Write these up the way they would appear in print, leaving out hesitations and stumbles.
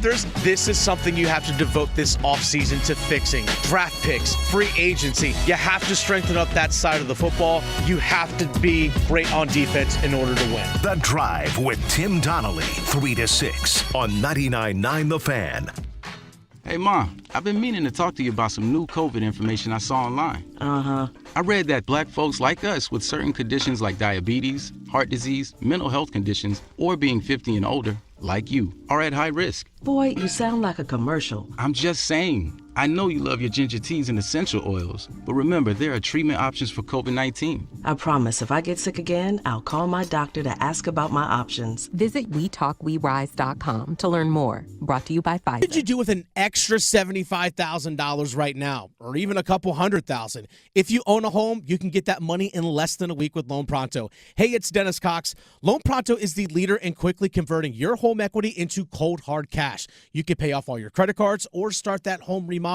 Panthers, this is something you have to devote this offseason to fixing. Draft picks, free agency. You have to strengthen up that side of the football. You have to be great on defense in order to win. The Drive with Tim Donnelly, 3 to 6 on 99.9 The Fan. Hey, Mom, I've been meaning to talk to you about some new COVID information I saw online. I read that black folks like us with certain conditions like diabetes, heart disease, mental health conditions, or being 50 and older, like you, are at high risk. Boy, you sound like a commercial. I'm just saying. I know you love your ginger teas and essential oils, but remember, there are treatment options for COVID-19. I promise if I get sick again, I'll call my doctor to ask about my options. Visit WeTalkWeRise.com to learn more. Brought to you by Pfizer. What could you do with an extra $75,000 right now, or even a couple $100,000? If you own a home, you can get that money in less than a week with Loan Pronto. Hey, it's Dennis Cox. Loan Pronto is the leader in quickly converting your home equity into cold, hard cash. You can pay off all your credit cards or start that home remodel.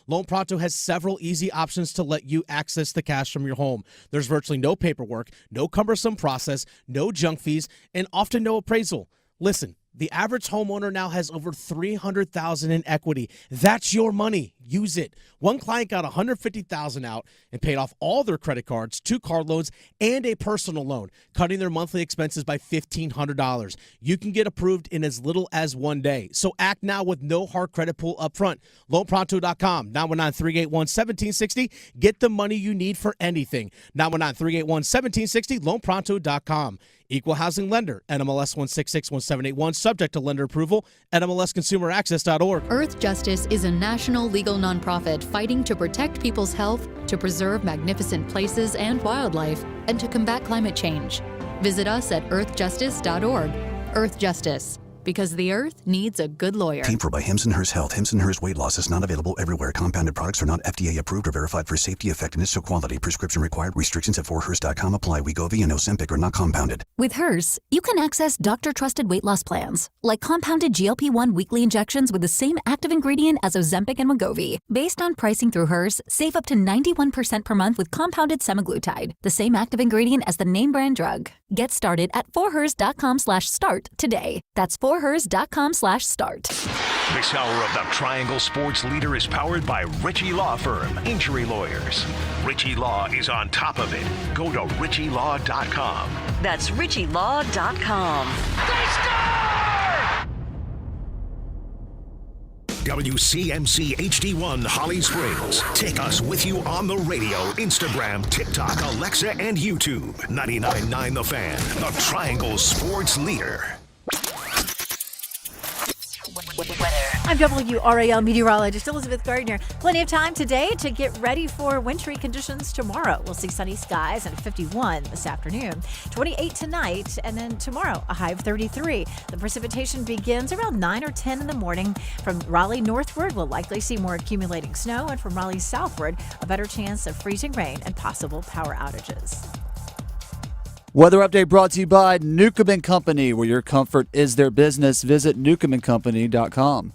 Loan Pronto has several easy options to let you access the cash from your home. There's virtually no paperwork, no cumbersome process, no junk fees, and often no appraisal. Listen, the average homeowner now has over $300,000 in equity. That's your money. Use it. One client got $150,000 out and paid off all their credit cards, 2 car loans, and a personal loan, cutting their monthly expenses by $1,500. You can get approved in as little as 1 day. So act now with no hard credit pull up front. LoanPronto.com, 919-381-1760. Get the money you need for anything. 919-381-1760, LoanPronto.com. Equal housing lender, NMLS 1661781, subject to lender approval, NMLSconsumeraccess.org. Earth Justice is a national legal nonprofit fighting to protect people's health, to preserve magnificent places and wildlife, and to combat climate change. Visit us at earthjustice.org. Earth Justice, because the earth needs a good lawyer. Paid for by Hims & Hers Health. Hims & Hers Weight Loss is not available everywhere. Compounded products are not FDA approved or verified for safety, effectiveness, or quality. Prescription required. Restrictions at 4hers.com apply. Wegovy and Ozempic are not compounded. With Hers, you can access doctor-trusted weight loss plans, like compounded GLP-1 weekly injections with the same active ingredient as Ozempic and Wegovy. Based on pricing through Hers, save up to 91% per month with compounded semaglutide, the same active ingredient as the name brand drug. Get started at 4hers.com/start today. That's 4hers.com/start. This hour of the Triangle Sports Leader is powered by Ritchie Law Firm, injury lawyers. Ritchie Law is on top of it. Go to ritchielaw.com. That's ritchielaw.com. They score! WCMC HD1 Holly Springs. Take us with you on the radio, Instagram, TikTok, Alexa, and YouTube. 99.9 The Fan, the Triangle Sports Leader. I'm WRAL meteorologist Elizabeth Gardner. Plenty of time today to get ready for wintry conditions tomorrow. We'll see sunny skies and 51 this afternoon, 28 tonight, and then tomorrow a high of 33. The precipitation begins around 9 or 10 in the morning. From Raleigh northward, we'll likely see more accumulating snow, and from Raleigh southward, a better chance of freezing rain and possible power outages. Weather update brought to you by Newcomb & Company, where your comfort is their business. Visit newcombandcompany.com.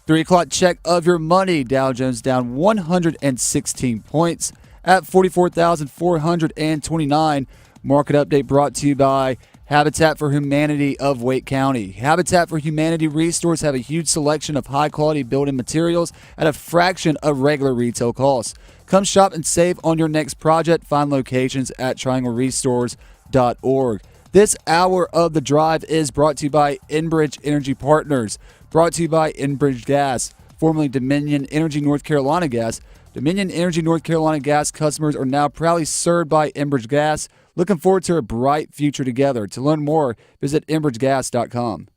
3 o'clock check of your money. Dow Jones down 116 points at 44,429. Market update brought to you by Habitat for Humanity of Wake County. Habitat for Humanity ReStores have a huge selection of high-quality building materials at a fraction of regular retail costs. Come shop and save on your next project. Find locations at trianglerestores.org. This hour of The Drive is brought to you by Enbridge Energy Partners. Brought to you by Enbridge Gas, formerly Dominion Energy North Carolina Gas. Dominion Energy North Carolina Gas customers are now proudly served by Enbridge Gas. Looking forward to a bright future together. To learn more, visit enbridgegas.com.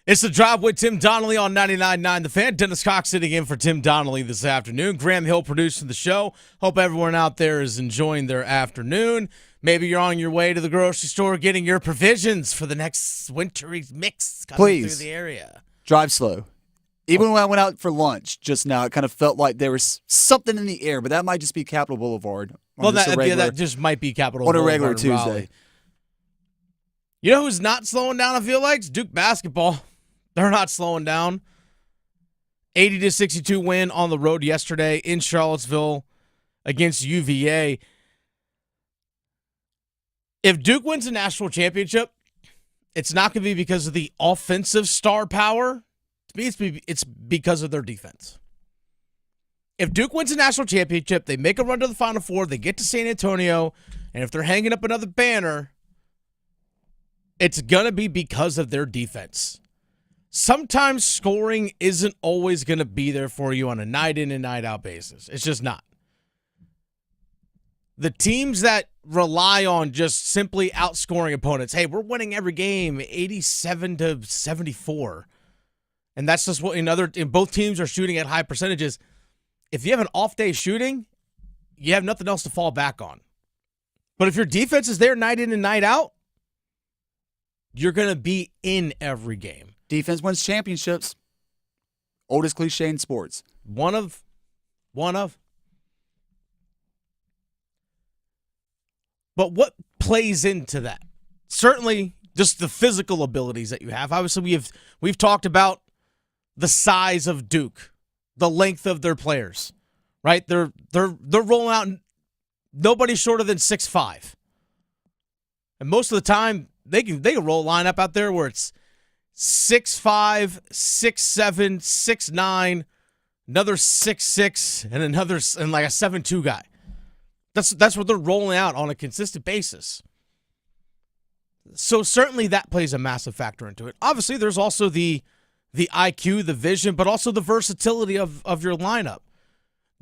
It's The Drive with Tim Donnelly on 99.9 The Fan. Dennis Cox sitting in for Tim Donnelly this afternoon. Graham Hill producing the show. Hope everyone out there is enjoying their afternoon. Maybe you're on your way to the grocery store getting your provisions for the next wintry mix coming through the area. Drive slow. Even when I went out for lunch just now, it kind of felt like there was something in the air, but that might just be Capitol Boulevard. Well, that just might be Capitol Boulevard. On a regular Tuesday. Raleigh. You know who's not slowing down, I feel like? It's Duke basketball. They're not slowing down. 80-62 win on the road yesterday in Charlottesville against UVA. If Duke wins a national championship, it's not going to be because of the offensive star power. To me, it's because of their defense. If Duke wins a national championship, they make a run to the Final Four, they get to San Antonio, and if they're hanging up another banner, it's going to be because of their defense. Sometimes scoring isn't always going to be there for you on a night in and night out basis. It's just not. The teams that rely on just simply outscoring opponents, hey, we're winning every game 87-74. And that's just what in both teams are shooting at high percentages. If you have an off day shooting, you have nothing else to fall back on. But if your defense is there night in and night out, you're going to be in every game. Defense wins championships. Oldest cliche in sports. One of. But what plays into that? Certainly just the physical abilities that you have. Obviously, we've talked about the size of Duke, the length of their players, right? They're rolling out nobody shorter than 6'5". And most of the time, they can roll a lineup out there where it's 6'5", 6'7", 6'9", another 6'6", and like a 7'2" guy. That's what they're rolling out on a consistent basis. So certainly that plays a massive factor into it. Obviously, there's also the IQ, the vision, but also the versatility of your lineup.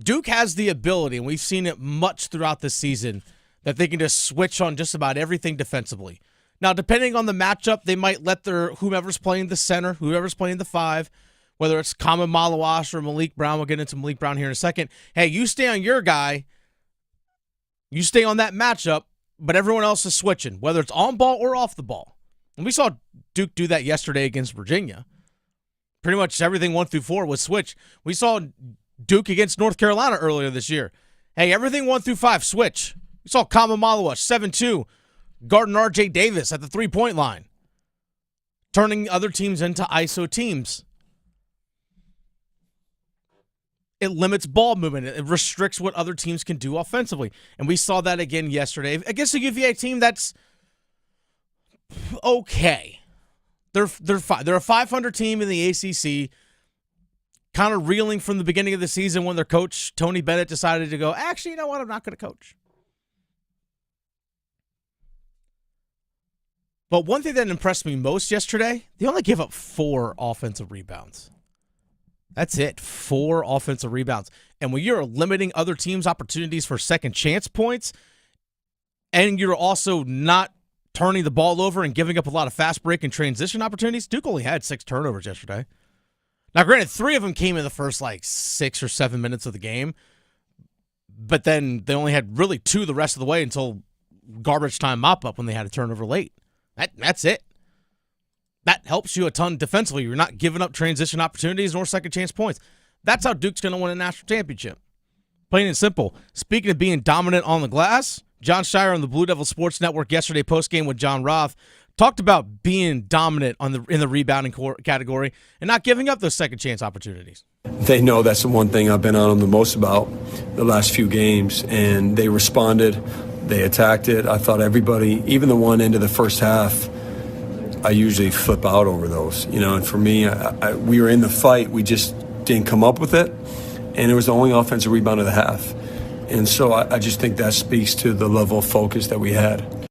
Duke has the ability, and we've seen it much throughout this season, that they can just switch on just about everything defensively. Now, depending on the matchup, they might let whomever's playing the center, whoever's playing the 5, whether it's Kama Malawash or Malik Brown. We'll get into Malik Brown here in a second. Hey, you stay on your guy. You stay on that matchup, but everyone else is switching, whether it's on ball or off the ball. And we saw Duke do that yesterday against Virginia. Pretty much everything 1 through 4 was switch. We saw Duke against North Carolina earlier this year. Hey, everything 1 through 5, switch. We saw Kama Malawash, 7'2", guarding R.J. Davis at the three-point line, turning other teams into ISO teams. It limits ball movement. It restricts what other teams can do offensively. And we saw that again yesterday against a UVA team that's okay. They're fine. They're a 500 team in the ACC, kind of reeling from the beginning of the season when their coach, Tony Bennett, decided to go, actually, you know what, I'm not going to coach. But one thing that impressed me most yesterday, they only gave up 4 offensive rebounds. That's it, 4 offensive rebounds. And when you're limiting other teams' opportunities for second chance points, and you're also not turning the ball over and giving up a lot of fast break and transition opportunities, Duke only had 6 turnovers yesterday. Now, granted, 3 of them came in the first 6 or 7 minutes of the game, but then they only had really 2 the rest of the way until garbage time mop-up when they had a turnover late. That's it. That helps you a ton defensively. You're not giving up transition opportunities nor second chance points. That's how Duke's going to win a national championship. Plain and simple. Speaking of being dominant on the glass, John Shire on the Blue Devil Sports Network yesterday postgame with John Roth talked about being dominant in the rebounding category and not giving up those second chance opportunities. They know that's the one thing I've been on them the most about the last few games, and they responded. They attacked it. I thought everybody, even the one into the first half, I usually flip out over those, and for me, we were in the fight. We just didn't come up with it, and it was the only offensive rebound of the half. And so I just think that speaks to the level of focus that we had.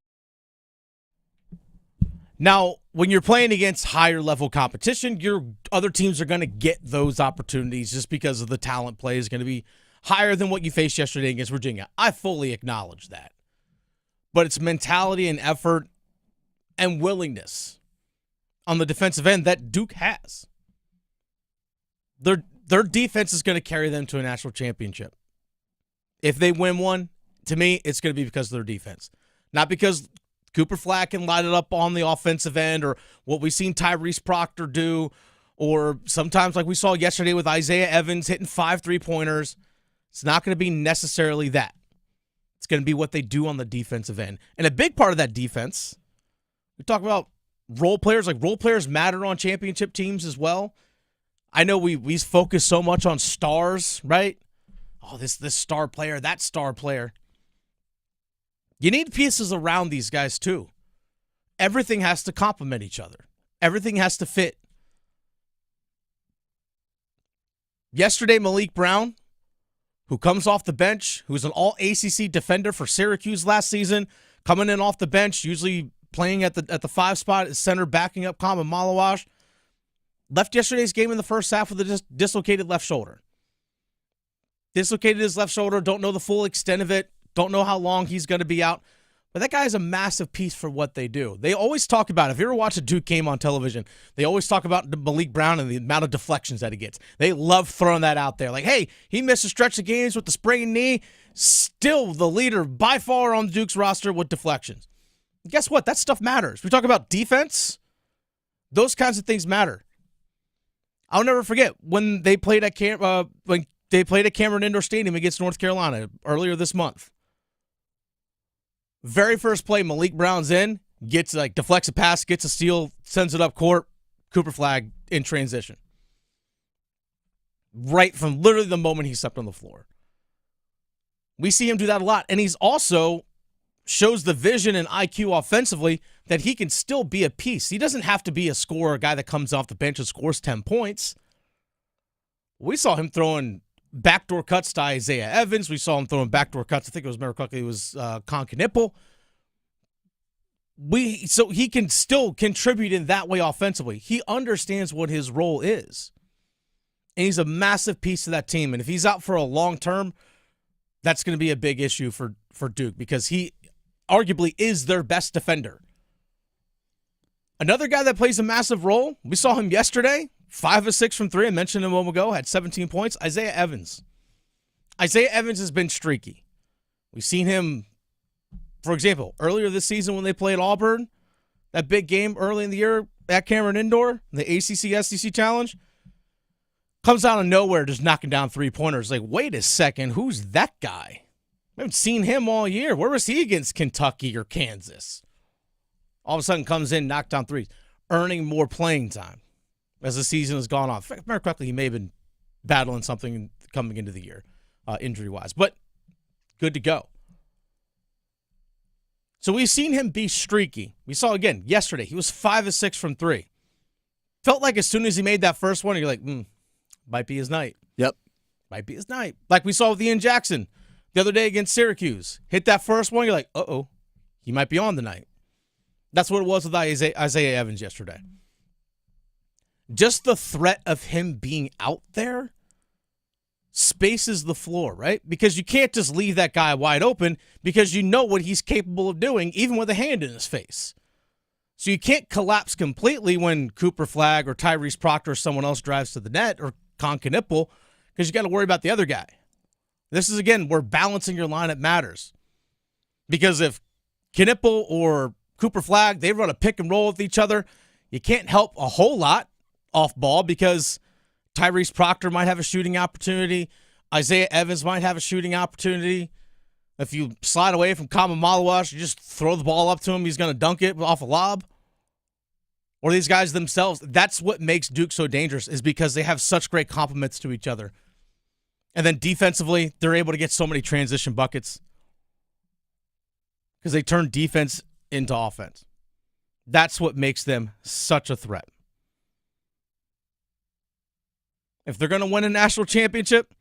Now, when you're playing against higher level competition, your other teams are going to get those opportunities just because of the talent play is going to be higher than what you faced yesterday against Virginia. I fully acknowledge that. But it's mentality and effort and willingness. on the defensive end that Duke has. Their defense is going to carry them to a national championship. If they win one, to me, it's going to be because of their defense. Not because Cooper Flag can light it up on the offensive end or what we've seen Tyrese Proctor do, or sometimes like we saw yesterday with Isaiah Evans hitting 5 3-pointers. It's not going to be necessarily that. It's going to be what they do on the defensive end. And a big part of that defense, we talk about role players. Like, role players matter on championship teams as well. I know we focus so much on stars, right? Oh, this star player, that star player. You need pieces around these guys too. Everything has to complement each other. Everything has to fit. Yesterday, Malik Brown, who comes off the bench, who's an all-ACC defender for Syracuse last season, coming in off the bench, usually playing at the 5 spot at center, backing up Kama Malawash, left yesterday's game in the first half with a dislocated left shoulder. Dislocated his left shoulder, don't know the full extent of it, don't know how long he's going to be out. But that guy is a massive piece for what they do. They always talk about, if you ever watch a Duke game on television, they always talk about Malik Brown and the amount of deflections that he gets. They love throwing that out there. Like, hey, he missed a stretch of games with the sprained knee, still the leader by far on Duke's roster with deflections. Guess what? That stuff matters. We talk about defense. Those kinds of things matter. I'll never forget when they played at Cameron Indoor Stadium against North Carolina earlier this month. Very first play, Malik Brown's in, deflects a pass, gets a steal, sends it up court, Cooper Flag in transition. Right from literally the moment he stepped on the floor. We see him do that a lot, and he's also shows the vision and IQ offensively that he can still be a piece. He doesn't have to be a scorer, a guy that comes off the bench and scores 10 points. We saw him throwing backdoor cuts to Isaiah Evans. We saw him throwing backdoor cuts. I think it was Canales. So he can still contribute in that way offensively. He understands what his role is. And he's a massive piece of that team. And if he's out for a long term, that's going to be a big issue for Duke because he arguably is their best defender. Another guy that plays a massive role, we saw him yesterday. 5 of 6 from 3. I mentioned him a moment ago. Had 17 points. Isaiah Evans. Isaiah Evans has been streaky. We've seen him, for example, earlier this season when they played Auburn, that big game early in the year at Cameron Indoor, the ACC SEC Challenge, comes out of nowhere just knocking down 3-pointers. Like, wait a second, who's that guy? I haven't seen him all year. Where was he against Kentucky or Kansas? All of a sudden comes in, knocked down threes, earning more playing time as the season has gone on. If I remember correctly, he may have been battling something coming into the year, injury-wise. But good to go. So we've seen him be streaky. We saw, again, yesterday, he was 5 of 6 from 3. Felt like as soon as he made that first one, you're like, might be his night. Yep. Might be his night. Like we saw with Ian Jackson the other day against Syracuse. Hit that first one, you're like, uh-oh, he might be on the night. That's what it was with Isaiah Evans yesterday. Just the threat of him being out there spaces the floor, right? Because you can't just leave that guy wide open because you know what he's capable of doing, even with a hand in his face. So you can't collapse completely when Cooper Flag or Tyrese Proctor or someone else drives to the net or Concanipple because you got to worry about the other guy. This is, again, where balancing your lineup matters. Because if Knipple or Cooper Flag, they run a pick and roll with each other, you can't help a whole lot off ball because Tyrese Proctor might have a shooting opportunity. Isaiah Evans might have a shooting opportunity. If you slide away from Kama Malawash, you just throw the ball up to him, he's going to dunk it off a lob. Or these guys themselves. That's what makes Duke so dangerous is because they have such great complements to each other. And then defensively, they're able to get so many transition buckets because they turn defense into offense. That's what makes them such a threat. If they're going to win a national championship,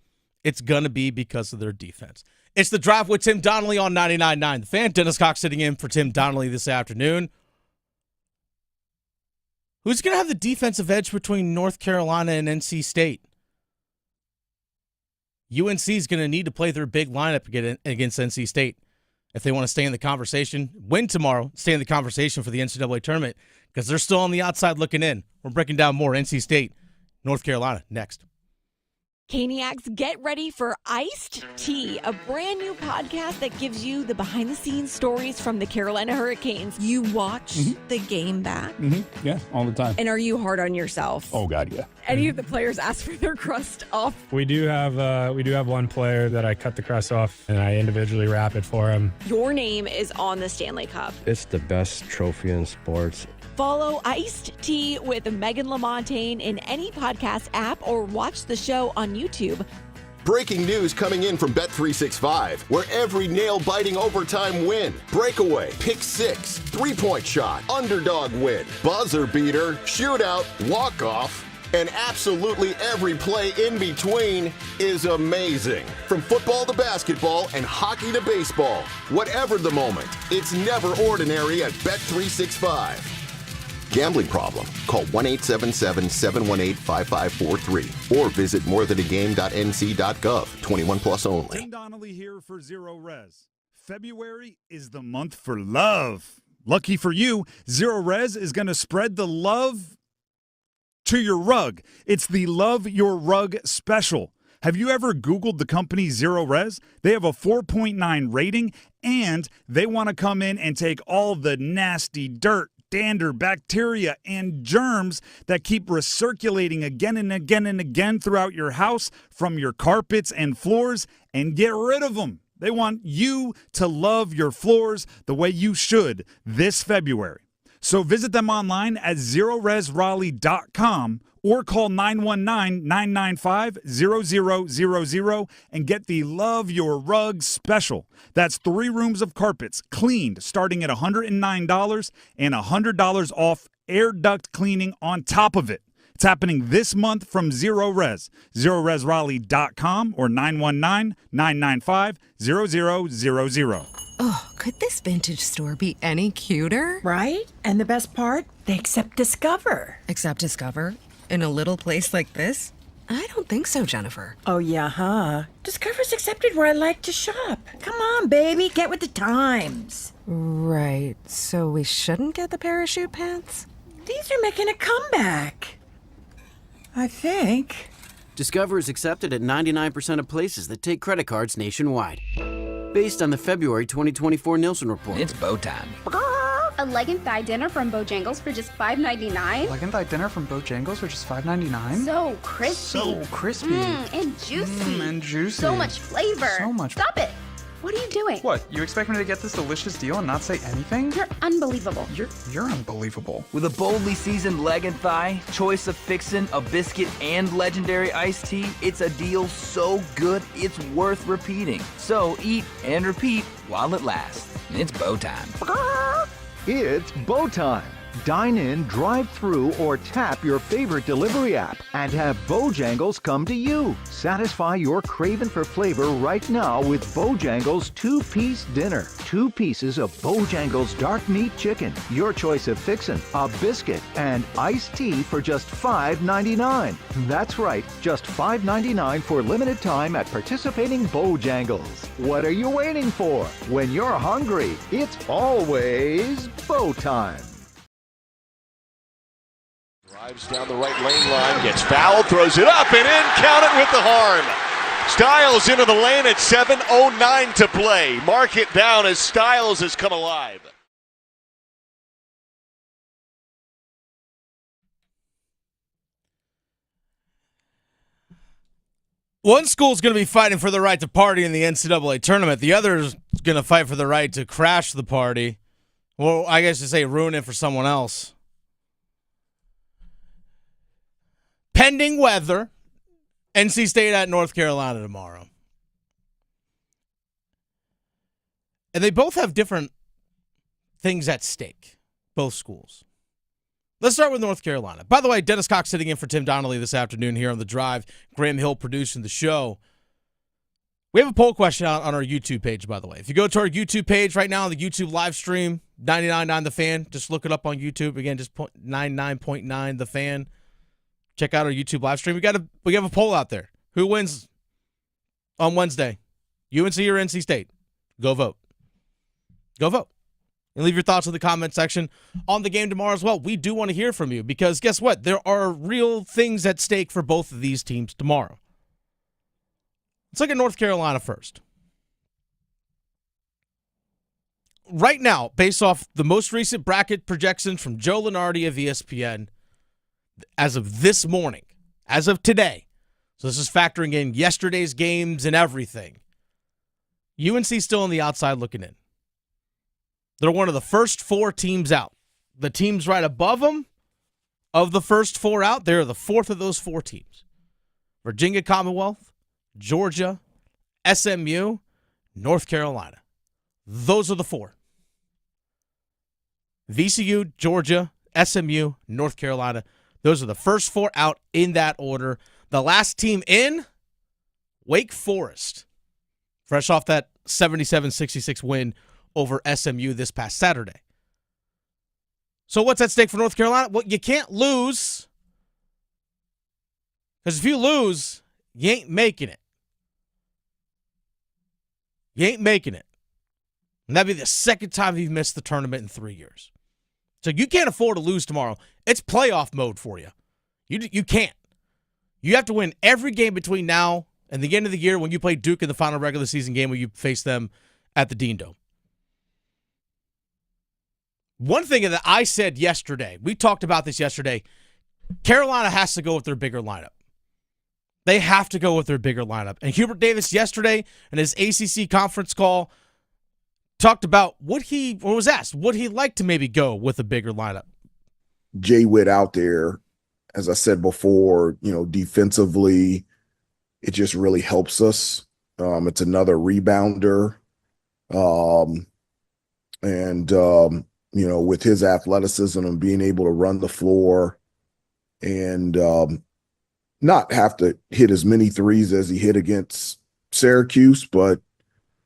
it's going to be because of their defense. It's The Drive with Tim Donnelly on 99.9 The Fan. Dennis Cox sitting in for Tim Donnelly this afternoon. Who's going to have the defensive edge between North Carolina and NC State? UNC is going to need to play their big lineup against NC State if they want to stay in the conversation. Win tomorrow, stay in the conversation for the NCAA tournament. because they're still on the outside looking in. We're breaking down more NC State, North Carolina, next. Caniacs, get ready for Iced Tea, a brand new podcast that gives you the behind-the-scenes stories from the Carolina Hurricanes. You watch the game back? Yeah, all the time. And are you hard on yourself? Oh, God, yeah. Any of the players ask for their crust off? We do have one player that I cut the crust off, and I individually wrap it for him. Your name is on the Stanley Cup. It's the best trophy in sports. Follow Iced Tea with Megan LaMontagne in any podcast app or watch the show on YouTube. Breaking news coming in from Bet365, where every nail-biting overtime win, breakaway, pick six, three-point shot, underdog win, buzzer beater, shootout, walk-off, and absolutely every play in between is amazing. From football to basketball and hockey to baseball, whatever the moment, it's never ordinary at Bet365. Gambling problem? Call 1-877-718-5543 or visit morethanagame.nc.gov. 21 plus only. Tim Donnelly here for Zero Res. February is the month for love. Lucky for you, Zero Res is going to spread the love to your rug. It's the Love Your Rug Special. Have you ever Googled the company Zero Res? They have a 4.9 rating, and they want to come in and take all the nasty dirt, dander, bacteria, and germs that keep recirculating again and again and again throughout your house from your carpets and floors and get rid of them. They want you to love your floors the way you should this February. So visit them online at zeroresraleigh.com or call 919-995-0000 and get the Love Your Rug Special. That's 3 rooms of carpets cleaned starting at $109 and $100 off air duct cleaning on top of it. It's happening this month from Zero Res. ZeroResRaleigh.com or 919-995-0000. Oh, could this vintage store be any cuter? Right? And the best part? They accept Discover. Accept Discover? In a little place like this? I don't think so, Jennifer. Oh, yeah, huh? Discover's accepted where I like to shop. Come on, baby, get with the times. Right, so we shouldn't get the parachute pants? These are making a comeback. I think. Discover is accepted at 99% of places that take credit cards nationwide. Based on the February 2024 Nielsen report. It's bow time. A leg and thigh dinner from Bojangles for just $5.99. Leg and thigh dinner from Bojangles for just $5.99. So crispy. So crispy. And juicy. And juicy. So much flavor. So much. Stop it. What are you doing? What? You expect me to get this delicious deal and not say anything? You're unbelievable. You're unbelievable. With a boldly seasoned leg and thigh, choice of fixin', a biscuit, and legendary iced tea, it's a deal so good it's worth repeating. So eat and repeat while it lasts. It's bow time. It's bow time. Dine in, drive through, or tap your favorite delivery app and have Bojangles come to you. Satisfy your craving for flavor right now with Bojangles 2-piece dinner. 2 pieces of Bojangles dark meat chicken, your choice of fixin', a biscuit, and iced tea for just $5.99. That's right, just $5.99 for limited time at participating Bojangles. What are you waiting for? When you're hungry, it's always bow time. Drives down the right lane line, gets fouled, throws it up and in, count it with the harm. Styles into the lane at 7:09 to play. Mark it down as Styles has come alive. One school's going to be fighting for the right to party in the NCAA tournament. The other's going to fight for the right to crash the party. Well, I guess to say ruin it for someone else. Pending weather, NC State at North Carolina tomorrow. And they both have different things at stake, both schools. Let's start with North Carolina. By the way, Dennis Cox sitting in for Tim Donnelly this afternoon here on The Drive. Graham Hill producing the show. We have a poll question out on our YouTube page, by the way. If you go to our YouTube page right now on the YouTube live stream, 99.9 The Fan, just look it up on YouTube. Again, just 99.9 The Fan. Check out our YouTube live stream. We have a poll out there. Who wins on Wednesday? UNC or NC State? Go vote. Go vote. And leave your thoughts in the comment section on the game tomorrow as well. We do want to hear from you because guess what? There are real things at stake for both of these teams tomorrow. Let's look at North Carolina first. Right now, based off the most recent bracket projections from Joe Lunardi of ESPN, as of this morning, as of today, so this is factoring in yesterday's games and everything, UNC still on the outside looking in. They're one of the first 4 teams out. The teams right above them, of the first 4 out, they're the 4th of those 4 teams. Virginia Commonwealth, Georgia, SMU, North Carolina. Those are the 4. VCU, Georgia, SMU, North Carolina. Those are the first 4 out in that order. The last team in, Wake Forest. Fresh off that 77-66 win over SMU this past Saturday. So what's at stake for North Carolina? Well, you can't lose. Because if you lose, you ain't making it. You ain't making it. And that'd be the second time you've missed the tournament in 3 years. So you can't afford to lose tomorrow. It's playoff mode for you. You can't. You have to win every game between now and the end of the year when you play Duke in the final regular season game where you face them at the Dean Dome. One thing that I said yesterday, we talked about this yesterday, Carolina has to go with their bigger lineup. They have to go with their bigger lineup. And Hubert Davis yesterday in his ACC conference call talked about was asked, would he like to maybe go with a bigger lineup? Jay Witt out there, as I said before, defensively, it just really helps us. It's another rebounder. With his athleticism and being able to run the floor and not have to hit as many threes as he hit against Syracuse, but,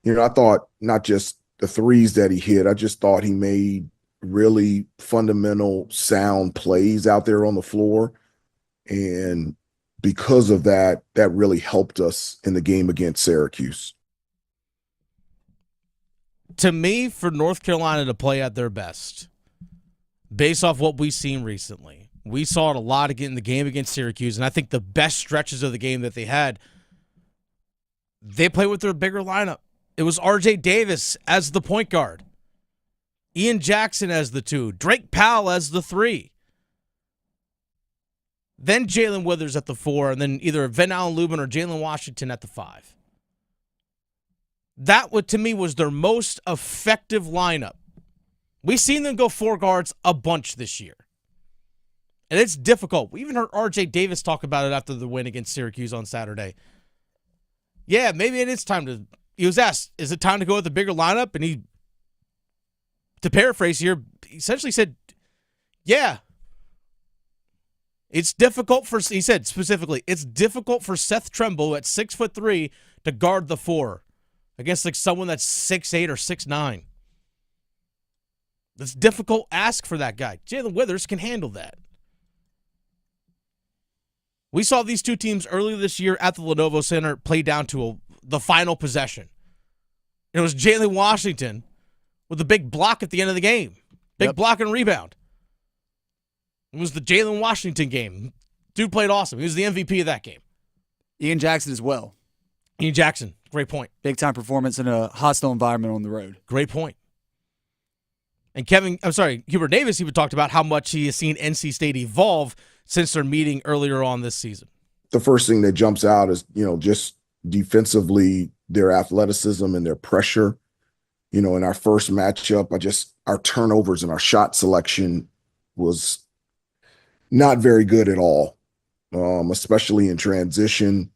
I thought not just the threes that he hit, I just thought he made really fundamental, sound plays out there on the floor. And because of that, that really helped us in the game against Syracuse. To me, for North Carolina to play at their best, based off what we've seen recently, we saw it a lot again in the game against Syracuse, and I think the best stretches of the game that they had, they play with their bigger lineup. It was R.J. Davis as the point guard, Ian Jackson as the 2, Drake Powell as the 3, then Jalen Withers at the 4, and then either Van Allen Lubin or Jalen Washington at the 5. That, to me, was their most effective lineup. We've seen them go 4 guards a bunch this year. And it's difficult. We even heard R.J. Davis talk about it after the win against Syracuse on Saturday. Yeah, maybe it is time to... He was asked, is it time to go with a bigger lineup? And he, to paraphrase here, essentially said, yeah. It's difficult for... He said specifically, it's difficult for Seth Trimble at 6'3" to guard the 4. Against someone that's 6'8" or 6'9". That's difficult ask for that guy. Jalen Withers can handle that. We saw these two teams earlier this year at the Lenovo Center play down to the final possession. And it was Jalen Washington with a big block at the end of the game. Big block and rebound. It was the Jalen Washington game. Dude played awesome. He was the MVP of that game. Ian Jackson as well. Ian Jackson, great point. Big-time performance in a hostile environment on the road. Great point. And Hubert Davis even talked about how much he has seen NC State evolve since their meeting earlier on this season. The first thing that jumps out is, just defensively, their athleticism and their pressure. In our first matchup, our turnovers and our shot selection was not very good at all, especially in transition.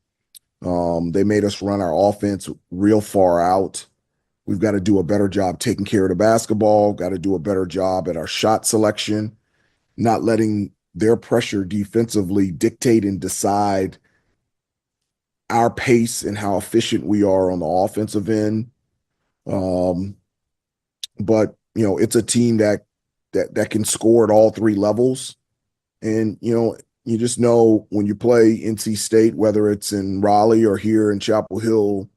They made us run our offense real far out. We've got to do a better job taking care of the basketball, got to do a better job at our shot selection, not letting their pressure defensively dictate and decide our pace and how efficient we are on the offensive end. But it's a team that can score at all 3 levels. And, you just know when you play NC State, whether it's in Raleigh or here in Chapel Hill,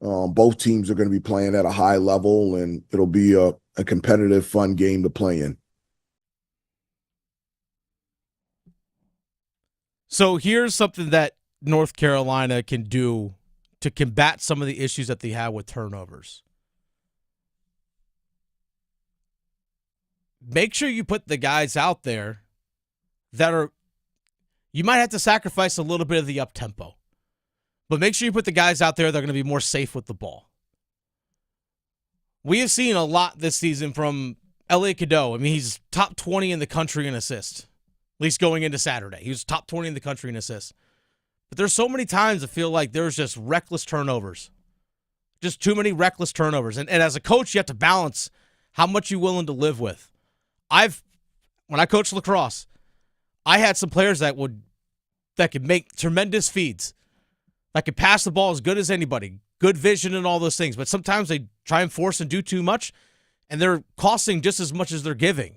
both teams are going to be playing at a high level, and it'll be a a competitive, fun game to play in. So here's something that North Carolina can do to combat some of the issues that they have with turnovers. Make sure you put the guys out there that are, you might have to sacrifice a little bit of the up-tempo, but make sure you put the guys out there that are going to be more safe with the ball. We have seen a lot this season from Elliot Cadeau. I mean, he's top 20 in the country in assists, at least going into Saturday. He was top 20 in the country in assists. But there's so many times I feel like there's just reckless turnovers. Just too many reckless turnovers. And as a coach, you have to balance how much you're willing to live with. When I coached lacrosse, I had some players that could make tremendous feeds, that could pass the ball as good as anybody, good vision and all those things. But sometimes they try and force and do too much, and they're costing just as much as they're giving.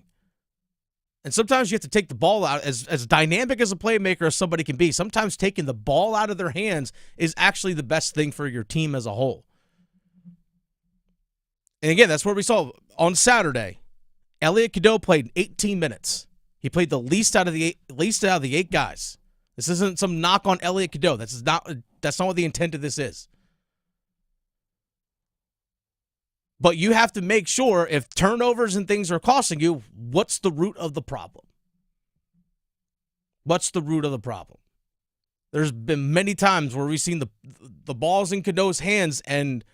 And sometimes you have to take the ball out. As dynamic as a playmaker as somebody can be, sometimes taking the ball out of their hands is actually the best thing for your team as a whole. And again, that's what we saw on Saturday. Elliot Cadeau played 18 minutes. He played the least out of the eight guys. This isn't some knock on Elliot Cadeau. That's not what the intent of this is. But you have to make sure if turnovers and things are costing you, what's the root of the problem? What's the root of the problem? There's been many times where we've seen the balls in Cadeau's hands, and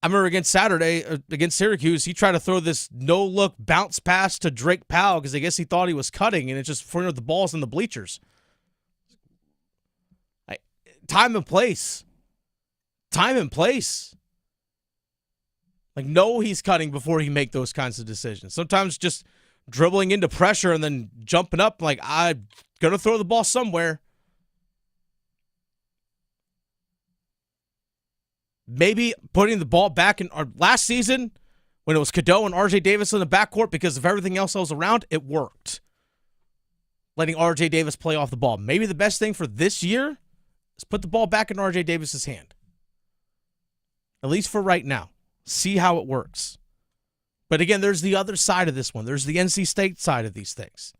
I remember against Syracuse, he tried to throw this no-look bounce pass to Drake Powell because I guess he thought he was cutting, and it just threw the balls in the bleachers. Time and place. Time and place. Like, know he's cutting before he make those kinds of decisions. Sometimes just dribbling into pressure and then jumping up like, I'm going to throw the ball somewhere. Maybe putting the ball back in our last season when it was Cadeau and R.J. Davis in the backcourt because of everything else that was around, it worked. Letting R.J. Davis play off the ball. Maybe the best thing for this year is put the ball back in R.J. Davis's hand. At least for right now. See how it works. But again, there's the other side of this one. There's the NC State side of these things.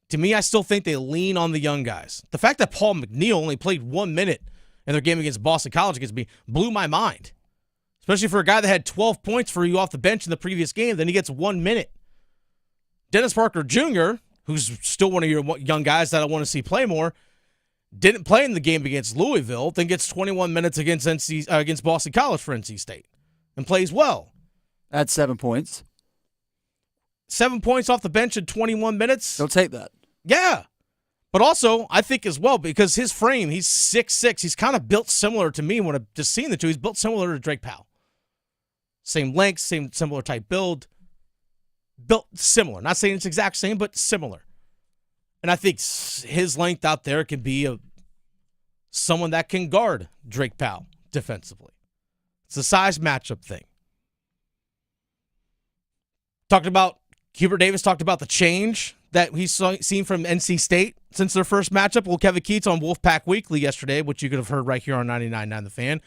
To me, I still think they lean on the young guys. The fact that Paul McNeil only played 1 minute in their game against Boston College against me blew my mind. Especially for a guy that had 12 points for you off the bench in the previous game, then he gets 1 minute. Dennis Parker Jr., who's still one of your young guys that I want to see play more, didn't play in the game against Louisville, then gets 21 minutes against Boston College for NC State and plays well. That's 7 points. 7 points off the bench in 21 minutes. Don't take that. Yeah. But also, I think as well, because his frame, he's 6'6". He's kind of built similar to me when I've just seen the two. He's built similar to Drake Powell. Same length, similar type build. Built similar. Not saying it's exact same, but similar. And I think his length out there can be someone that can guard Drake Powell defensively. It's a size matchup thing. Hubert Davis talked about the change that he's seen from NC State since their first matchup. Well, Kevin Keats on Wolfpack Weekly yesterday, which you could have heard right here on 99.9 The Fan,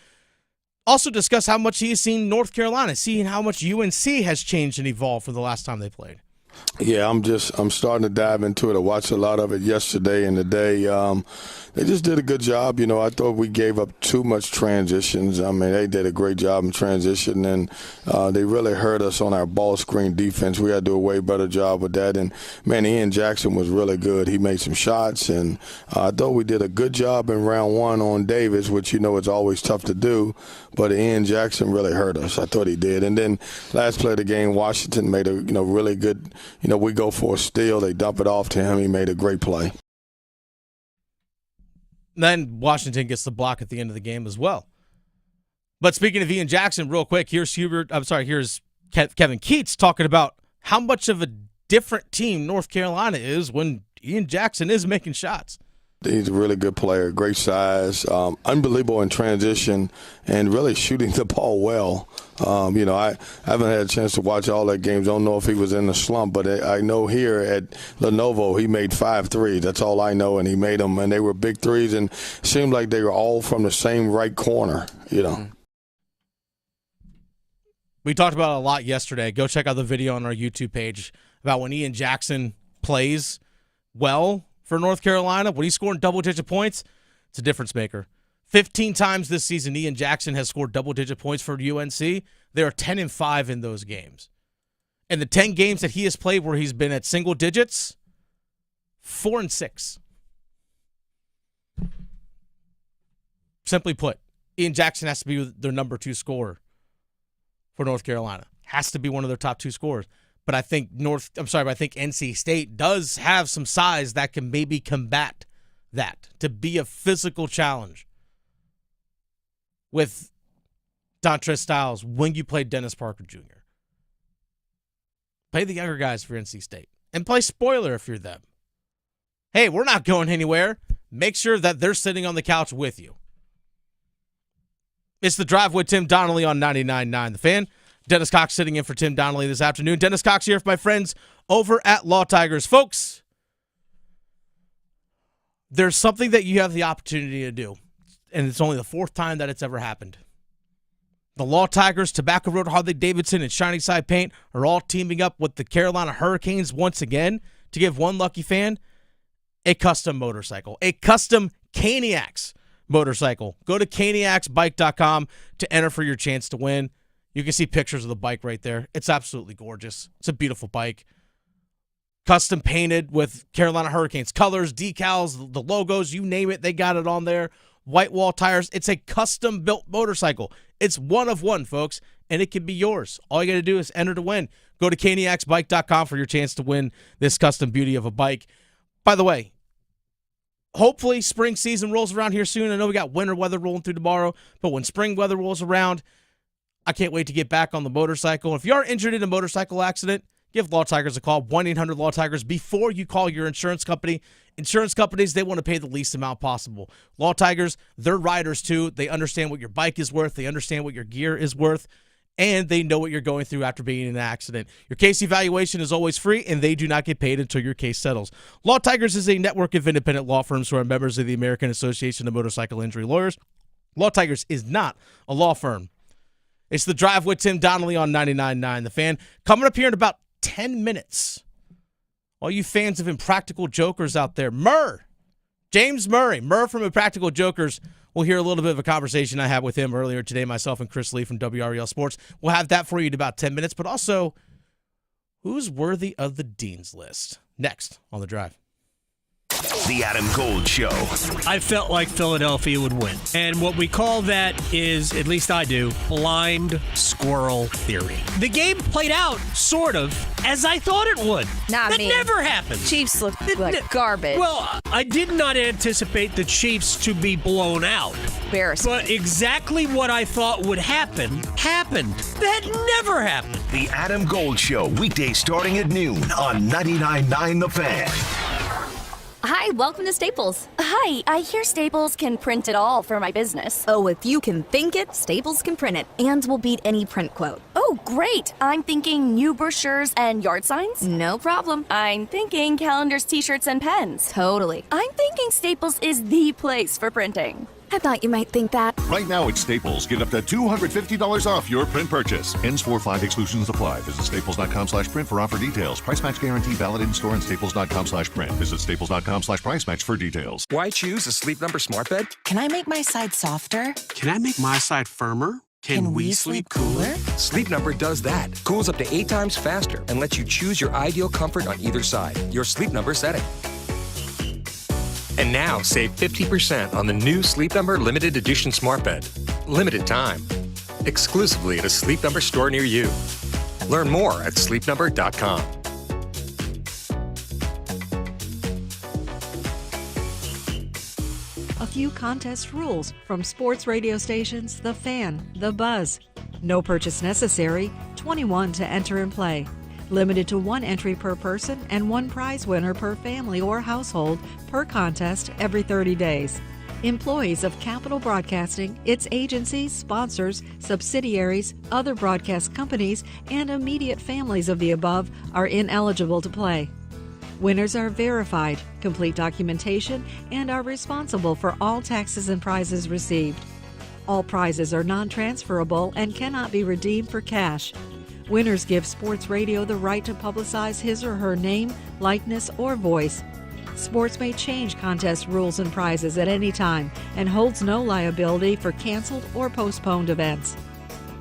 also discussed how much he has seen North Carolina, seeing how much UNC has changed and evolved from the last time they played. Yeah, I'm starting to dive into it. I watched a lot of it yesterday and today. They just did a good job. You know, I thought we gave up too much transitions. I mean, they did a great job in transition, and they really hurt us on our ball screen defense. We had to do a way better job with that. And, man, Ian Jackson was really good. He made some shots, and I thought we did a good job in round one on Davis, which, you know, it's always tough to do. But Ian Jackson really hurt us. I thought he did. And then last play of the game, Washington made a, really good, we go for a steal. They dump it off to him. He made a great play. Then Washington gets the block at the end of the game as well. But speaking of Ian Jackson, real quick, here's Kevin Keats talking about how much of a different team North Carolina is when Ian Jackson is making shots. He's a really good player, great size, unbelievable in transition, and really shooting the ball well. I haven't had a chance to watch all that games. Don't know if he was in the slump, but I know here at Lenovo he made 5 threes. That's all I know, and he made them, and they were big threes, and it seemed like they were all from the same right corner, We talked about it a lot yesterday. Go check out the video on our YouTube page about when Ian Jackson plays well for North Carolina. When he's scoring double-digit points, it's a difference maker. 15 times this season, Ian Jackson has scored double-digit points for UNC. They are 10-5 in those games. And the 10 games that he has played where he's been at single digits, 4-6. Simply put, Ian Jackson has to be their number 2 scorer for North Carolina. Has to be one of their top 2 scorers. But I think I think NC State does have some size that can maybe combat that, to be a physical challenge with Dontrez Styles when you play Dennis Parker Jr. Play the younger guys for NC State. And play spoiler if you're them. Hey, we're not going anywhere. Make sure that they're sitting on the couch with you. It's The Drive with Tim Donnelly on 99.9 The Fan. Dennis Cox sitting in for Tim Donnelly this afternoon. Dennis Cox here for my friends over at Law Tigers. Folks, there's something that you have the opportunity to do, and it's only the 4th time that it's ever happened. The Law Tigers, Tobacco Road, Harley-Davidson, and Shiny Side Paint are all teaming up with the Carolina Hurricanes once again to give one lucky fan a custom motorcycle, a custom Caniacs motorcycle. Go to caniacsbike.com to enter for your chance to win. You can see pictures of the bike right there. It's absolutely gorgeous. It's a beautiful bike. Custom painted with Carolina Hurricanes colors, decals, the logos, you name it, they got it on there. White wall tires. It's a custom built motorcycle. It's one of one, folks, and it can be yours. All you got to do is enter to win. Go to caniacsbike.com for your chance to win this custom beauty of a bike. By the way, hopefully spring season rolls around here soon. I know we got winter weather rolling through tomorrow, but when spring weather rolls around, I can't wait to get back on the motorcycle. If you are injured in a motorcycle accident, give Law Tigers a call, 1-800-LAW-TIGERS, before you call your insurance company. Insurance companies, they want to pay the least amount possible. Law Tigers, they're riders too. They understand what your bike is worth. They understand what your gear is worth. And they know what you're going through after being in an accident. Your case evaluation is always free, and they do not get paid until your case settles. Law Tigers is a network of independent law firms who are members of the American Association of Motorcycle Injury Lawyers. Law Tigers is not a law firm. It's The Drive with Tim Donnelly on 99.9 The Fan. Coming up here in about 10 minutes. All you fans of Impractical Jokers out there, James Murray from Impractical Jokers. We'll hear a little bit of a conversation I had with him earlier today, myself and Chris Lee from WREL Sports. We'll have that for you in about 10 minutes, but also, who's worthy of the Dean's List? Next on The Drive. The Adam Gold Show. I felt like Philadelphia would win. And what we call that is, at least I do, blind squirrel theory. The game played out, sort of, as I thought it would. That never happens. Chiefs look like garbage. Well, I did not anticipate the Chiefs to be blown out. Embarrassing. But exactly what I thought would happen, happened. That never happened. The Adam Gold Show, weekdays starting at noon on 99.9 The Fan. Hi, welcome to Staples. Hi, I hear Staples can print it all for my business. Oh, if you can think it, Staples can print it, and will beat any print quote. Oh, great. I'm thinking new brochures and yard signs. No problem. I'm thinking calendars, t-shirts, and pens. Totally. I'm thinking Staples is the place for printing. I thought you might think that. Right now at Staples, get up to $250 off your print purchase. Ends 4/5 exclusions apply. Visit staples.com/print for offer details. Price match guarantee valid in store and staples.com/print. Visit staples.com/price match for details. Why choose a Sleep Number smart bed? Can I make my side softer? Can I make my side firmer? Can we sleep cooler? Sleep Number does that. Cools up to 8 times faster and lets you choose your ideal comfort on either side. Your Sleep Number setting. And now, save 50% on the new Sleep Number Limited Edition Smart Bed. Limited time. Exclusively at a Sleep Number store near you. Learn more at sleepnumber.com. A few contest rules from sports radio stations The Fan, The Buzz. No purchase necessary. 21 to enter and play. Limited to 1 entry per person and 1 prize winner per family or household per contest every 30 days. Employees of Capital Broadcasting, its agencies, sponsors, subsidiaries, other broadcast companies, and immediate families of the above are ineligible to play. Winners are verified, complete documentation, and are responsible for all taxes and prizes received. All prizes are non-transferable and cannot be redeemed for cash. Winners give Sports Radio the right to publicize his or her name, likeness, or voice. Sports may change contest rules and prizes at any time and holds no liability for canceled or postponed events.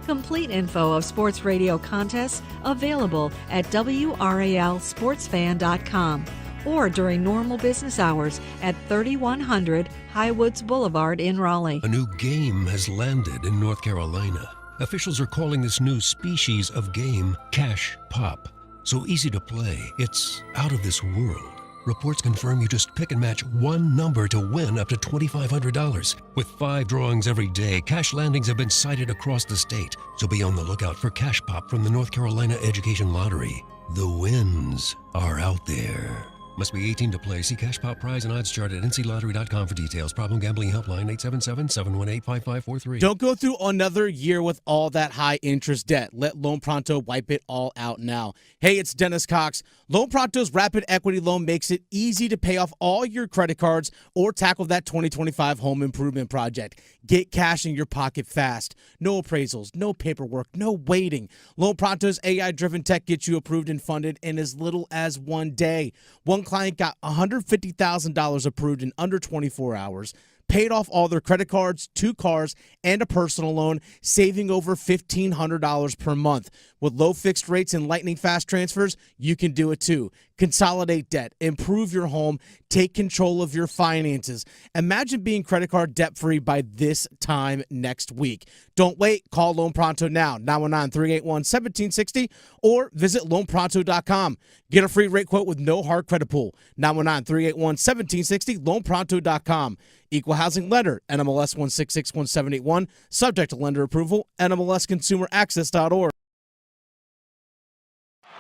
Complete info of Sports Radio contests available at WRALSportsFan.com or during normal business hours at 3100 Highwoods Boulevard in Raleigh. A new game has landed in North Carolina. Officials are calling this new species of game Cash Pop. So easy to play, it's out of this world. Reports confirm you just pick and match one number to win up to $2,500. With 5 drawings every day, cash landings have been cited across the state. So be on the lookout for Cash Pop from the North Carolina Education Lottery. The wins are out there. Must be 18 to play. See Cash Pop prize and odds chart at nclottery.com for details. Problem gambling helpline 877-718-5543. Don't go through another year with all that high interest debt. Let Loan Pronto wipe it all out now. Hey, it's Dennis Cox. Loan Pronto's Rapid Equity Loan makes it easy to pay off all your credit cards or tackle that 2025 home improvement project. Get cash in your pocket fast. No appraisals, no paperwork, no waiting. Loan Pronto's AI-driven tech gets you approved and funded in as little as 1 day. One client got $150,000 approved in under 24 hours, paid off all their credit cards, 2 cars, and a personal loan, saving over $1,500 per month. With low fixed rates and lightning fast transfers, you can do it too. Consolidate debt, improve your home, take control of your finances. Imagine being credit card debt-free by this time next week. Don't wait. Call Loan Pronto now, 919-381-1760, or visit loanpronto.com. Get a free rate quote with no hard credit pull, 919-381-1760, loanpronto.com. Equal housing lender, NMLS 1661781, subject to lender approval, NMLSconsumeraccess.org.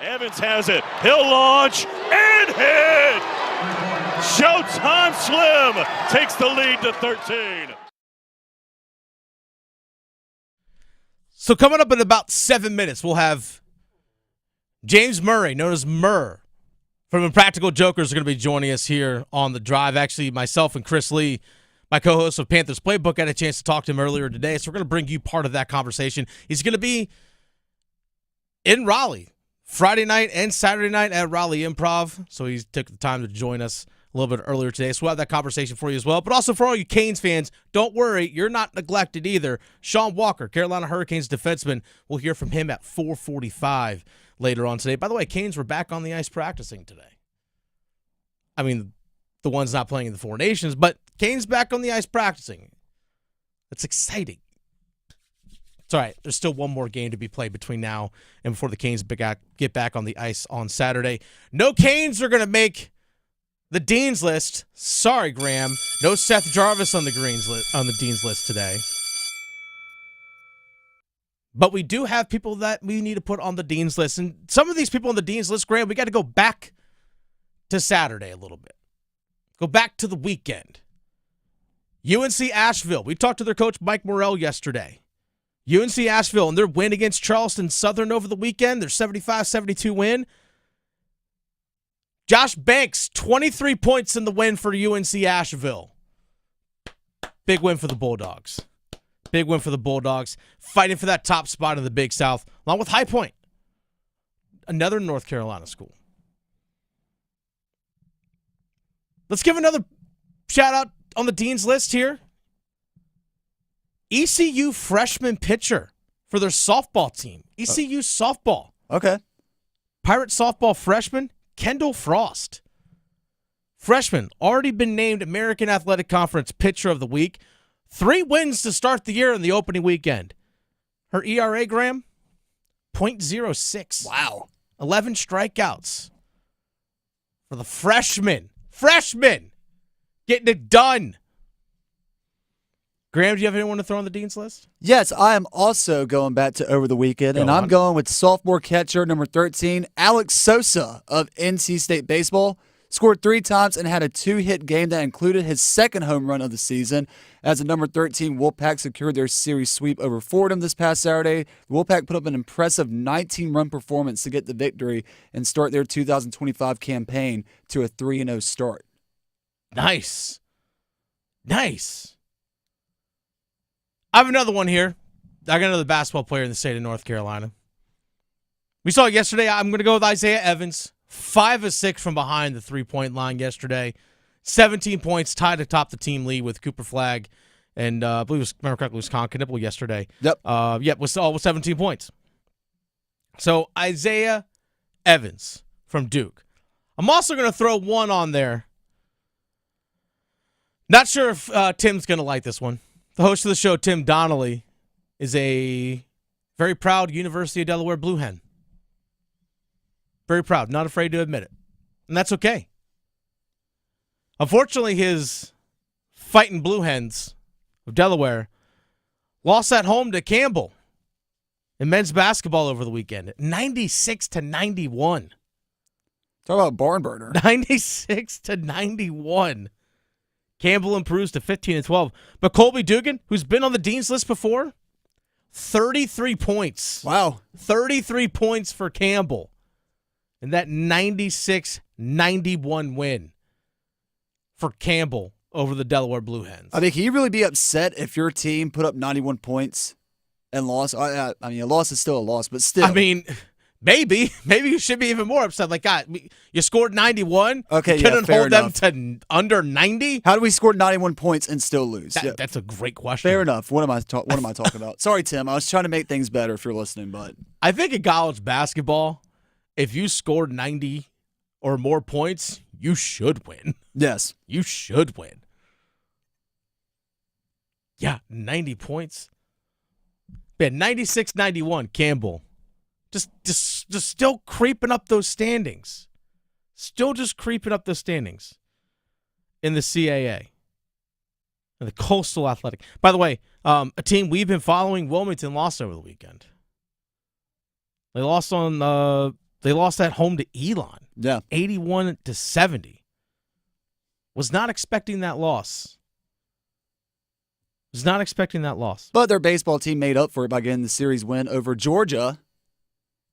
Evans has it. He'll launch and hit. Showtime Slim takes the lead to 13. So coming up in about 7 minutes, we'll have James Murray, known as Murr, from Impractical Jokers, are going to be joining us here on The Drive. Actually, myself and Chris Lee, my co-host of Panthers Playbook, had a chance to talk to him earlier today, so we're going to bring you part of that conversation. He's going to be in Raleigh Friday night and Saturday night at Raleigh Improv, so he took the time to join us a little bit earlier today. So we'll have that conversation for you as well. But also for all you Canes fans, don't worry, you're not neglected either. Sean Walker, Carolina Hurricanes defenseman, we'll hear from him at 4:45 later on today. By the way, Canes were back on the ice practicing today. I mean, the ones not playing in the Four Nations, but Canes back on the ice practicing. That's exciting. It's all right. There's still one more game to be played between now and before the Canes get back on the ice on Saturday. No Canes are going to make the Dean's list. Sorry, Graham. No Seth Jarvis on the Dean's list today. But we do have people that we need to put on the Dean's list. And some of these people on the Dean's list, Graham, we got to go back to Saturday a little bit. Go back to the weekend. UNC Asheville. We talked to their coach, Mike Morrell, yesterday. UNC Asheville and their win against Charleston Southern over the weekend, their 75-72 win. Josh Banks, 23 points in the win for UNC Asheville. Big win for the Bulldogs. Big win for the Bulldogs, fighting for that top spot in the Big South, along with High Point, another North Carolina school. Let's give another shout-out on the Dean's list here. ECU freshman pitcher for their softball team. ECU softball. Okay. Pirate softball freshman, Kendall Frost. Freshman, already been named American Athletic Conference Pitcher of the Week. 3 wins to start the year in the opening weekend. Her ERA, Graham, .06. Wow. 11 strikeouts for the freshman. Freshman! Getting it done. Graham, do you have anyone to throw on the Dean's list? Yes, I am also going back to over the weekend, and I'm going with sophomore catcher number 13, Alex Sosa of NC State Baseball. Scored 3 times and had a 2-hit game that included his second home run of the season. As the number 13 Wolfpack secured their series sweep over Fordham this past Saturday, the Wolfpack put up an impressive 19-run performance to get the victory and start their 2025 campaign to a 3-0 start. Nice. Nice. I have another one here. I got another basketball player in the state of North Carolina. We saw it yesterday. I'm going to go with Isaiah Evans. 5 of 6 from behind the three-point line yesterday. 17 points, tied atop the team lead with Cooper Flagg. And I believe it was Con Knipple yesterday. Yep. Was all with 17 points. So Isaiah Evans from Duke. I'm also going to throw one on there. Not sure if Tim's going to like this one. The host of the show, Tim Donnelly, is a very proud University of Delaware Blue Hen. Very proud, not afraid to admit it. And that's okay. Unfortunately, his Fighting Blue Hens of Delaware lost at home to Campbell in men's basketball over the weekend. 96-91. Talk about barn burner. 96-91. Campbell improves to 15-12. But Colby Dugan, who's been on the Dean's List before, 33 points. Wow. 33 points for Campbell. And that 96-91 win for Campbell over the Delaware Blue Hens. I mean, can you really be upset if your team put up 91 points and lost? I mean, a loss is still a loss, but still. I mean, maybe you should be even more upset. Like, God, you scored 91. Okay, you couldn't fair hold enough. them to under 90. How do we score 91 points and still lose? That's a great question. Fair enough. What am I talking about? Sorry, Tim. I was trying to make things better if you're listening, but I think in college basketball, if you scored 90 or more points, you should win. Yes. You should win. Yeah, 90 points. Man, 96-91, Campbell. Just still creeping up those standings. Still just creeping up those standings in the CAA. And the Coastal Athletic. By the way, a team we've been following, Wilmington, lost over the weekend. They lost at home to Elon. Yeah. 81-70. Was not expecting that loss. But their baseball team made up for it by getting the series win over Georgia.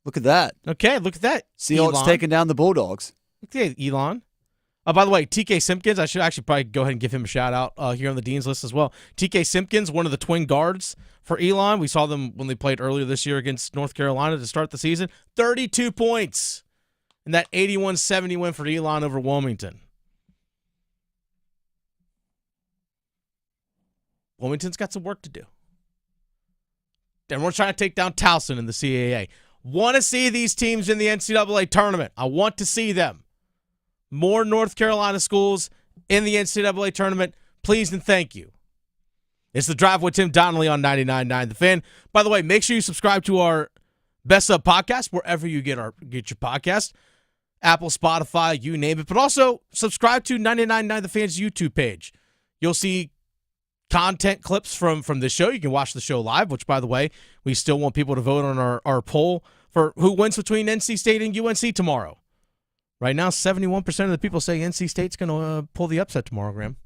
Look at that. Okay, look at that. Seahawks Elon. taking down the Bulldogs. Okay, Elon. By the way, TK Simpkins, I should actually probably go ahead and give him a shout out here on the Dean's List as well. TK Simpkins, one of the twin guards for Elon. We saw them when they played earlier this year against North Carolina to start the season. 32 points in that 81-70 win for Elon over Wilmington. Wilmington's got some work to do. Everyone's trying to take down Towson in the CAA. Want to see these teams in the NCAA tournament. I want to see them. More North Carolina schools in the NCAA tournament. Please and thank you. It's The Drive with Tim Donnelly on 99.9 The Fan. By the way, make sure you subscribe to our Best Of podcast wherever you get your podcast. Apple, Spotify, you name it. But also subscribe to 99.9 The Fan's YouTube page. You'll see content clips from this show. You can watch the show live, which, by the way, we still want people to vote on our poll for who wins between NC State and UNC tomorrow. Right now, 71% of the people say NC State's going to pull the upset tomorrow, Graham.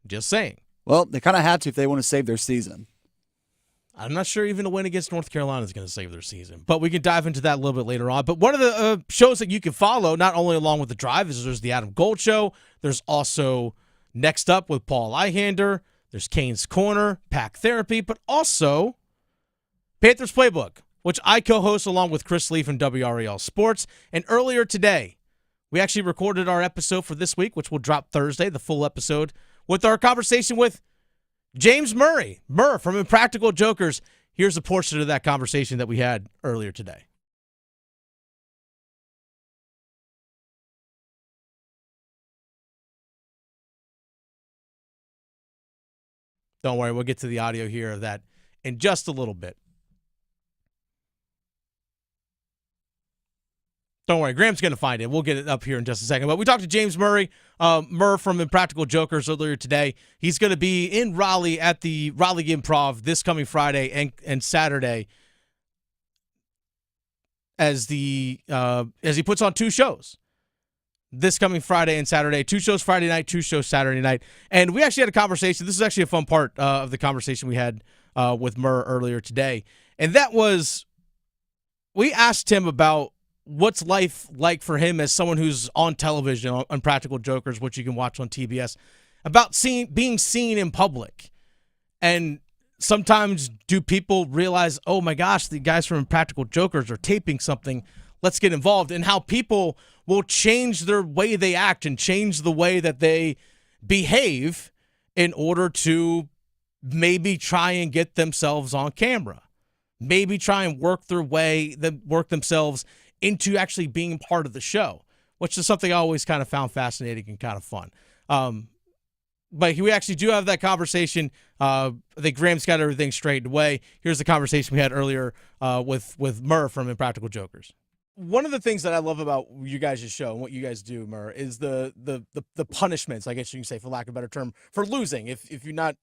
Just saying. Well, they kind of have to if they want to save their season. I'm not sure even a win against North Carolina is going to save their season, but we can dive into that a little bit later on. But one of the shows that you can follow, not only along with The Drive, is there's the Adam Gold Show. There's also Next Up with Paul Eihander. There's Kane's Corner, Pack Therapy, but also Panthers Playbook, which I co-host along with Chris Lee from WREL Sports. And earlier today, we actually recorded our episode for this week, which will drop Thursday, the full episode, with our conversation with James Murray from Impractical Jokers. Here's a portion of that conversation that we had earlier today. Don't worry, we'll get to the audio here of that in just a little bit. Don't worry, Graham's going to find it. We'll get it up here in just a second. But we talked to James Murray, from Impractical Jokers earlier today. He's going to be in Raleigh at the Raleigh Improv this coming Friday and Saturday as he puts on two shows. This coming Friday and Saturday. 2 shows Friday night, 2 shows Saturday night. And we actually had a conversation. This is actually a fun part of the conversation we had with Murr earlier today. And that was, we asked him about what's life like for him as someone who's on television, on Practical Jokers, which you can watch on TBS, about being seen in public. And sometimes do people realize, oh my gosh, the guys from Impractical Jokers are taping something, let's get involved, and how people will change their way they act and change the way that they behave in order to maybe try and get themselves on camera, maybe try and work themselves into actually being part of the show, which is something I always kind of found fascinating and kind of fun. But we actually do have that conversation. I think Graham's got everything straightened away. Here's the conversation we had earlier with Murr from Impractical Jokers. One of the things that I love about you guys' show and what you guys do, Murr, is the punishments, I guess you can say, for lack of a better term, for losing. If you're not,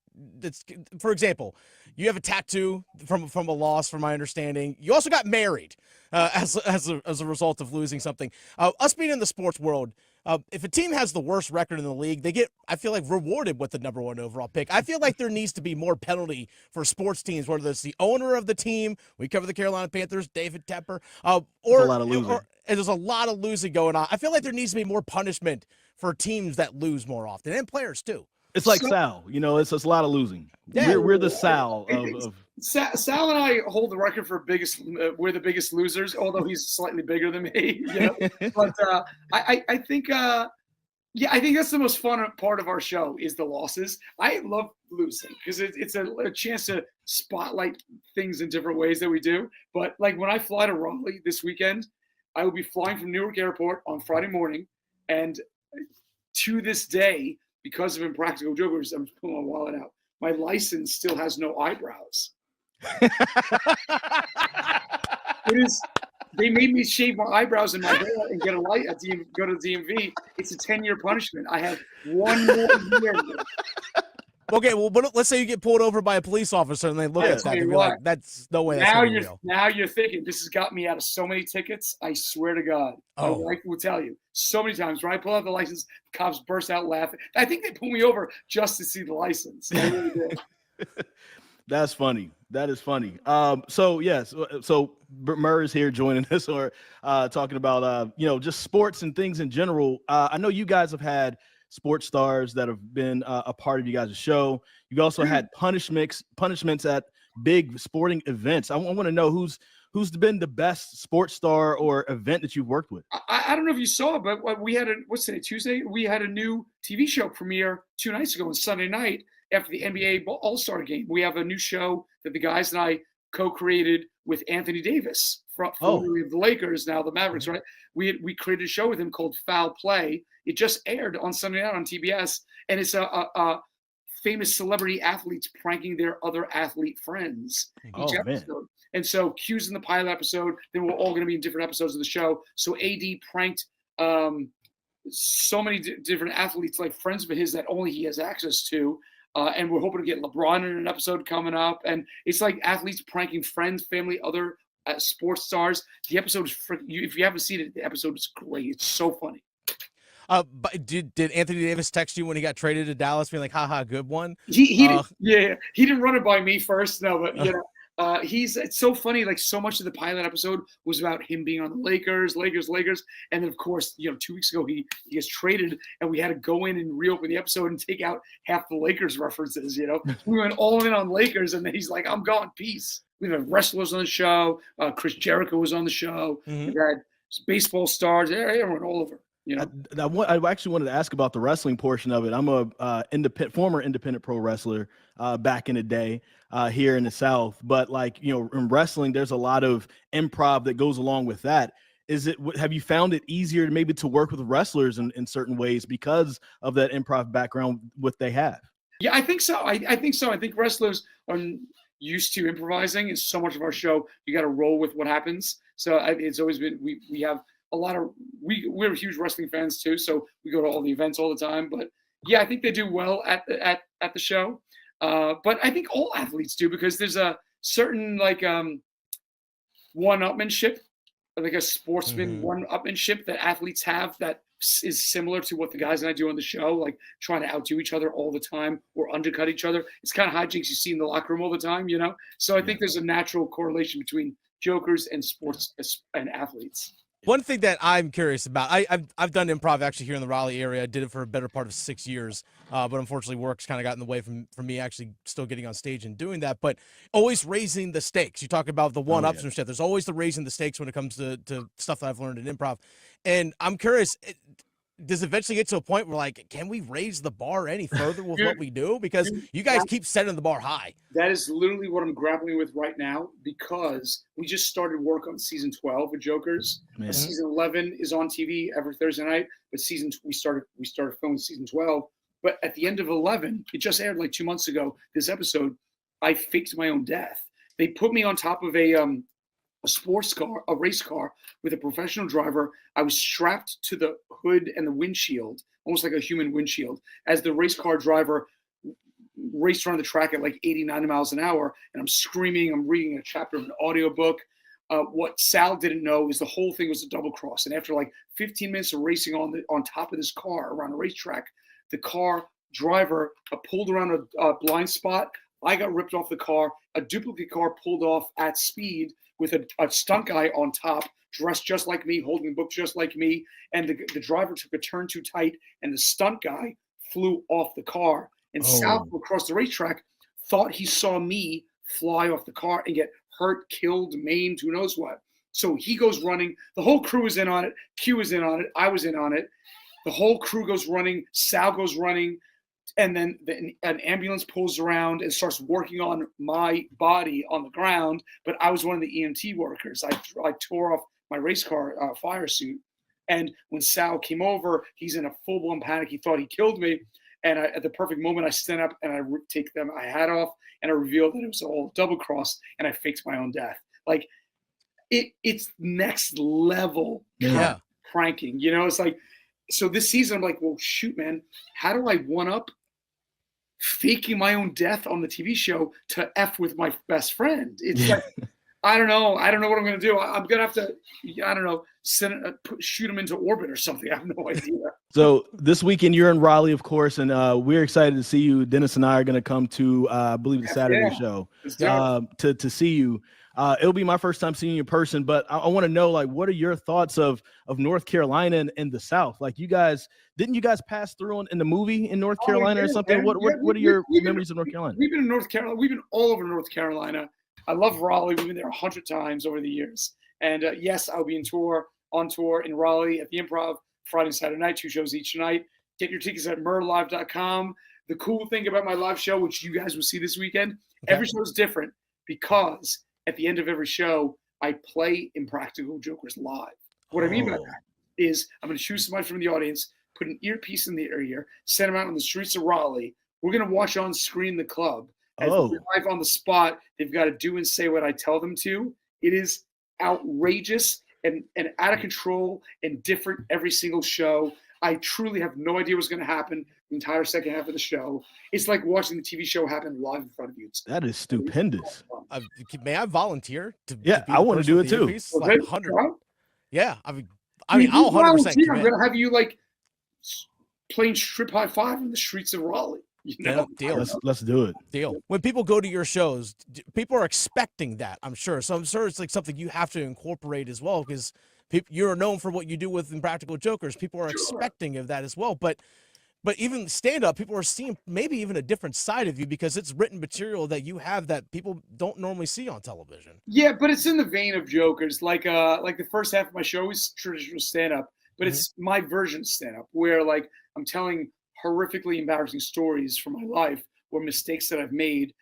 for example, you have a tattoo from a loss, from my understanding. You also got married as a result of losing something. Us being in the sports world, if a team has the worst record in the league, they get, I feel like, rewarded with the number 1 overall pick. I feel like there needs to be more penalty for sports teams, whether it's the owner of the team. We cover the Carolina Panthers, David Tepper, or a lot of losing. And there's a lot of losing going on. I feel like there needs to be more punishment for teams that lose more often, and players too. It's like Sal, it's a lot of losing. Yeah. We're the Sal of Sal and I hold the record for we're the biggest losers, although he's slightly bigger than me. But I think I think that's the most fun part of our show is the losses. I love losing because it's a chance to spotlight things in different ways that we do. But like when I fly to Raleigh this weekend, I will be flying from Newark Airport on Friday morning, and to this day, because of Impractical Jokers, I'm pulling my wallet out. My license still has no eyebrows. They made me shave my eyebrows and my hair and get a light go to the DMV. It's a 10-year punishment. I have 1 more year. Okay, well, but let's say you get pulled over by a police officer and they look at that and be like, "That's no way." Now you're thinking this has got me out of so many tickets. I swear to God, my wife will tell you so many times when I pull out the license, cops burst out laughing. I think they pull me over just to see the license. I really did. That's funny. That is funny. So Murr is here joining us, or talking about just sports and things in general. I know you guys have had sports stars that have been a part of you guys' show. You also had punishments at big sporting events. I want to know who's been the best sports star or event that you've worked with. I don't know if you saw it, but we had Tuesday? We had a new TV show premiere 2 nights ago on Sunday night after the NBA All-Star game. We have a new show that the guys and I co-created with Anthony Davis, formerly of the Lakers, now the Mavericks, right? We created a show with him called Foul Play. It just aired on Sunday night on TBS, and it's a famous celebrity athletes pranking their other athlete friends each episode. Man. And so Q's in the pilot episode, then we're all going to be in different episodes of the show. So AD pranked so many different athletes, like friends of his that only he has access to. And we're hoping to get LeBron in an episode coming up. And it's like athletes pranking friends, family, other sports stars. The episode is if you haven't seen it, the episode is great. It's so funny. But did Anthony Davis text you when he got traded to Dallas, being like, "Haha, good one"? He didn't run it by me first, no, but it's so funny. Like so much of the pilot episode was about him being on the Lakers, and then of course 2 weeks ago he gets traded, and we had to go in and reopen the episode and take out half the Lakers references. We went all in on Lakers, and then he's like, "I'm gone, peace." We had wrestlers on the show. Chris Jericho was on the show. We had baseball stars. Everyone all over. I actually wanted to ask about the wrestling portion of it. I'm a former independent pro wrestler back in the day here in the South. But in wrestling, there's a lot of improv that goes along with that. Have you found it easier maybe to work with wrestlers in certain ways because of that improv background, what they have? Yeah, I think so. I think so. I think wrestlers are used to improvising. It's so much of our show. You got to roll with what happens. So it's always been, we have a lot of, we're huge wrestling fans too. So we go to all the events all the time, but yeah, I think they do well at the show. But I think all athletes do, because there's a certain one-upmanship, like a sportsman one-upmanship that athletes have that is similar to what the guys and I do on the show, like trying to outdo each other all the time or undercut each other. It's kind of hijinks you see in the locker room all the time, So I think there's a natural correlation between jokers and sports and athletes. One thing that I'm curious about, I've done improv actually here in the Raleigh area. I did it for a better part of 6 years, but unfortunately work's kind of got in the way from me actually still getting on stage and doing that. But always raising the stakes. You talk about the one-ups and shit. There's always the raising the stakes when it comes to stuff that I've learned in improv. And I'm curious, does it eventually get to a point where, like, can we raise the bar any further with what we do? Because you guys keep setting the bar high. That is literally what I'm grappling with right now, because we just started work on season 12 of Jokers. Season 11 is on TV every Thursday night, but we started filming season 12. But at the end of 11, it just aired like 2 months ago, this episode, I faked my own death. They put me on top of a sports car, a race car with a professional driver. I was strapped to the hood and the windshield, almost like a human windshield, as the race car driver raced around the track at like 80, 90 miles an hour. And I'm screaming, I'm reading a chapter of an audiobook. What Sal didn't know is the whole thing was a double cross. And after like 15 minutes of racing on top of this car around a racetrack, the car driver pulled around a blind spot. I got ripped off the car. A duplicate car pulled off at speed with a stunt guy on top, dressed just like me, holding a book just like me. And the driver took a turn too tight, and the stunt guy flew off the car. And Sal across the racetrack thought he saw me fly off the car and get hurt, killed, maimed, who knows what. So he goes running. The whole crew is in on it. Q was in on it. I was in on it. The whole crew goes running. Sal goes running. And then an ambulance pulls around and starts working on my body on the ground. But I was one of the EMT workers. I tore off my race car fire suit. And when Sal came over, he's in a full-blown panic. He thought he killed me. And at the perfect moment, I stand up and I take my hat off, and I revealed that it was all double cross, and I faked my own death. Like, it's next level pranking. You know, it's like, so this season, I'm like, well, shoot, man, how do I one-up faking my own death on the TV show to F with my best friend? It's like, I don't know. I don't know what I'm going to do. I'm going to have to, I don't know, shoot him into orbit or something. I have no idea. So this weekend you're in Raleigh, of course, and we're excited to see you. Dennis and I are going to come to, I believe, the Saturday show to see you. It'll be my first time seeing you in person, but I want to know, like, what are your thoughts of North Carolina and the South? Like, didn't you guys pass through in the movie in North Carolina or something? What are your memories of North Carolina? We've been in North Carolina. We've been all over North Carolina. I love Raleigh. We've been there 100 times over the years. And yes, I'll be on tour in Raleigh at the Improv Friday and Saturday night, 2 shows each night. Get your tickets at murlive.com. The cool thing about my live show, which you guys will see this weekend, every show is different because at the end of every show, I play Impractical Jokers live. What I mean by that is I'm going to choose somebody from the audience, put an earpiece in their ear, send them out on the streets of Raleigh. We're going to watch on screen the club. As live on the spot, they've got to do and say what I tell them to. It is outrageous and out of control and different every single show. I truly have no idea what's going to happen the entire second half of the show. It's like watching the TV show happen live in front of you. That is stupendous. May I volunteer? I want to do it too. Like 100. Yeah, I mean, I'll 100% commit. I'm going to have you like playing strip high five in the streets of Raleigh. You know? Deal. Let's do it. Deal. When people go to your shows, people are expecting that, I'm sure. So I'm sure it's like something you have to incorporate as well, because you're known for what you do with Impractical Jokers. People are expecting of that as well. But even stand-up, people are seeing maybe even a different side of you because it's written material that you have that people don't normally see on television. Yeah, but it's in the vein of Jokers. Like the first half of my show is traditional stand-up, but it's my version of stand-up where like I'm telling horrifically embarrassing stories from my life or mistakes that I've made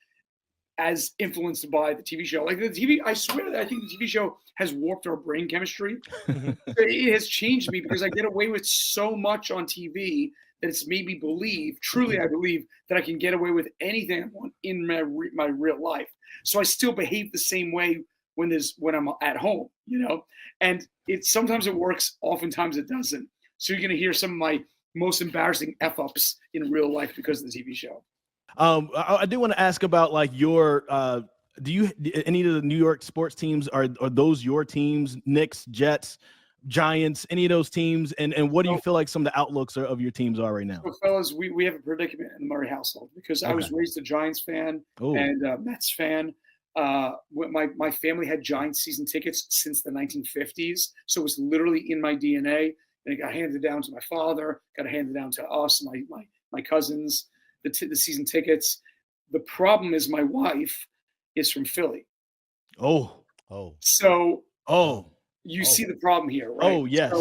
as influenced by the TV show. Like the TV, I swear that I think the TV show has warped our brain chemistry. It has changed me because I get away with so much on TV that it's made me believe, truly I believe, that I can get away with anything I want in my real life. So I still behave the same way when I'm at home, you know? And sometimes it works, oftentimes it doesn't. So you're going to hear some of my most embarrassing F-ups in real life because of the TV show. I do want to ask about like your any of the New York sports teams, are those your teams? Knicks, Jets, Giants, any of those teams? And what do you feel like some of the outlooks of your teams are right now? So fellas, we have a predicament in the Murray household because I was raised a Giants fan and Mets fan. My family had Giants season tickets since the 1950s, so it was literally in my DNA, and it got handed down to my father, got handed down to us, my cousins, the season tickets. The problem is my wife is from Philly. So you see the problem here, right? Oh, yes.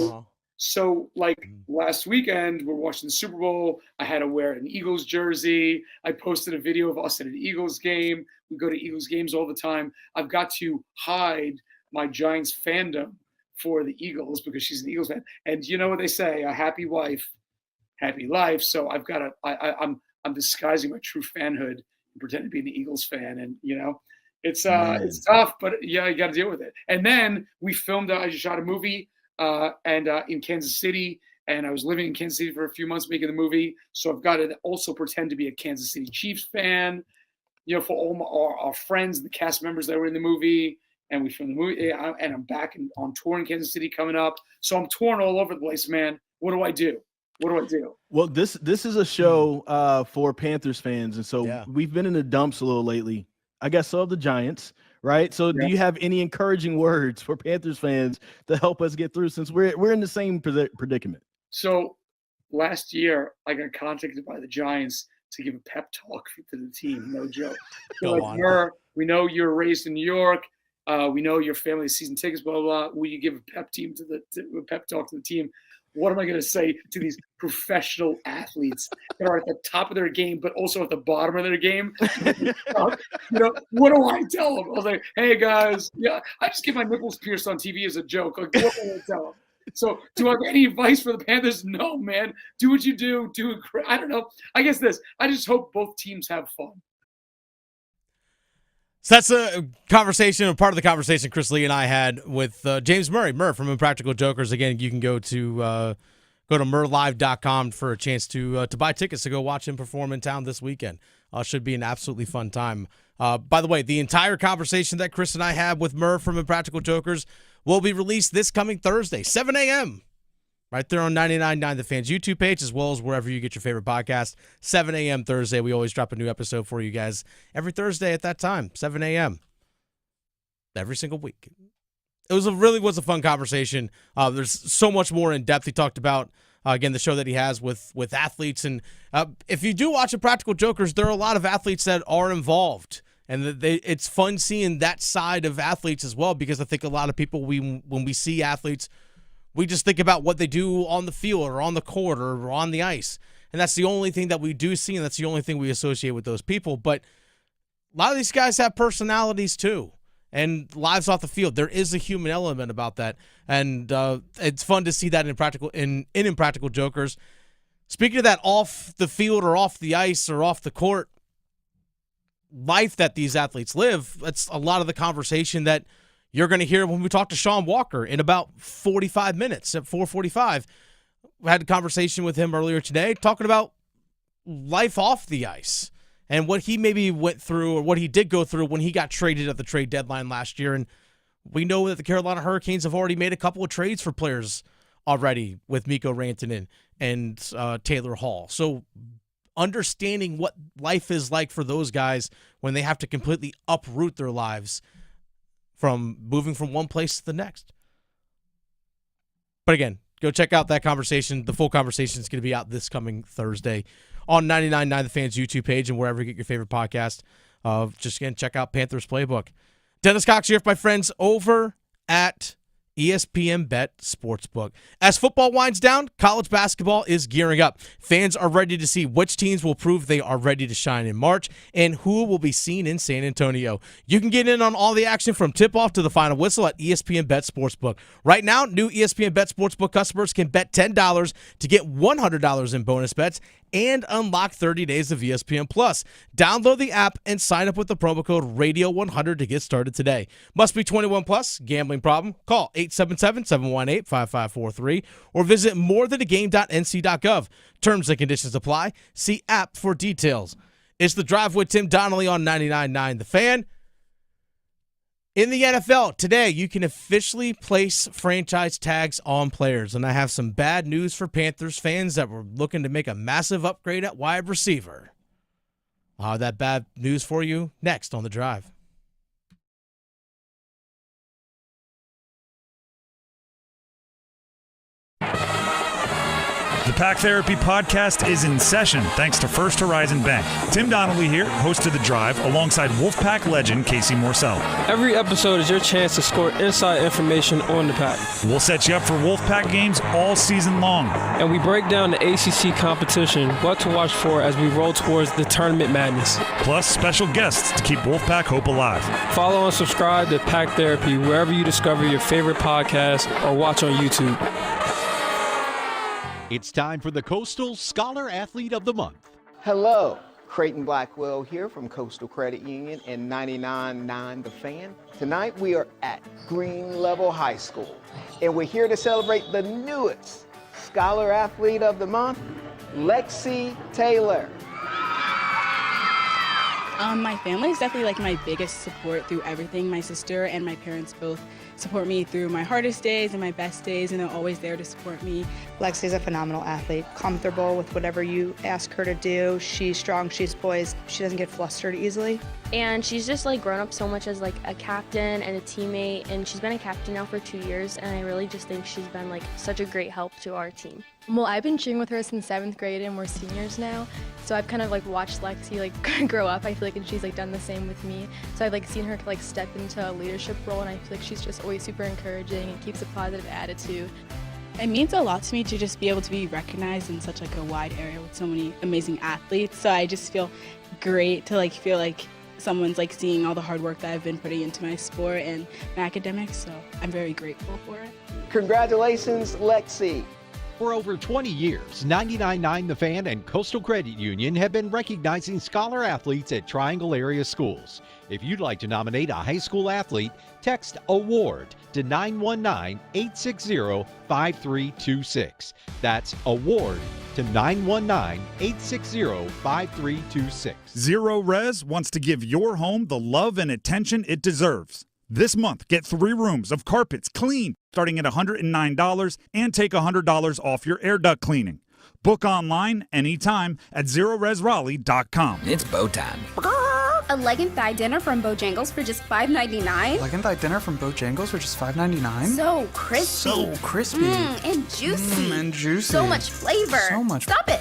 So like last weekend, we're watching the Super Bowl. I had to wear an Eagles jersey. I posted a video of us at an Eagles game. We go to Eagles games all the time. I've got to hide my Giants fandom for the Eagles because she's an Eagles fan. And you know what they say, a happy wife, happy life. So I've got to, I'm disguising my true fanhood and pretend to be an Eagles fan. And, it's tough, but yeah, you got to deal with it. And then we filmed, I just shot a movie in Kansas City, and I was living in Kansas City for a few months making the movie. So I've got to also pretend to be a Kansas City Chiefs fan, for all our friends and the cast members that were in the movie. And we filmed the movie, and I'm back on tour in Kansas City coming up. So I'm torn all over the place, man. What do I do? Well, this is a show for Panthers fans, and so we've been in the dumps a little lately. I guess so have the Giants, right? So do you have any encouraging words for Panthers fans to help us get through, since we're in the same predicament? So last year, I got contacted by the Giants to give a pep talk to the team. No joke. Go on. We know you're raised in New York. We know your family has season tickets, blah, blah, blah. Will you give a pep talk to the team? What am I going to say to these professional athletes that are at the top of their game, but also at the bottom of their game? What do I tell them? I was like, hey, guys, I just get my nipples pierced on TV as a joke. Like, what do I tell them? So do I have any advice for the Panthers? No, man. Do what you do. Do it. I don't know. I guess I just hope both teams have fun. So that's a part of the conversation Chris Lee and I had with James Murr from Impractical Jokers. Again, you can go to murrlive.com for a chance to buy tickets to go watch him perform in town this weekend. Should be an absolutely fun time. By the way, the entire conversation that Chris and I had with Murr from Impractical Jokers will be released this coming Thursday, 7 a.m., right there on 99.9 The Fans YouTube page, as well as wherever you get your favorite podcast. 7 a.m. Thursday. We always drop a new episode for you guys every Thursday at that time, 7 a.m. every single week. It was a fun conversation. There's so much more in depth. He talked about, again, the show that he has with athletes. And if you do watch Impractical Jokers, there are a lot of athletes that are involved. And it's fun seeing that side of athletes as well, because I think a lot of people, when we see athletes, we just think about what they do on the field or on the court or on the ice. And that's the only thing that we do see, and that's the only thing we associate with those people. But a lot of these guys have personalities too, and lives off the field. There is a human element about that, and it's fun to see that in Impractical Jokers. Speaking of that off the field or off the ice or off the court life that these athletes live, that's a lot of the conversation that you're going to hear when we talk to Sean Walker in about 45 minutes at 4:45. We had a conversation with him earlier today talking about life off the ice and what he maybe went through or what he did go through when he got traded at the trade deadline last year. And we know that the Carolina Hurricanes have already made a couple of trades for players already with Mikko Rantanen and Taylor Hall. So understanding what life is like for those guys when they have to completely uproot their lives from moving from one place to the next. But again, go check out that conversation. The full conversation is going to be out this coming Thursday on 99.9 The Fans YouTube page and wherever you get your favorite podcast. Just again, check out Panthers Playbook. Dennis Cox here with my friends over at ESPN Bet Sportsbook. As football winds down, college basketball is gearing up. Fans are ready to see which teams will prove they are ready to shine in March and who will be seen in San Antonio. You can get in on all the action from tip-off to the final whistle at ESPN Bet Sportsbook. Right now, new ESPN Bet Sportsbook customers can bet $10 to get $100 in bonus bets and unlock 30 days of ESPN Plus. Download the app and sign up with the promo code Radio100 to get started today. Must be 21 plus. Gambling problem? Call 877-718-5543 or visit morethanagame.nc.gov. Terms and conditions apply. See app for details. It's The Drive with Tim Donnelly on 99.9 The Fan. In the NFL, today you can officially place franchise tags on players, and I have some bad news for Panthers fans that were looking to make a massive upgrade at wide receiver. I'll have that bad news for you next on The Drive. The Pack Therapy Podcast is in session thanks to First Horizon Bank. Tim Donnelly here, host of The Drive, alongside Wolfpack legend Casey Morcell. Every episode is your chance to score inside information on the Pack. We'll set you up for Wolfpack games all season long. And we break down the ACC competition, what to watch for as we roll towards the tournament madness. Plus special guests to keep Wolfpack hope alive. Follow and subscribe to Pack Therapy wherever you discover your favorite podcast or watch on YouTube. It's time for the Coastal Scholar Athlete of the Month. Hello, Creighton Blackwell here from Coastal Credit Union and 99.9 The Fan. Tonight we are at Green Level High School, and we're here to celebrate the newest Scholar Athlete of the Month, Lexi Taylor. My family is definitely like my biggest support through everything. My sister and my parents both support me through my hardest days and my best days, and they're always there to support me. Lexi's a phenomenal athlete, comfortable with whatever you ask her to do. She's strong, she's poised, she doesn't get flustered easily. And she's just like grown up so much as like a captain and a teammate, and she's been a captain now for 2 years, and I really just think she's been like such a great help to our team. Well, I've been cheering with her since 7th grade and we're seniors now. So I've kind of like watched Lexi like grow up, I feel like, and she's like done the same with me. So I've like seen her like step into a leadership role, and I feel like she's just always super encouraging and keeps a positive attitude. It means a lot to me to just be able to be recognized in such like a wide area with so many amazing athletes. So I just feel great to like feel like someone's like seeing all the hard work that I've been putting into my sport and my academics. So I'm very grateful for it. Congratulations, Lexi. For over 20 years, 99.9 The Fan and Coastal Credit Union have been recognizing scholar athletes at Triangle area schools. If you'd like to nominate a high school athlete, text AWARD to 919-860-5326. That's AWARD to 919-860-5326. Zero Res wants to give your home the love and attention it deserves. This month, get 3 rooms of carpets clean, starting at $109, and take $100 off your air duct cleaning. Book online anytime at ZeroResRaleigh.com. It's bow time. A leg and thigh dinner from Bojangles for just $5.99? Leg and thigh dinner from Bojangles for just $5.99? So crispy. So crispy. And juicy. And juicy. So much flavor. So much. Stop it.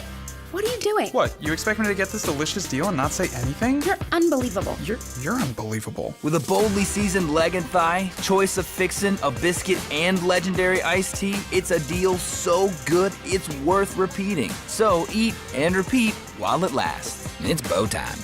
What are you doing? What, you expect me to get this delicious deal and not say anything? You're unbelievable. You're unbelievable. With a boldly seasoned leg and thigh, choice of fixin', a biscuit, and legendary iced tea, it's a deal so good it's worth repeating. So eat and repeat while it lasts. It's bow time.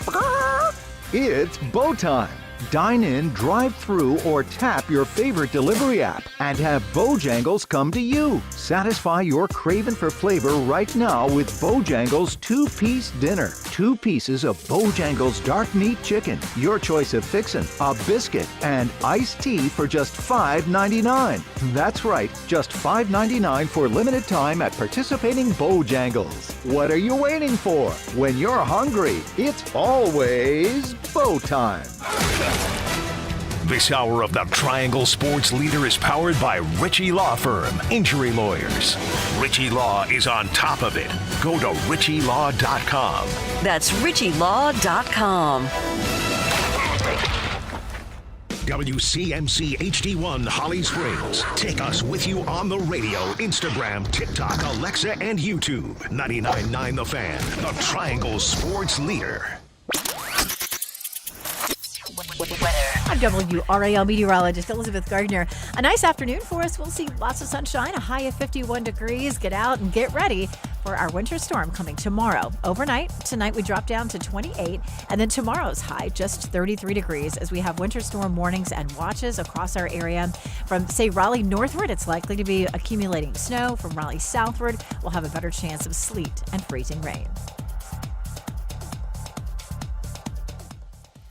It's bow time. Dine in, drive through, or tap your favorite delivery app and have Bojangles come to you. Satisfy your craving for flavor right now with Bojangles 2-piece dinner. 2 pieces of Bojangles dark meat chicken, your choice of fixin', a biscuit, and iced tea for just $5.99. That's right, just $5.99 for limited time at participating Bojangles. What are you waiting for? When you're hungry, it's always bow time. This hour of the Triangle Sports Leader is powered by Ritchie Law Firm, injury lawyers. Ritchie Law is on top of it. Go to ritchielaw.com. That's ritchielaw.com. WCMC HD1 Holly Springs. Take us with you on the radio, Instagram, TikTok, Alexa, and YouTube. 99.9 The Fan, the Triangle Sports Leader. I'm WRAL meteorologist Elizabeth Gardner. A nice afternoon for us. We'll see lots of sunshine, a high of 51 degrees. Get out and get ready for our winter storm coming tomorrow. Overnight, tonight we drop down to 28, and then tomorrow's high just 33 degrees as we have winter storm warnings and watches across our area. From, say, Raleigh northward, it's likely to be accumulating snow. From Raleigh southward, we'll have a better chance of sleet and freezing rain.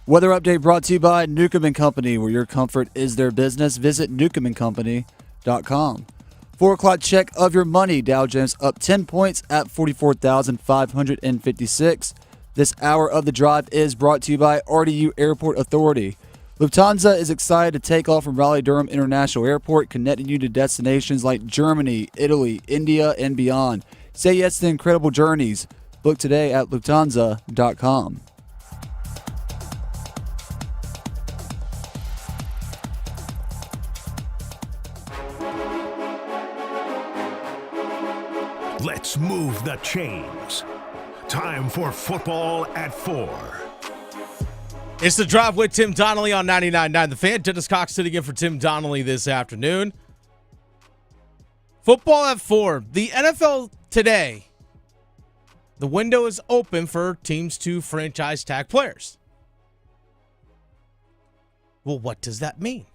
Weather update brought to you by Newcomb & Company, where your comfort is their business. Visit newcombandcompany.com. 4 o'clock check of your money. Dow Jones up 10 points at 44,556. This hour of the drive is brought to you by RDU Airport Authority. Lufthansa is excited to take off from Raleigh-Durham International Airport, connecting you to destinations like Germany, Italy, India, and beyond. Say yes to incredible journeys. Book today at Lufthansa.com. Let's Let's move the chains. Time for Football at 4. It's The Drive with Tim Donnelly on 99.9 The Fan. Dennis Cox sitting in for Tim Donnelly this afternoon. Football at 4. The NFL today, the window is open for teams to franchise tag players. Well, what does that mean?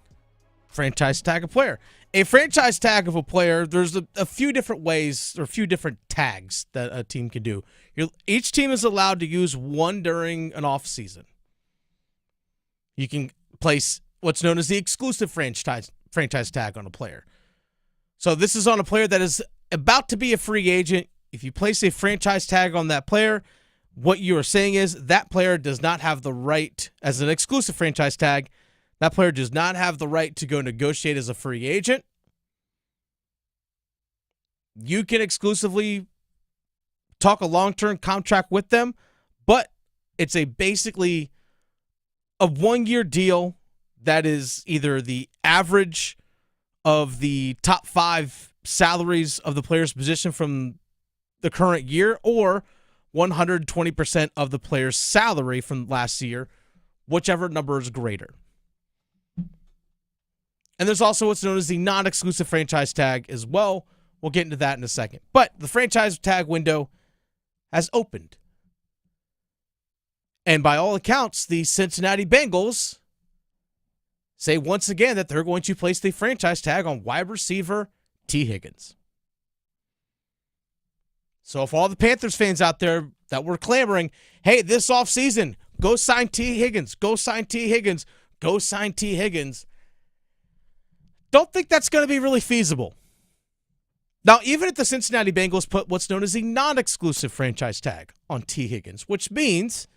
Franchise tag a player. A franchise tag of a player, there's a few different ways or a few different tags that a team can do. Each team is allowed to use one during an off season. You can place what's known as the exclusive franchise tag on a player. So this is on a player that is about to be a free agent. If you place a franchise tag on that player, what you are saying is that player does not have the right, as an exclusive franchise tag, that player does not have the right to go negotiate as a free agent. You can exclusively talk a long-term contract with them, but it's basically a 1-year deal that is either the average of the top 5 salaries of the player's position from the current year or 120% of the player's salary from last year, whichever number is greater. And there's also what's known as the non-exclusive franchise tag as well. We'll get into that in a second. But the franchise tag window has opened. And by all accounts, the Cincinnati Bengals say once again that they're going to place the franchise tag on wide receiver T. Higgins. So if all the Panthers fans out there that were clamoring, hey, this offseason, go sign T. Higgins, go sign T. Higgins, go sign T. Higgins, don't think that's going to be really feasible. Now, even if the Cincinnati Bengals put what's known as a non-exclusive franchise tag on T. Higgins, which means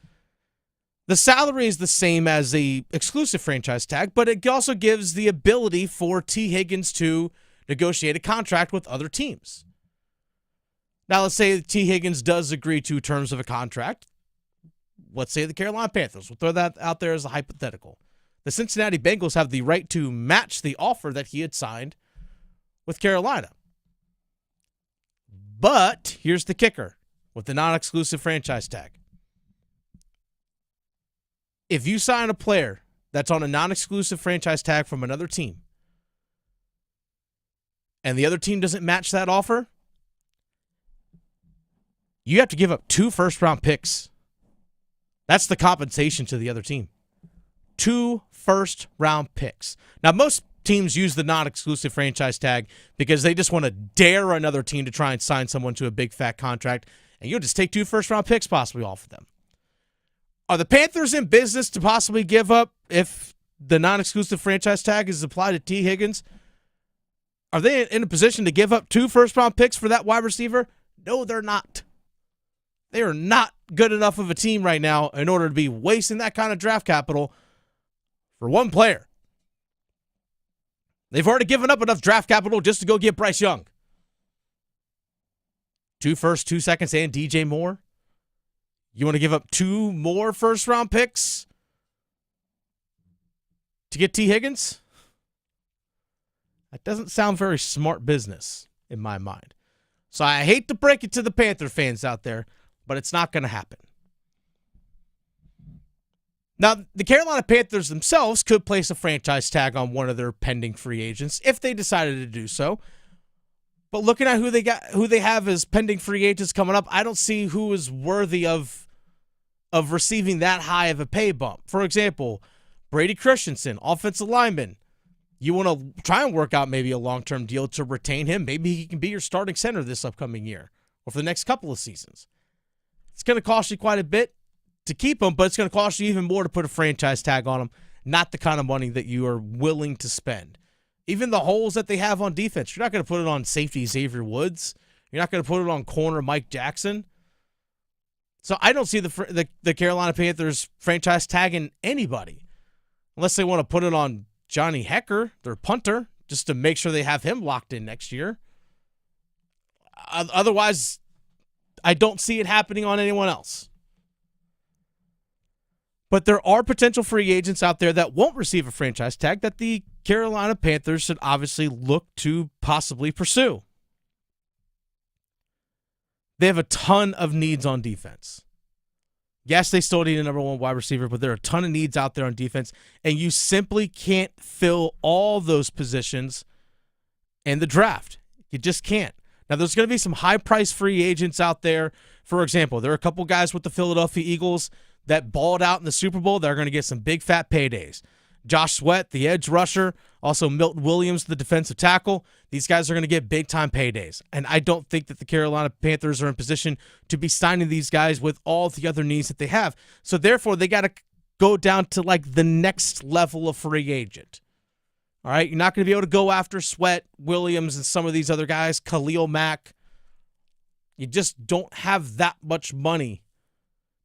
the salary is the same as the exclusive franchise tag, but it also gives the ability for T. Higgins to negotiate a contract with other teams. Now, let's say T. Higgins does agree to terms of a contract. Let's say the Carolina Panthers. We'll throw that out there as a hypothetical. The Cincinnati Bengals have the right to match the offer that he had signed with Carolina. But here's the kicker with the non-exclusive franchise tag. If you sign a player that's on a non-exclusive franchise tag from another team and the other team doesn't match that offer, you have to give up 2 first-round picks. That's the compensation to the other team. 2 first-round picks. Now, most teams use the non-exclusive franchise tag because they just want to dare another team to try and sign someone to a big, fat contract, and you'll just take 2 first-round picks possibly off of them. Are the Panthers in business to possibly give up, if the non-exclusive franchise tag is applied to T. Higgins, are they in a position to give up 2 first-round picks for that wide receiver? No, they're not. They are not good enough of a team right now in order to be wasting that kind of draft capital for one player. They've already given up enough draft capital just to go get Bryce Young. 2 firsts, 2 seconds, and DJ Moore. You want to give up 2 more first-round picks to get T. Higgins? That doesn't sound very smart business in my mind. So I hate to break it to the Panther fans out there, but it's not going to happen. Now, the Carolina Panthers themselves could place a franchise tag on one of their pending free agents if they decided to do so. But looking at who they have as pending free agents coming up, I don't see who is worthy of receiving that high of a pay bump. For example, Brady Christensen, offensive lineman. You want to try and work out maybe a long-term deal to retain him. Maybe he can be your starting center this upcoming year or for the next couple of seasons. It's going to cost you quite a bit to keep him, but it's going to cost you even more to put a franchise tag on him. Not the kind of money that you are willing to spend. Even the holes that they have on defense, you're not going to put it on safety Xavier Woods. You're not going to put it on corner Mike Jackson. So I don't see the Carolina Panthers franchise tagging anybody unless they want to put it on Johnny Hecker, their punter, just to make sure they have him locked in next year. Otherwise, I don't see it happening on anyone else. But there are potential free agents out there that won't receive a franchise tag that the Carolina Panthers should obviously look to possibly pursue. They have a ton of needs on defense. Yes, they still need a number one wide receiver, but there are a ton of needs out there on defense, and you simply can't fill all those positions in the draft. You just can't. Now, there's going to be some high-priced free agents out there. For example, there are a couple guys with the Philadelphia Eagles that balled out in the Super Bowl that are going to get some big fat paydays. Josh Sweat, the edge rusher, also Milton Williams, the defensive tackle. These guys are going to get big-time paydays. And I don't think that the Carolina Panthers are in position to be signing these guys with all the other needs that they have. So, therefore, they got to go down to, like, the next level of free agent. All right? You're not going to be able to go after Sweat, Williams, and some of these other guys, Khalil Mack. You just don't have that much money.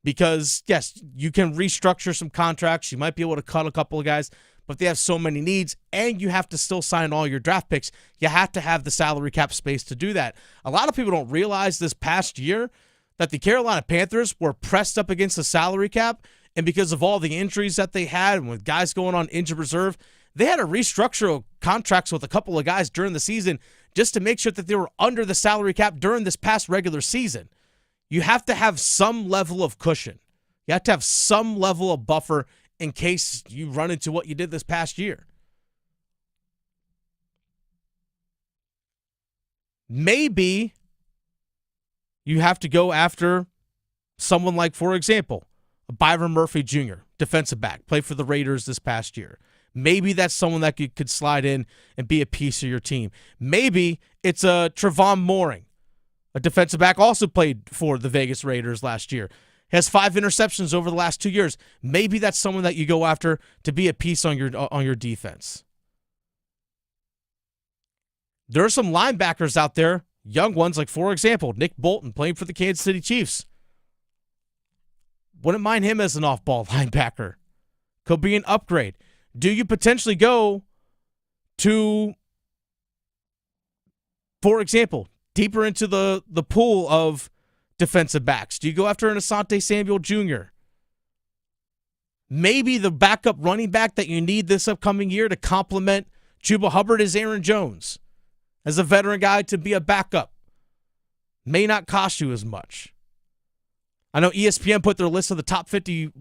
Because, yes, you can restructure some contracts. You might be able to cut a couple of guys, but they have so many needs, and you have to still sign all your draft picks. You have to have the salary cap space to do that. A lot of people don't realize this past year that the Carolina Panthers were pressed up against the salary cap, and because of all the injuries that they had and with guys going on injured reserve, they had to restructure contracts with a couple of guys during the season just to make sure that they were under the salary cap during this past regular season. You have to have some level of cushion. You have to have some level of buffer in case you run into what you did this past year. Maybe you have to go after someone like, for example, Byron Murphy Jr., defensive back, played for the Raiders this past year. Maybe that's someone that you could slide in and be a piece of your team. Maybe it's a Trevon Mooring. A defensive back also played for the Vegas Raiders last year. Has 5 interceptions over the last 2 years. Maybe that's someone that you go after to be a piece on your defense. There are some linebackers out there, young ones, like, for example, Nick Bolton playing for the Kansas City Chiefs. Wouldn't mind him as an off-ball linebacker. Could be an upgrade. Do you potentially go to, for example, deeper into the pool of defensive backs? Do you go after an Asante Samuel Jr.? Maybe the backup running back that you need this upcoming year to complement Chuba Hubbard is Aaron Jones. As a veteran guy to be a backup. May not cost you as much. I know ESPN put their list of the top 50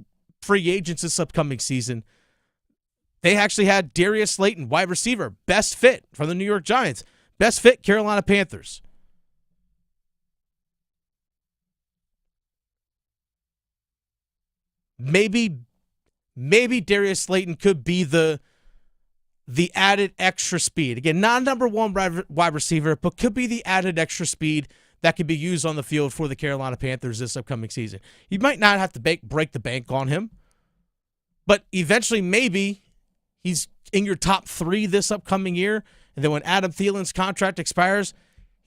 free agents this upcoming season. They actually had Darius Slayton, wide receiver, best fit for the New York Giants. Best fit, Carolina Panthers. Maybe Darius Slayton could be the added extra speed. Again, not number one wide receiver, but could be the added extra speed that could be used on the field for the Carolina Panthers this upcoming season. You might not have to break the bank on him, but eventually maybe he's in your top 3 this upcoming year, and then when Adam Thielen's contract expires,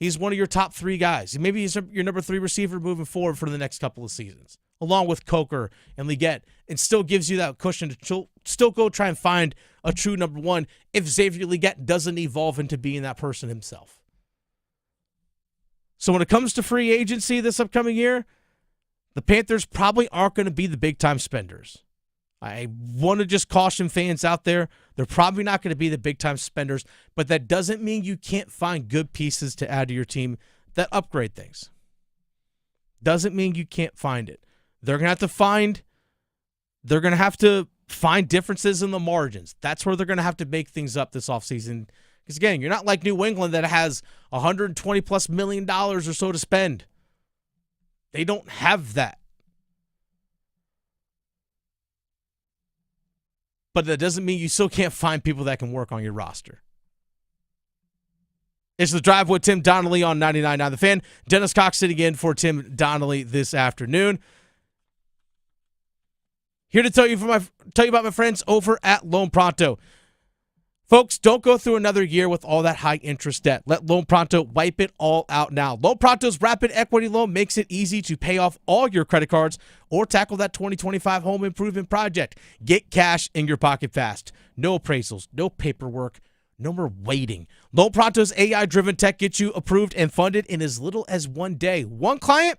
he's one of your top 3 guys. Maybe he's your number 3 receiver moving forward for the next couple of seasons, along with Coker and Leggett, and still gives you that cushion to still go try and find a true number 1 if Xavier Leggett doesn't evolve into being that person himself. So when it comes to free agency this upcoming year, the Panthers probably aren't going to be the big-time spenders. I want to just caution fans out there, they're probably not going to be the big-time spenders, but that doesn't mean you can't find good pieces to add to your team that upgrade things. Doesn't mean you can't find it. They're going to have to find differences in the margins. That's where they're going to have to make things up this offseason. Because, again, you're not like New England that has $120+ million or so to spend. They don't have that. But that doesn't mean you still can't find people that can work on your roster. It's The Drive with Tim Donnelly on 99.9 The Fan. Dennis Cox sitting in for Tim Donnelly this afternoon. Here to tell you about my friends over at Loan Pronto. Folks, don't go through another year with all that high interest debt. Let Loan Pronto wipe it all out now. Loan Pronto's rapid equity loan makes it easy to pay off all your credit cards or tackle that 2025 home improvement project. Get cash in your pocket fast. No appraisals, no paperwork, no more waiting. Loan Pronto's AI-driven tech gets you approved and funded in as little as 1 day. One client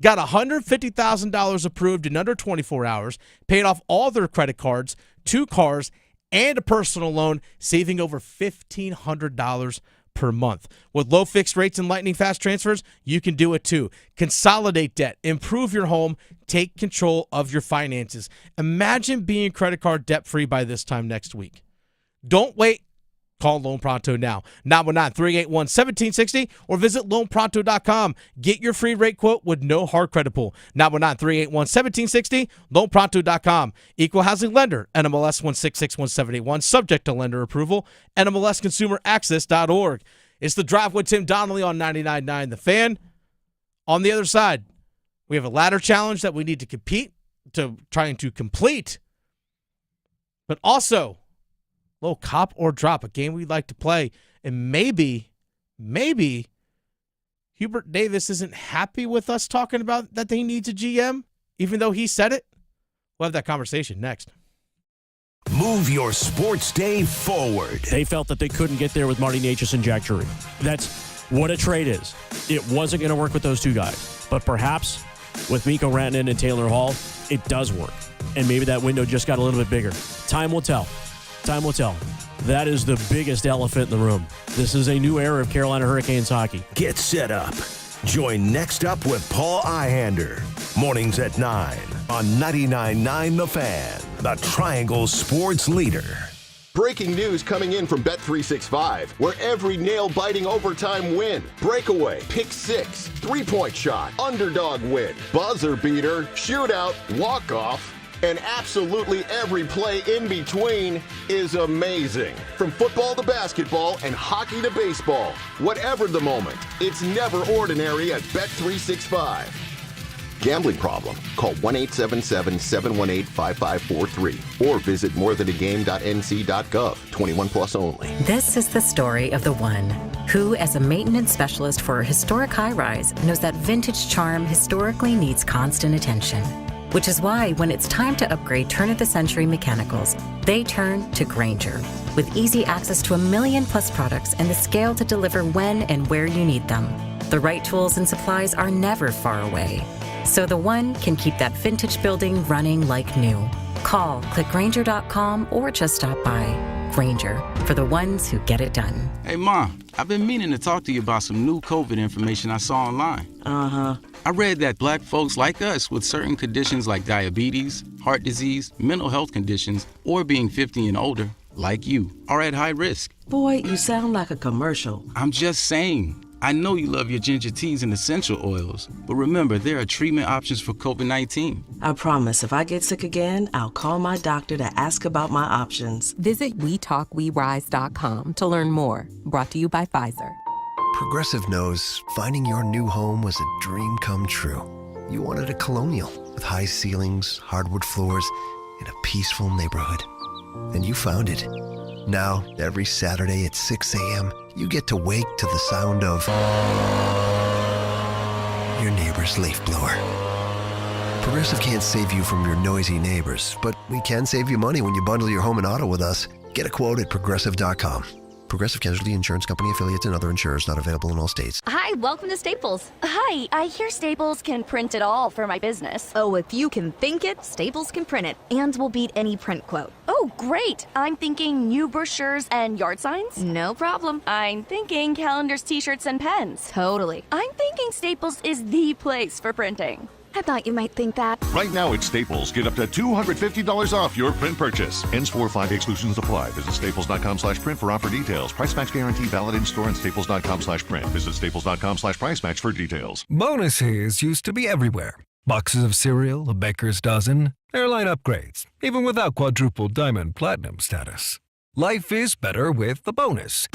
got $150,000 approved in under 24 hours, paid off all their credit cards, 2 cars, and a personal loan, saving over $1,500 per month. With low fixed rates and lightning fast transfers, you can do it too. Consolidate debt, improve your home, take control of your finances. Imagine being credit card debt-free by this time next week. Don't wait. Call Loan Pronto now. 919-381-1760 or visit loanpronto.com. Get your free rate quote with no hard credit pull. 919-381-1760, loanpronto.com. Equal housing lender, NMLS 1661781, subject to lender approval, NMLSconsumeraccess.org. It's The Drive with Tim Donnelly on 99.9 The Fan. On the other side, we have a ladder challenge that we need to trying to complete, but also little cop or drop, a game we'd like to play. And maybe Hubert Davis isn't happy with us talking about that he needs a GM, even though he said it. We'll have that conversation next. Move your sports day forward. They felt that they couldn't get there with Marty Natchez and Jack Drury. That's what a trade is. It wasn't going to work with those two guys. But perhaps with Mikko Rantanen and Taylor Hall, it does work. And maybe that window just got a little bit bigger. Time will tell. Time will tell. That is the biggest elephant in the room. This is a new era of Carolina Hurricanes hockey. Get set up. Join Next Up with Paul Ihander. Mornings at 9 on 99.9 The Fan, the Triangle Sports Leader. Breaking news coming in from Bet365, where every nail-biting overtime win, breakaway, pick six, three-point shot, underdog win, buzzer beater, shootout, walk-off, and absolutely every play in between is amazing. From football to basketball and hockey to baseball, whatever the moment, it's never ordinary at Bet365. Gambling problem? Call 1-877-718-5543 or visit morethanagame.nc.gov. 21 plus only. This is the story of the one who, as a maintenance specialist for a historic high-rise, knows that vintage charm historically needs constant attention. Which is why when it's time to upgrade turn-of-the-century mechanicals, they turn to Grainger. With easy access to 1 million plus products and the scale to deliver when and where you need them. The right tools and supplies are never far away. So the one can keep that vintage building running like new. Call, click Grainger.com, or just stop by. Grainger, for the ones who get it done. Hey, Mom, I've been meaning to talk to you about some new COVID information I saw online. Uh-huh. I read that black folks like us with certain conditions like diabetes, heart disease, mental health conditions, or being 50 and older, like you, are at high risk. Boy, you sound like a commercial. I'm just saying. I know you love your ginger teas and essential oils, but remember, there are treatment options for COVID-19. I promise if I get sick again, I'll call my doctor to ask about my options. Visit WeTalkWeRise.com to learn more. Brought to you by Pfizer. Progressive knows finding your new home was a dream come true. You wanted a Colonial with high ceilings, hardwood floors, and a peaceful neighborhood. And you found it. Now, every Saturday at 6 a.m., you get to wake to the sound of your neighbor's leaf blower. Progressive can't save you from your noisy neighbors, but we can save you money when you bundle your home and auto with us. Get a quote at Progressive.com. Progressive Casualty Insurance Company, affiliates, and other insurers not available in all states. Hi, welcome to Staples. Hi, I hear Staples can print it all for my business. Oh, if you can think it, Staples can print it, and will beat any print quote. Oh, great. I'm thinking new brochures and yard signs. No problem. I'm thinking calendars, t-shirts, and pens. Totally. I'm thinking Staples is the place for printing. I thought you might think that. Right now at Staples, get up to $250 off your print purchase. Ends 4/5 exclusions apply. Visit staples.com/print for offer details. Price match guarantee valid in store and staples.com/print. Visit staples.com/price match for details. Bonuses used to be everywhere. Boxes of cereal, a baker's dozen, airline upgrades, even without quadruple diamond platinum status. Life is better with the bonus.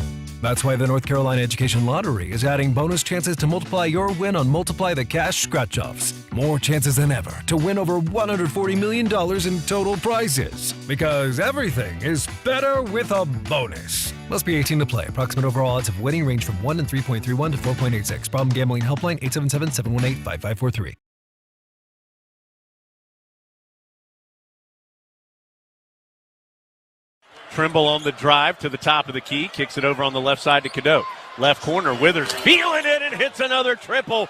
That's why the North Carolina Education Lottery is adding bonus chances to multiply your win on Multiply the Cash scratch-offs. More chances than ever to win over $140 million in total prizes. Because everything is better with a bonus. Must be 18 to play. Approximate overall odds of winning range from 1 in 3.31 to 4.86. Problem gambling helpline 877-718-5543. Trimble on the drive to the top of the key, kicks it over on the left side to Cadeau. Left corner, Withers feeling it and hits another triple.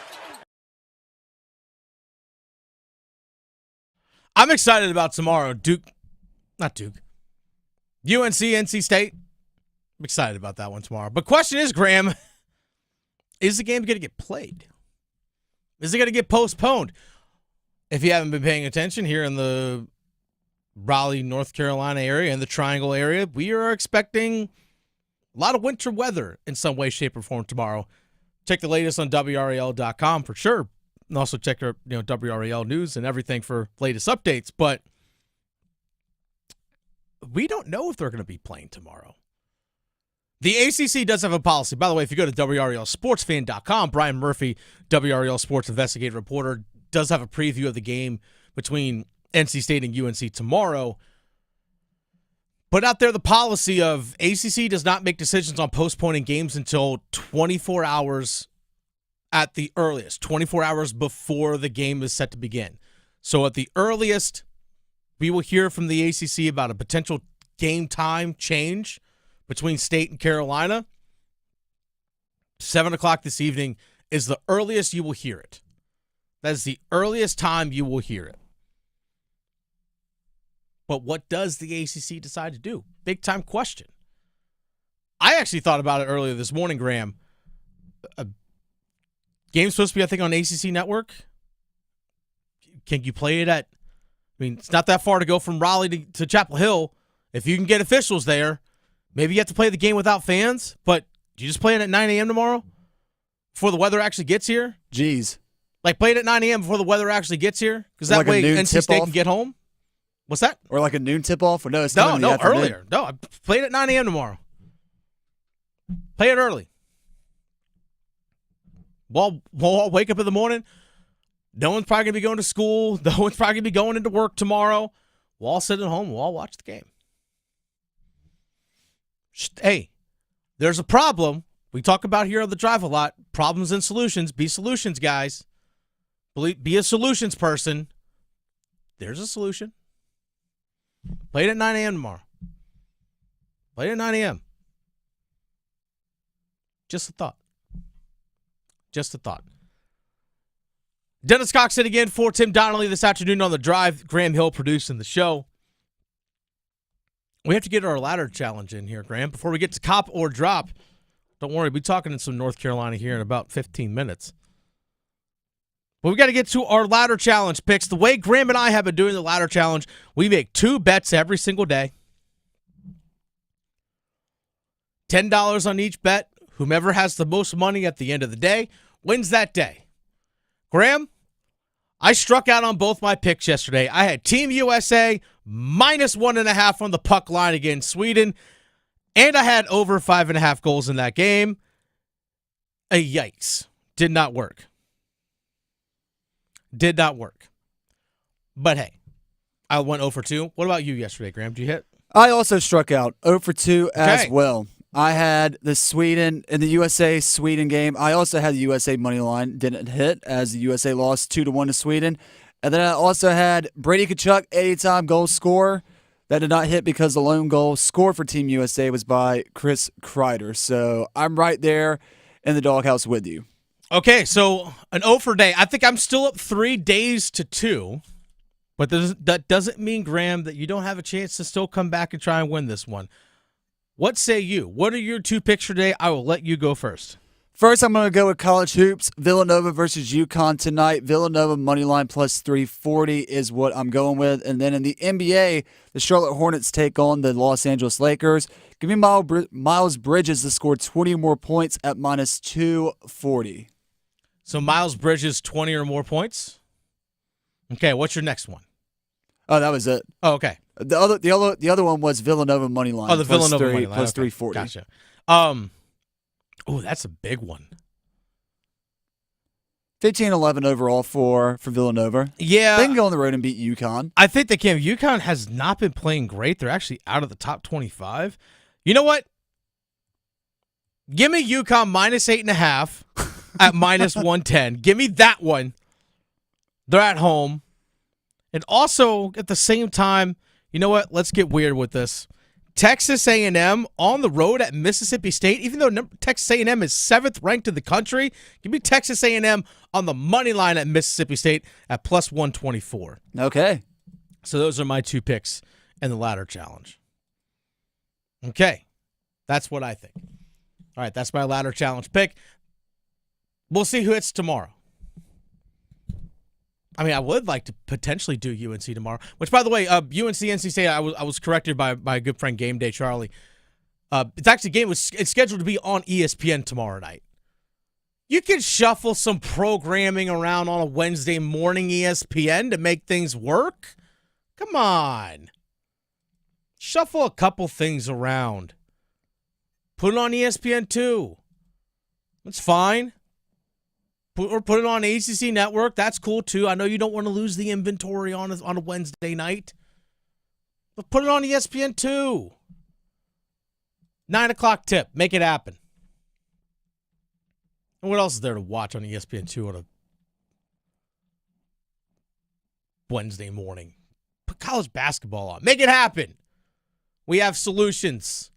I'm excited about tomorrow. UNC, NC State. I'm excited about that one tomorrow. But question is, Graham, is the game going to get played? Is it going to get postponed? If you haven't been paying attention here in the Raleigh, North Carolina area and the Triangle area, we are expecting a lot of winter weather in some way, shape, or form tomorrow. Check the latest on WRAL.com for sure. And also check our WRAL news and everything for latest updates. But we don't know if they're going to be playing tomorrow. The ACC does have a policy. By the way, if you go to WRALSportsFan.com, Brian Murphy, WRAL Sports investigative reporter, does have a preview of the game between NC State and UNC tomorrow. Put out there the policy of ACC does not make decisions on postponing games until 24 hours at the earliest, 24 hours before the game is set to begin. So at the earliest, we will hear from the ACC about a potential game time change between State and Carolina. 7 o'clock this evening is the earliest you will hear it. That is the earliest time you will hear it. But what does the ACC decide to do? Big time question. I actually thought about it earlier this morning, Graham. A game's supposed to be, I think, on ACC Network. Can you play it at, it's not that far to go from Raleigh to Chapel Hill. If you can get officials there, maybe you have to play the game without fans, but do you just play it at 9 a.m. tomorrow before the weather actually gets here? Jeez. Like, play it at 9 a.m. before the weather actually gets here? Because that way NC State can get home? What's that? Or like a noon tip-off? Or no, earlier. No, I played at 9 a.m. tomorrow. Play it early. We'll all wake up in the morning. No one's probably going to be going to school. No one's probably going to be going into work tomorrow. We'll all sit at home. We'll all watch the game. Hey, there's a problem. We talk about here on the drive a lot. Problems and solutions. Be solutions, guys. Be a solutions person. There's a solution. Play it at 9 a.m. tomorrow. Play it at 9 a.m. Just a thought. Just a thought. Dennis Cox in again for Tim Donnelly this afternoon on the drive. Graham Hill producing the show. We have to get our ladder challenge in here, Graham, before we get to cop or drop. Don't worry, we'll be talking in some North Carolina here in about 15 minutes. But we got to get to our ladder challenge picks. The way Graham and I have been doing the ladder challenge, we make 2 bets every single day. $10 on each bet. Whomever has the most money at the end of the day wins that day. Graham, I struck out on both my picks yesterday. I had Team USA minus 1.5 on the puck line against Sweden, and I had over 5.5 goals in that game. Yikes. Did not work. Did not work. But hey, I went 0 for 2. What about you yesterday, Graham? Did you hit? I also struck out 0 for 2 as well. I had the Sweden in the USA-Sweden game. I also had the USA money line. Didn't hit as the USA lost 2-1 to Sweden. And then I also had Brady Tkachuk, anytime goal scorer. That did not hit because the lone goal scored for Team USA was by Chris Kreider. So I'm right there in the doghouse with you. Okay, so an 0 for day. I think I'm still up 3 days to 2. But that doesn't mean, Graham, that you don't have a chance to still come back and try and win this one. What say you? What are your 2 picks for today? I will let you go first. First, I'm going to go with college hoops. Villanova versus UConn tonight. Villanova moneyline plus 340 is what I'm going with. And then in the NBA, the Charlotte Hornets take on the Los Angeles Lakers. Give me Miles Bridges to score 20 more points at minus 240. So Miles Bridges, 20 or more points? Okay, what's your next one? Oh, that was it. Oh, okay. The other one was Villanova moneyline. Oh, the Villanova moneyline. Plus okay. 340. Gotcha. Oh, that's a big one. 15-11 overall for Villanova. Yeah. They can go on the road and beat UConn. I think they can. UConn has not been playing great. They're actually out of the top 25. You know what? Give me UConn minus 8.5 at minus 110. Give me that one. They're at home. And also, at the same time, you know what? Let's get weird with this. Texas A&M on the road at Mississippi State, even though Texas A&M is 7th ranked in the country, give me Texas A&M on the money line at Mississippi State at plus 124. Okay. So those are my 2 picks in the ladder challenge. Okay. That's what I think. All right, that's my ladder challenge pick. We'll see who hits tomorrow. I mean, I would like to potentially do UNC tomorrow, which, by the way, UNC NC State, I was corrected by my good friend Game Day Charlie. It's actually it's scheduled to be on ESPN tomorrow night. You can shuffle some programming around on a Wednesday morning ESPN to make things work. Come on. Shuffle a couple things around. Put it on ESPN too. That's fine. Or put it on ACC Network. That's cool too. I know you don't want to lose the inventory on a Wednesday night. But put it on ESPN too. 9 o'clock tip. Make it happen. And what else is there to watch on ESPN 2 on a Wednesday morning? Put college basketball on. Make it happen. We have solutions.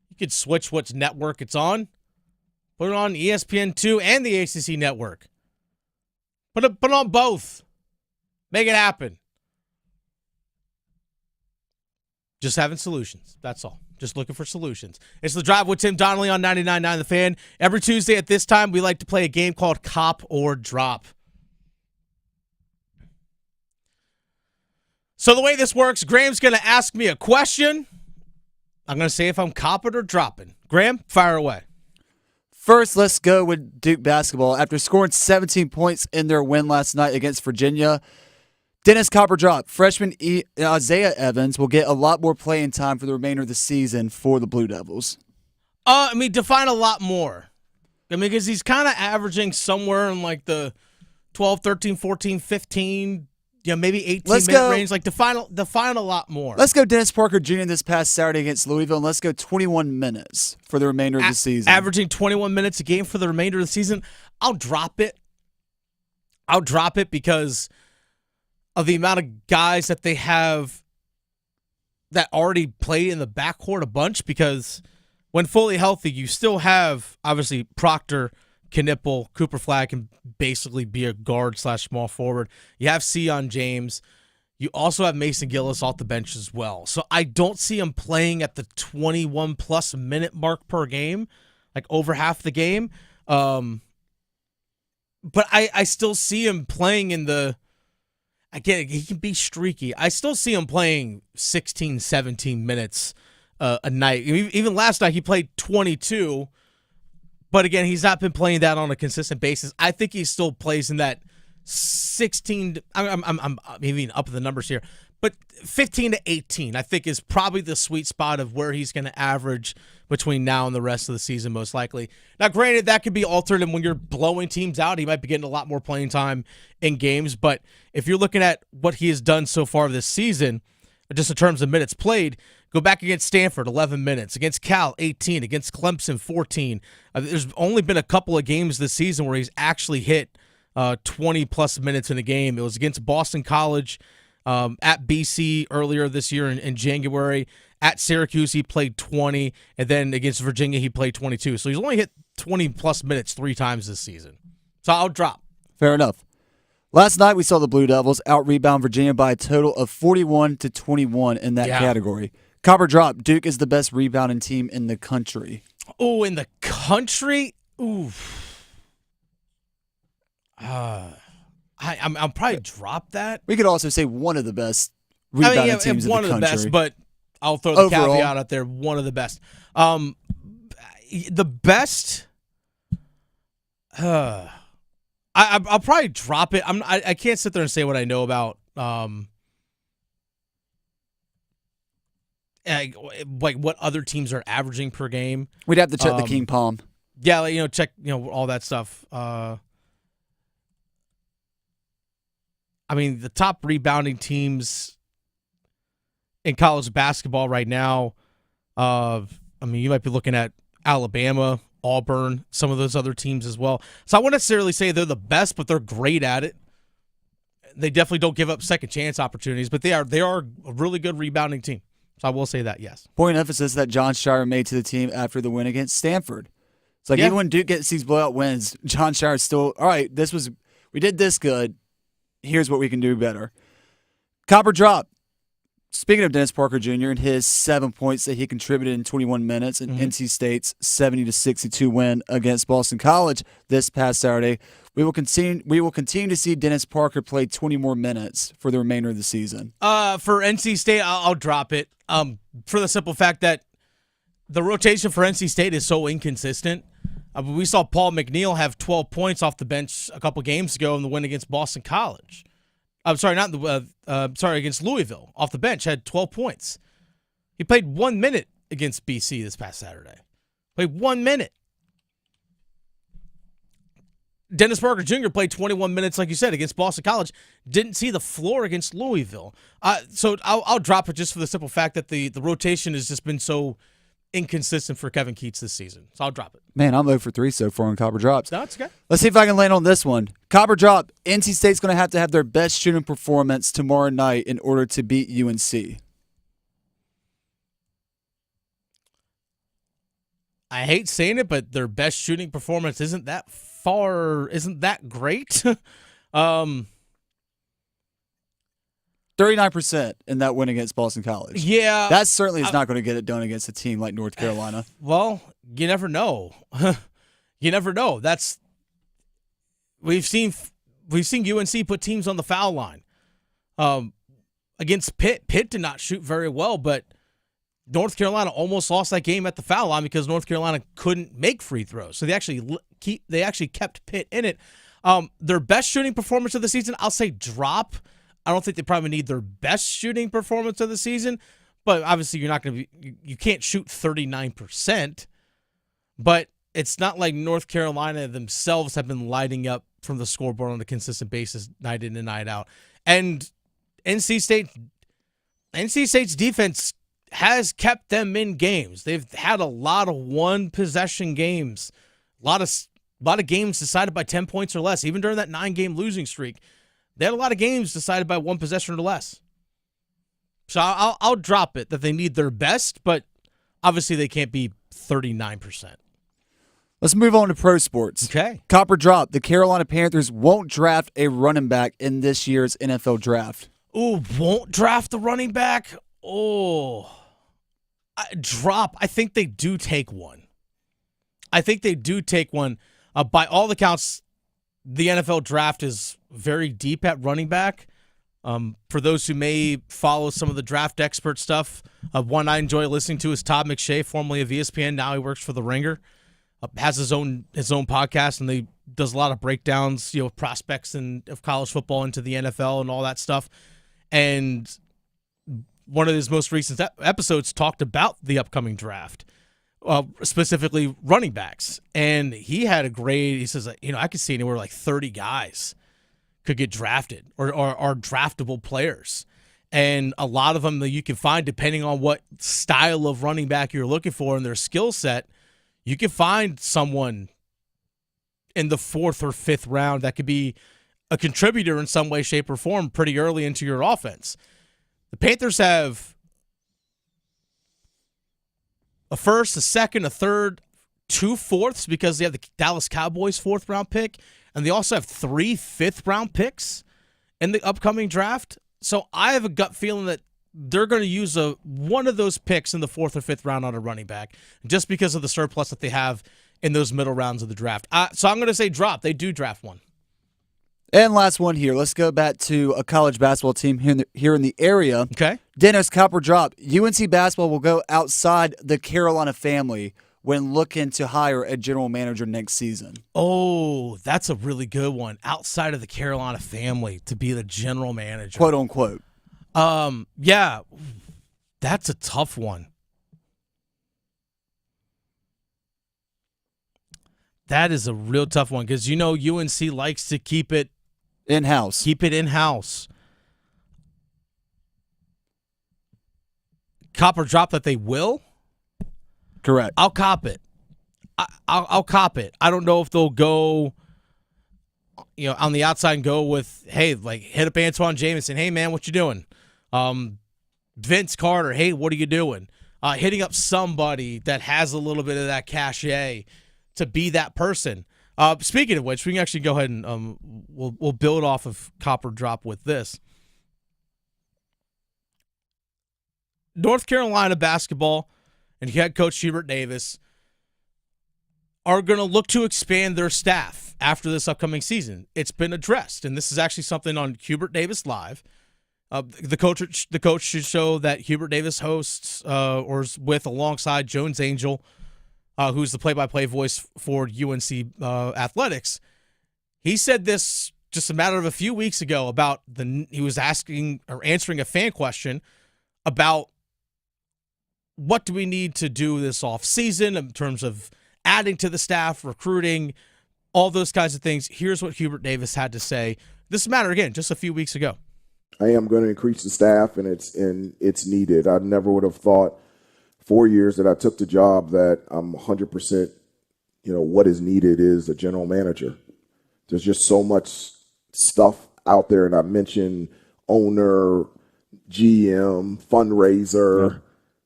You could switch which network it's on. Put it on ESPN 2 and the ACC network. Put it on both. Make it happen. Just having solutions. That's all. Just looking for solutions. It's The Drive with Tim Donnelly on 99.9 The Fan. Every Tuesday at this time, we like to play a game called Cop or Drop. So the way this works, Graham's going to ask me a question. I'm going to say if I'm copping or dropping. Graham, fire away. First, let's go with Duke basketball. After scoring 17 points in their win last night against Virginia, Dennis Copper drop. Freshman Isaiah Evans will get a lot more playing time for the remainder of the season for the Blue Devils. Define a lot more. Because he's kind of averaging somewhere in like the 12, 13, 14, 15, maybe 18-minute range. Like define a lot more. Let's go Dennis Parker Jr. this past Saturday against Louisville, and let's go 21 minutes for the remainder of the season. Averaging 21 minutes a game for the remainder of the season. I'll drop it. Because of the amount of guys that they have that already play in the backcourt a bunch, because when fully healthy, you still have, obviously, Proctor, Knipple, Cooper Flagg can basically be a guard / small forward. You have Sion James. You also have Mason Gillis off the bench as well. So I don't see him playing at the 21-plus minute mark per game, like over half the game. But I still see him playing in the... Again, he can be streaky. I still see him playing 16, 17 minutes a night. Even last night, he played 22. But again, he's not been playing that on a consistent basis. I think he still plays in that 16. I'm even up the numbers here, but 15 to 18. I think is probably the sweet spot of where he's going to average between now and the rest of the season, most likely. Now, granted, that could be altered, and when you're blowing teams out, he might be getting a lot more playing time in games. But if you're looking at what he has done so far this season, just in terms of minutes played, go back against Stanford, 11 minutes. Against Cal, 18. Against Clemson, 14. There's only been a couple of games this season where he's actually hit 20-plus minutes in a game. It was against Boston College at BC earlier this year in January. At Syracuse, he played 20. And then against Virginia, he played 22. So he's only hit 20-plus minutes 3 times this season. So I'll drop. Fair enough. Last night, we saw the Blue Devils out-rebound Virginia by a total of 41-21 in that category. Copper drop. Duke is the best rebounding team in the country. Oh, in the country? Ooh. I'll probably drop that. We could also say one of the best rebounding teams in the country. One of the best, but I'll throw the caveat out there. One of the best. The best... I'll probably drop it. I can't sit there and say what I know about like what other teams are averaging per game. We'd have to check the King Palm. Yeah, check all that stuff. The top rebounding teams in college basketball right now. You might be looking at Alabama, Auburn, some of those other teams as well. So I wouldn't necessarily say they're the best, but they're great at it. They definitely don't give up second chance opportunities, but they are a really good rebounding team. So I will say that, yes. Point of emphasis that John Shire made to the team after the win against Stanford. It's like even when Duke gets these blowout wins, John Shire's still, all right, we did this good. Here's what we can do better. Copper drop. Speaking of Dennis Parker Jr. and his 7 points that he contributed in 21 minutes in NC State's 70-62 win against Boston College this past Saturday, we will continue to see Dennis Parker play 20 more minutes for the remainder of the season. For NC State, I'll drop it. For the simple fact that the rotation for NC State is so inconsistent. We saw Paul McNeil have 12 points off the bench a couple games ago in the win against Boston College. I'm sorry, against Louisville. Off the bench, had 12 points. He played 1 minute against BC this past Saturday. Played 1 minute. Dennis Parker Jr. played 21 minutes, like you said, against Boston College. Didn't see the floor against Louisville. So I'll drop it just for the simple fact that the rotation has just been so inconsistent for Kevin Keats this season. So I'll drop it. Man, I'm 0 for 3 so far on Copper Drops. No, it's okay. Let's see if I can land on this one. Copper Drop, NC State's going to have their best shooting performance tomorrow night in order to beat UNC. I hate saying it, but their best shooting performance isn't that great. 39% in that win against Boston College. Yeah. That certainly is not going to get it done against a team like North Carolina. Well, you never know. You never know. We've seen UNC put teams on the foul line. Against Pitt did not shoot very well, but North Carolina almost lost that game at the foul line because North Carolina couldn't make free throws. So they actually kept Pitt in it. Their best shooting performance of the season, I'll say drop. I don't think they probably need their best shooting performance of the season, but obviously you can't shoot 39%. But it's not like North Carolina themselves have been lighting up from the scoreboard on a consistent basis night in and night out. And NC State's defense has kept them in games. They've had a lot of one-possession games, a lot of games decided by 10 points or less, even during that 9-game losing streak. They had a lot of games decided by one possession or less. So I'll drop it that they need their best, but obviously they can't be 39%. Let's move on to pro sports. Okay. Copper Drop, the Carolina Panthers won't draft a running back in this year's NFL draft. Ooh, won't draft the running back? Oh. Drop. I think they do take one. By all accounts, the NFL draft is very deep at running back. For those who may follow some of the draft expert stuff, one I enjoy listening to is Todd McShay, formerly of ESPN. Now he works for The Ringer. Has his own podcast, and they does a lot of breakdowns, prospects of college football into the NFL and all that stuff. And one of his most recent episodes talked about the upcoming draft, specifically running backs. And he had a grade. He says, I could see anywhere like 30 guys could get drafted or are draftable players. And a lot of them that you can find, depending on what style of running back you're looking for and their skill set, you can find someone in the 4th or 5th round that could be a contributor in some way, shape, or form pretty early into your offense. The Panthers have a 1st, a 2nd, a 3rd, 2 4ths because they have the Dallas Cowboys 4th round pick, and they also have 3 5th round picks in the upcoming draft. So I have a gut feeling that they're going to use one of those picks in the 4th or 5th round on a running back just because of the surplus that they have in those middle rounds of the draft. So I'm going to say drop. They do draft one. And last one here. Let's go back to a college basketball team here in the area. Okay. Dennis, Copper Drop. UNC basketball will go outside the Carolina family when looking to hire a general manager next season. Oh, that's a really good one. Outside of the Carolina family to be the general manager. Quote unquote. Yeah, that's a tough one. That is a real tough one because UNC likes to keep it in-house. Copper Drop that they will? Correct. I'll cop it. I'll cop it. I don't know if they'll go on the outside and go with, hey, like hit up Antoine Jameson. Hey, man, what you doing? Vince Carter, hey, what are you doing? Hitting up somebody that has a little bit of that cachet to be that person. Speaking of which, we can actually go ahead and we'll build off of Copper Drop with this. North Carolina basketball and head coach Hubert Davis are going to look to expand their staff after this upcoming season. It's been addressed, and this is actually something on Hubert Davis Live. The coach should show that Hubert Davis hosts or is with alongside Jones Angel, who's the play-by-play voice for UNC athletics. He said this just a matter of a few weeks ago about he was asking or answering a fan question about what do we need to do this off season in terms of adding to the staff, recruiting, all those kinds of things. Here's what Hubert Davis had to say. This matter, again, just a few weeks ago. I am going to increase the staff, and it's needed. I never would have thought 4 years that I took the job that I'm 100%, what is needed is a general manager. There's just so much stuff out there, and I mentioned owner, GM, fundraiser,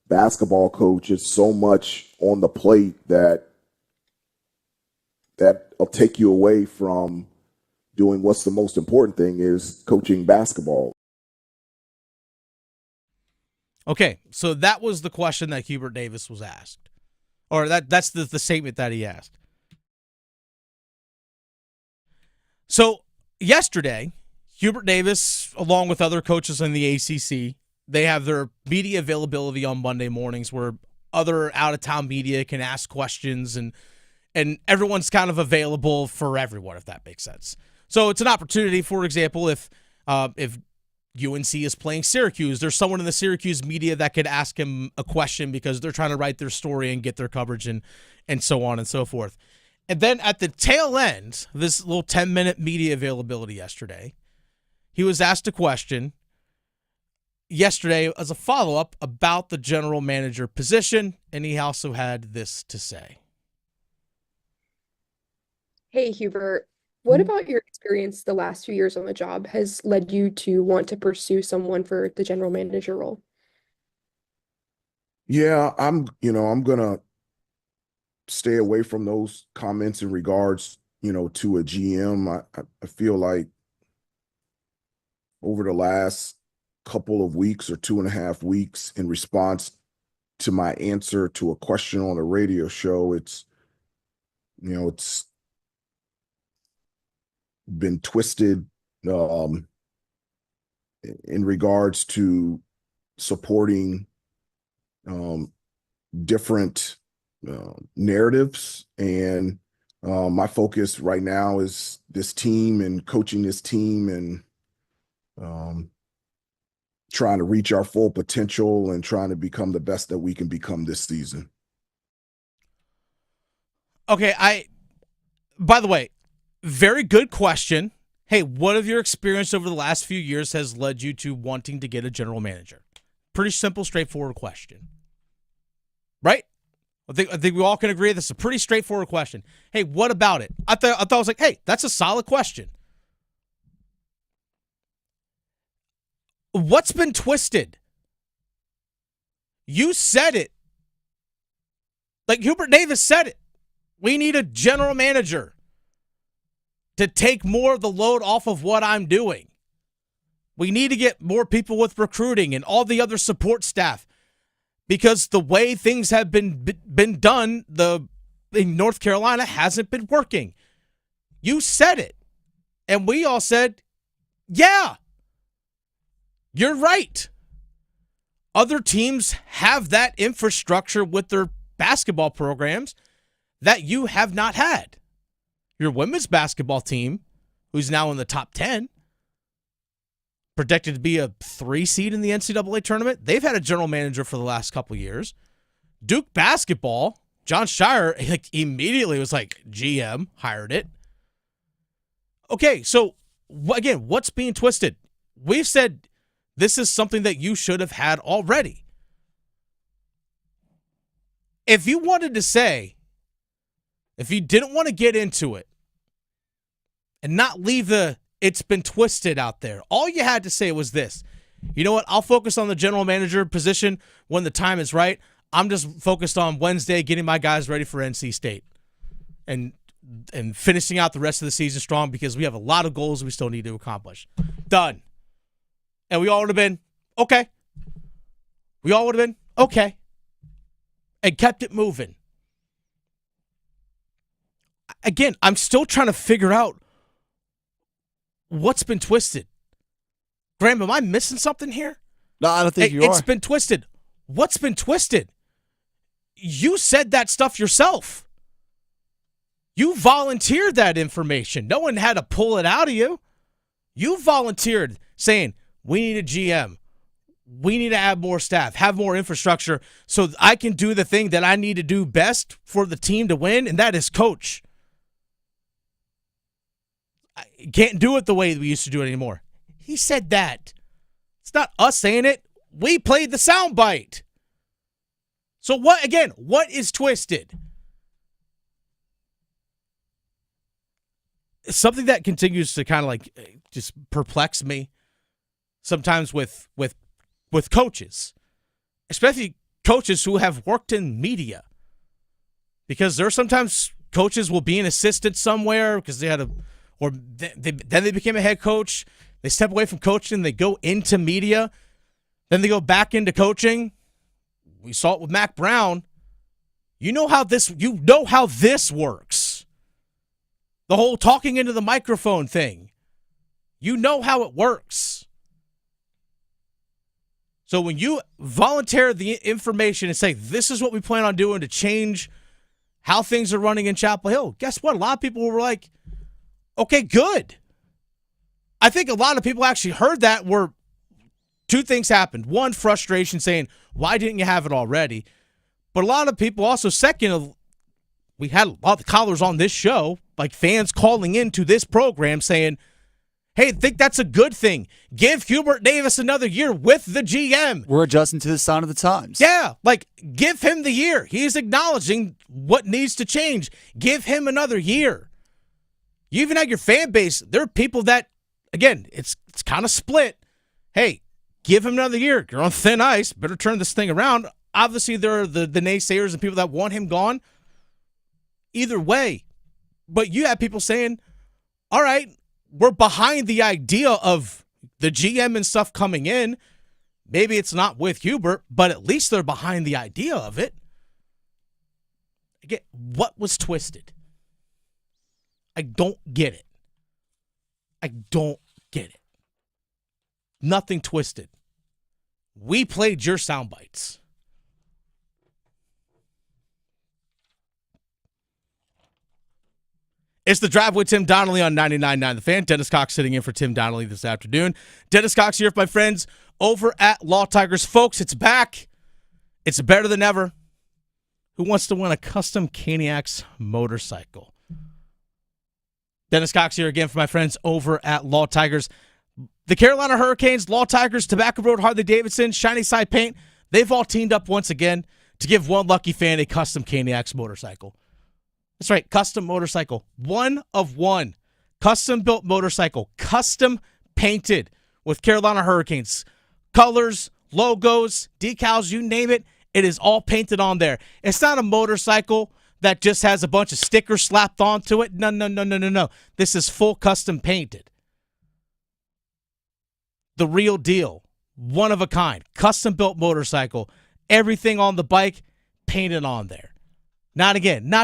basketball coach. It's so much on the plate that'll take you away from doing what's the most important thing is coaching basketball. Okay, so that was the question that Hubert Davis was asked. Or that's the statement that he asked. So yesterday, Hubert Davis, along with other coaches in the ACC, they have their media availability on Monday mornings where other out-of-town media can ask questions, and everyone's kind of available for everyone, if that makes sense. So it's an opportunity, for example, if UNC is playing Syracuse, there's someone in the Syracuse media that could ask him a question because they're trying to write their story and get their coverage and so on and so forth. And then at the tail end, this little 10-minute media availability yesterday, he was asked a question yesterday as a follow-up about the general manager position, and he also had this to say. Hey, Hubert, what about your experience the last few years on the job has led you to want to pursue someone for the general manager role? Yeah, I'm going to stay away from those comments in regards, to a GM. I feel like over the last couple of weeks or 2.5 weeks in response to my answer to a question on a radio show, it's been twisted in regards to supporting different narratives, and my focus right now is this team and coaching this team and trying to reach our full potential and trying to become the best that we can become this season. Okay, by the way, very good question. Hey, what of your experience over the last few years has led you to wanting to get a general manager? Pretty simple, straightforward question. Right? I think we all can agree this is a pretty straightforward question. Hey, what about it? I thought I was like, hey, that's a solid question. What's been twisted? You said it. Like Hubert Davis said it. We need a general manager to take more of the load off of what I'm doing. We need to get more people with recruiting and all the other support staff, because the way things have been done in North Carolina hasn't been working. You said it. And we all said, yeah, you're right. Other teams have that infrastructure with their basketball programs that you have not had. Your women's basketball team, who's now in the top 10, projected to be a 3 seed in the NCAA tournament, they've had a general manager for the last couple of years. Duke basketball, John Shire immediately was like, GM, hired it. Okay, so again, what's being twisted? We've said this is something that you should have had already. If you wanted to say, if you didn't want to get into it and not leave it's been twisted out there, all you had to say was this: you know what, I'll focus on the general manager position when the time is right. I'm just focused on Wednesday getting my guys ready for NC State and finishing out the rest of the season strong, because we have a lot of goals we still need to accomplish. Done. And we all would have been, okay. we all would have been okay and kept it moving. Again, I'm still trying to figure out what's been twisted. Graham, am I missing something here? No, I don't think you are. It's been twisted. What's been twisted? You said that stuff yourself. You volunteered that information. No one had to pull it out of you. You volunteered saying, we need a GM. We need to add more staff, have more infrastructure so I can do the thing that I need to do best for the team to win, and that is coach. I can't do it the way we used to do it anymore. He said that. It's not us saying it. We played the soundbite. So what is twisted? Something that continues to kind of like just perplex me sometimes with coaches, especially coaches who have worked in media, because there are sometimes coaches will be an assistant somewhere because they had then they became a head coach. They step away from coaching, they go into media, then they go back into coaching. We saw it with Mac Brown. You know how this works. The whole talking into the microphone thing. You know how it works. So when you volunteer the information and say, this is what we plan on doing to change how things are running in Chapel Hill, guess what? A lot of people were like, okay, good. I think a lot of people actually heard that where two things happened. One, frustration saying, why didn't you have it already? But a lot of people also, second, we had a lot of callers on this show, like fans calling into this program saying, hey, I think that's a good thing. Give Hubert Davis another year with the GM. We're adjusting to the sign of the times. Yeah, like give him the year. He's acknowledging what needs to change. Give him another year. You even had your fan base. There are people that, again, it's kind of split. Hey, give him another year. You're on thin ice. Better turn this thing around. Obviously, there are the naysayers and people that want him gone. Either way. But you have people saying, all right, we're behind the idea of the GM and stuff coming in. Maybe it's not with Hubert, but at least they're behind the idea of it. Again, what was twisted? I don't get it. I don't get it. Nothing twisted. We played your sound bites. It's The Drive with Tim Donnelly on 99.9 The Fan. Dennis Cox sitting in for Tim Donnelly this afternoon. Dennis Cox here with my friends over at Law Tigers. Folks, it's back. It's better than ever. Who wants to win a custom Caniacs motorcycle? Dennis Cox here again for my friends over at Law Tigers. The Carolina Hurricanes, Law Tigers, Tobacco Road, Harley-Davidson, Shiny Side Paint, they've all teamed up once again to give one lucky fan a custom Caniacs motorcycle. That's right, custom motorcycle. One of one. Custom-built motorcycle. Custom painted with Carolina Hurricanes. Colors, logos, decals, you name it, it is all painted on there. It's not a motorcycle that just has a bunch of stickers slapped onto it. No. This is full custom painted. The real deal. One of a kind. Custom-built motorcycle. Everything on the bike painted on there. Not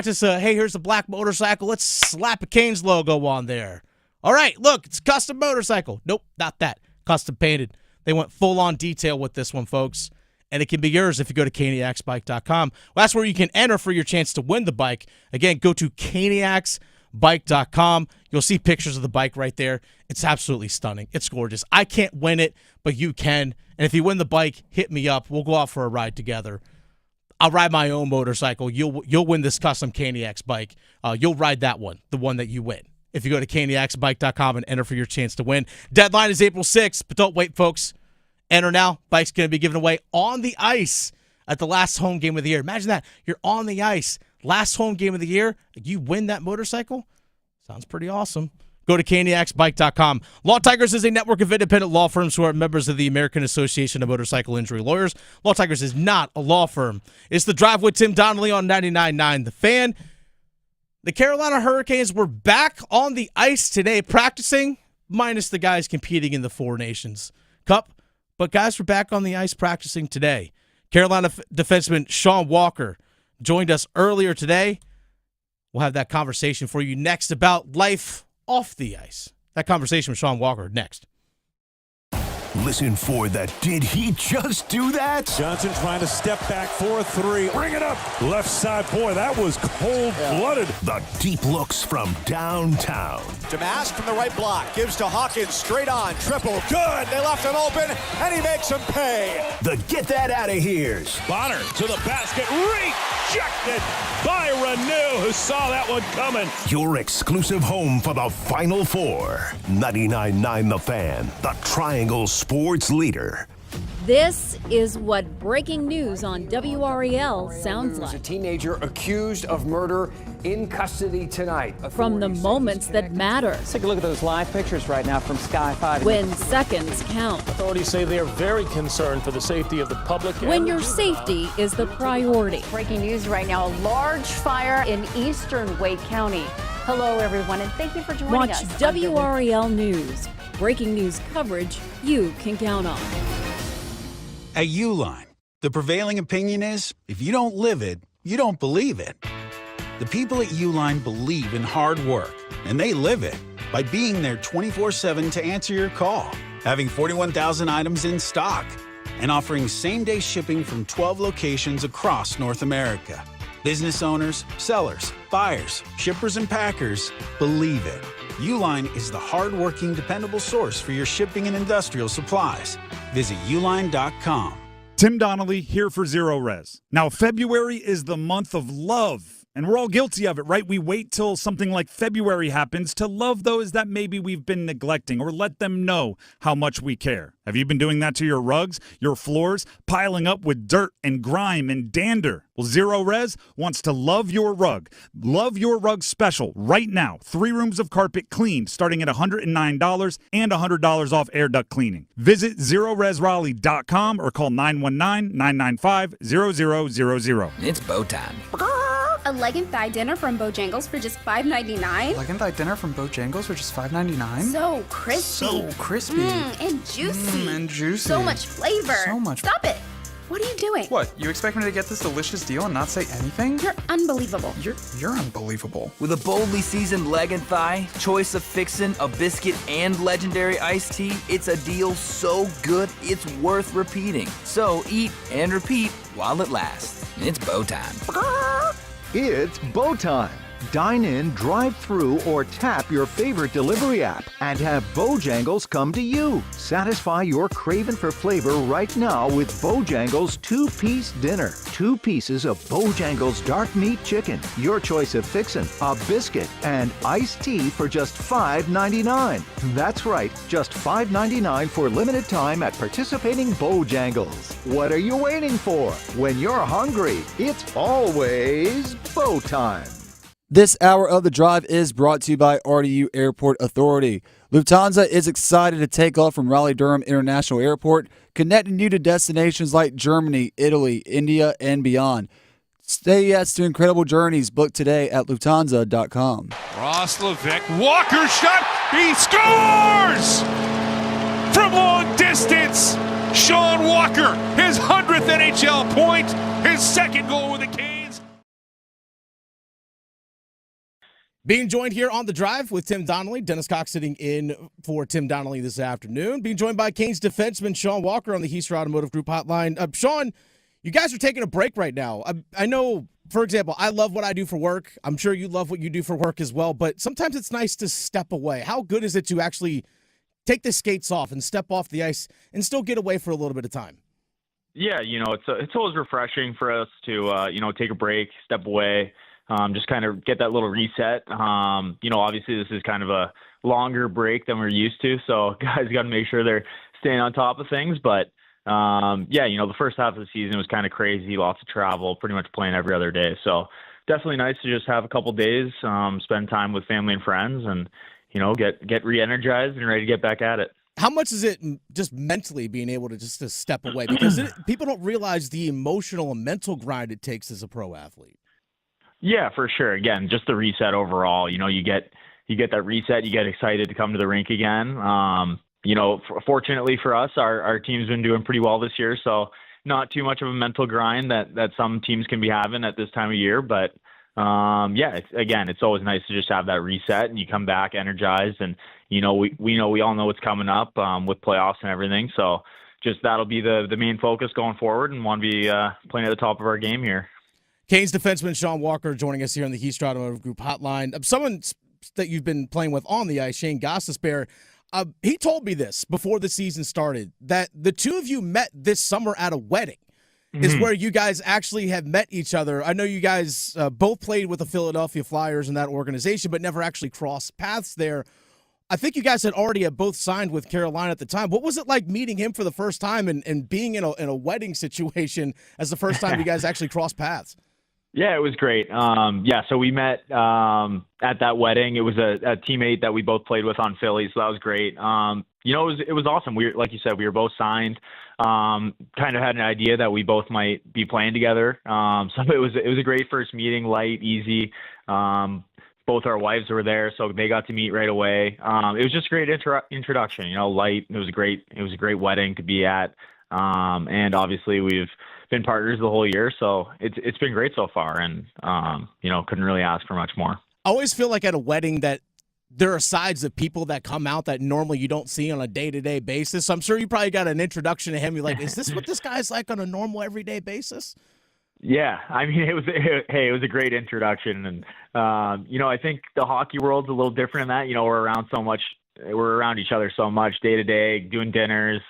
just hey, here's a black motorcycle. Let's slap a Canes logo on there. All right, look, it's a custom motorcycle. Nope, not that. Custom painted. They went full-on detail with this one, folks. And it can be yours if you go to caniacsbike.com. Well, that's where you can enter for your chance to win the bike. Again, go to caniacsbike.com. You'll see pictures of the bike right there. It's absolutely stunning. It's gorgeous. I can't win it, but you can. And if you win the bike, hit me up. We'll go out for a ride together. I'll ride my own motorcycle. You'll win this custom Caniacs bike. You'll ride that one, the one that you win. If you go to caniacsbike.com and enter for your chance to win. Deadline is April 6th, but don't wait, folks. Enter now. Bike's going to be given away on the ice at the last home game of the year. Imagine that. You're on the ice. Last home game of the year. You win that motorcycle. Sounds pretty awesome. Go to caniacsbike.com. Law Tigers is a network of independent law firms who are members of the American Association of Motorcycle Injury Lawyers. Law Tigers is not a law firm. It's The Drive with Tim Donnelly on 99.9 The Fan. The Carolina Hurricanes were back on the ice today practicing, minus the guys competing in the Four Nations Cup. But guys were back on the ice practicing today. Carolina defenseman Sean Walker joined us earlier today. We'll have that conversation for you next about life off the ice. That conversation with Sean Walker next. Listen for the Did He Just Do That? Johnson trying to step back for a three. Bring it up. Left side. Boy, that was cold-blooded. The deep looks from downtown. Damask from the right block. Gives to Hawkins. Straight on. Triple. Good. They left him open, and he makes him pay. The Get That Out of Here's. Bonner to the basket. Rejected by Renew, who saw that one coming. Your exclusive home for the Final Four. 99.9 The Fan. The Triangle Sports Leader. This is what breaking news on WREL sounds like. A teenager accused of murder in custody tonight. From the moments that matter. Let's take a look at those live pictures right now from Sky 5. When seconds count. Authorities say they are very concerned for the safety of the public. When your safety is the priority. Breaking news right now, a large fire in eastern Wake County. Hello, everyone, and thank you for joining us. Watch WREL News. Breaking news coverage you can count on. At Uline, the prevailing opinion is, if you don't live it, you don't believe it. The people at Uline believe in hard work, and they live it by being there 24/7 to answer your call, having 41,000 items in stock, and offering same-day shipping from 12 locations across North America. Business owners, sellers, buyers, shippers, and packers believe it. Uline is the hard-working, dependable source for your shipping and industrial supplies. Visit uline.com. Tim Donnelly here for Zero Res. Now, February is the month of love, and we're all guilty of it, right? We wait till something like February happens to love those that maybe we've been neglecting or let them know how much we care. Have you been doing that to your rugs, your floors, piling up with dirt and grime and dander? Well, Zero Res wants to love your rug. Love your rug special right now. 3 rooms of carpet cleaned starting at $109 and $100 off air duct cleaning. Visit ZeroResRaleigh.com or call 919-995-0000. It's bow time. A leg and thigh dinner from Bojangles for just $5.99? Leg and thigh dinner from Bojangles for just $5.99? So crispy. So crispy. And juicy. And juicy. So much flavor. So much. Stop it. What are you doing? What? You expect me to get this delicious deal and not say anything? You're unbelievable. You're unbelievable. With a boldly seasoned leg and thigh, choice of fixin', a biscuit, and legendary iced tea, it's a deal so good it's worth repeating. So eat and repeat while it lasts. It's bow time. It's bow time. Dine in, drive through, or tap your favorite delivery app and have Bojangles come to you. Satisfy your craving for flavor right now with Bojangles 2-piece dinner. 2 pieces of Bojangles dark meat chicken, your choice of fixin', a biscuit, and iced tea for just $5.99. That's right, just $5.99 for limited time at participating Bojangles. What are you waiting for? When you're hungry, it's always bow time. This hour of The Drive is brought to you by RDU Airport Authority. Lufthansa is excited to take off from Raleigh Durham International Airport, connecting you to destinations like Germany, Italy, India, and beyond. Say yes to incredible journeys. Book today at Lufthansa.com. Roslovic, Walker shot, he scores! From long distance, Sean Walker, his 100th NHL point, his second goal with the Canes. Being joined here on The Drive with Tim Donnelly. Dennis Cox sitting in for Tim Donnelly this afternoon. Being joined by Canes defenseman Sean Walker on the Heister Automotive Group hotline. Sean, you guys are taking a break right now. I know, for example, I love what I do for work. I'm sure you love what you do for work as well, but sometimes it's nice to step away. How good is it to actually take the skates off and step off the ice and still get away for a little bit of time? Yeah, it's always refreshing for us to, take a break, step away. Just kind of get that little reset. Obviously this is kind of a longer break than we're used to, so guys got to make sure they're staying on top of things. But the first half of the season was kind of crazy, lots of travel, pretty much playing every other day. So definitely nice to just have a couple days, spend time with family and friends, and get re-energized and ready to get back at it. How much is it just mentally being able to just to step away? Because people don't realize the emotional and mental grind it takes as a pro athlete. Yeah, for sure. Again, just the reset overall. You get that reset. You get excited to come to the rink again. Fortunately for us, our team's been doing pretty well this year. So, not too much of a mental grind that some teams can be having at this time of year. But it's always nice to just have that reset and you come back energized. And we all know what's coming up with playoffs and everything. So just that'll be the main focus going forward, and want to be playing at the top of our game here. Canes defenseman Sean Walker joining us here on the Heastra Automotive Group hotline. Someone that you've been playing with on the ice, Shane Gostisbehere, he told me this before the season started, that the two of you met this summer at a wedding. Is where you guys actually have met each other. I know you guys both played with the Philadelphia Flyers in that organization, but never actually crossed paths there. I think you guys had already both signed with Carolina at the time. What was it like meeting him for the first time and being in a wedding situation as the first time you guys actually crossed paths? Yeah, it was great. So we met at that wedding. It was a teammate that we both played with on Philly, so that was great. It was awesome. Like you said, we were both signed. Kind of had an idea that we both might be playing together. So it was a great first meeting, light, easy. Both our wives were there, so they got to meet right away. It was just a great introduction. Light. It was a great wedding to be at. And obviously we've been partners the whole year, so it's been great so far, and couldn't really ask for much more. I always feel like at a wedding that there are sides of people that come out that normally you don't see on a day-to-day basis. So I'm sure you probably got an introduction to him. You're like, is this what this guy's like on a normal everyday basis? Yeah, I mean, it was a great introduction, and I think the hockey world's a little different in that. We're around each other so much day to day, doing dinners,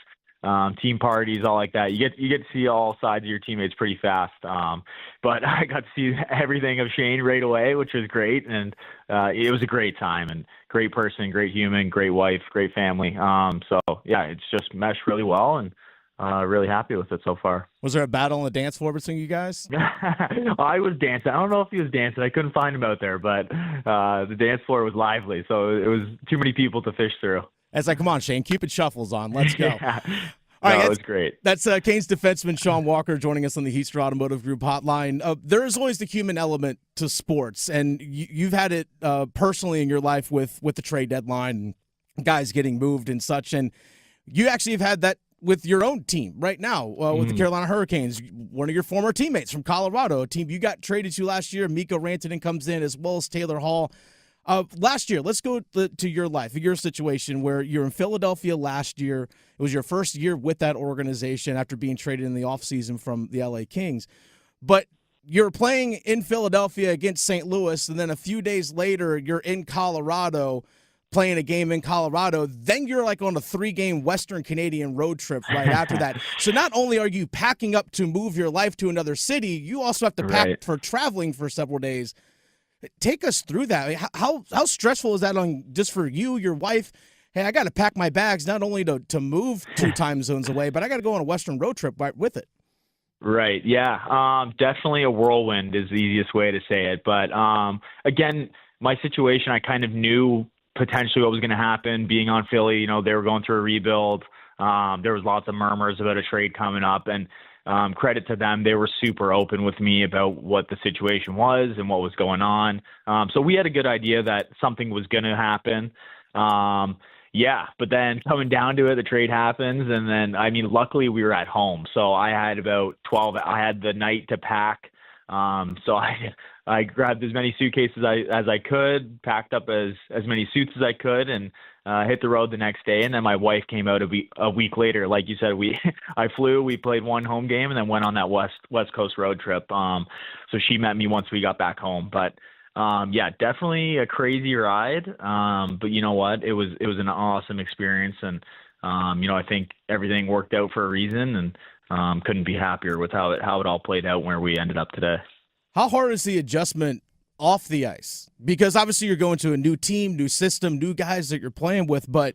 team parties, all like that. You get to see all sides of your teammates pretty fast. But I got to see everything of Shane right away, which was great, and it was a great time, and great person, great human, great wife, great family. It's just meshed really well, and really happy with it so far. Was there a battle on the dance floor between you guys? I was dancing. I don't know if he was dancing. I couldn't find him out there, but the dance floor was lively, so it was too many people to fish through. It's like, come on, Shane, Cupid Shuffle's on. Let's go. Yeah. All right, it was great. That's Canes defenseman Sean Walker joining us on the Heastra Automotive Group hotline. There is always the human element to sports, and you've had it personally in your life with the trade deadline and guys getting moved and such, and you actually have had that with your own team right now with the Carolina Hurricanes, one of your former teammates from Colorado, a team you got traded to last year. Mikko Rantanen comes in as well as Taylor Hall. Last year, let's go to your life, your situation where you're in Philadelphia last year. It was your first year with that organization after being traded in the offseason from the LA Kings. But you're playing in Philadelphia against St. Louis, and then a few days later, you're in Colorado playing a game in Colorado. Then you're like on a 3-game Western Canadian road trip right after that. So not only are you packing up to move your life to another city, you also have to pack for traveling for several days. Take us through that. How stressful is that on just for you, your wife? Hey, I got to pack my bags not only to move 2 time zones away, but I got to go on a Western road trip right with it. Right. Yeah. Definitely a whirlwind is the easiest way to say it. But again, my situation, I kind of knew potentially what was going to happen being on Philly. They were going through a rebuild. There was lots of murmurs about a trade coming up, and credit to them, they were super open with me about what the situation was and what was going on. So we had a good idea that something was going to happen. But then coming down to it, the trade happens, and then, luckily we were at home. So I had about 12, I had the night to pack. So I grabbed as many suitcases as I could, packed up as many suits as I could, and hit the road the next day. And then my wife came out a week later. Like you said, I flew, we played one home game, and then went on that West Coast road trip. So she met me once we got back home. But definitely a crazy ride. But you know what? It was an awesome experience, and I think everything worked out for a reason, and couldn't be happier with how it all played out where we ended up today. How hard is the adjustment off the ice? Because obviously you're going to a new team, new system, new guys that you're playing with, but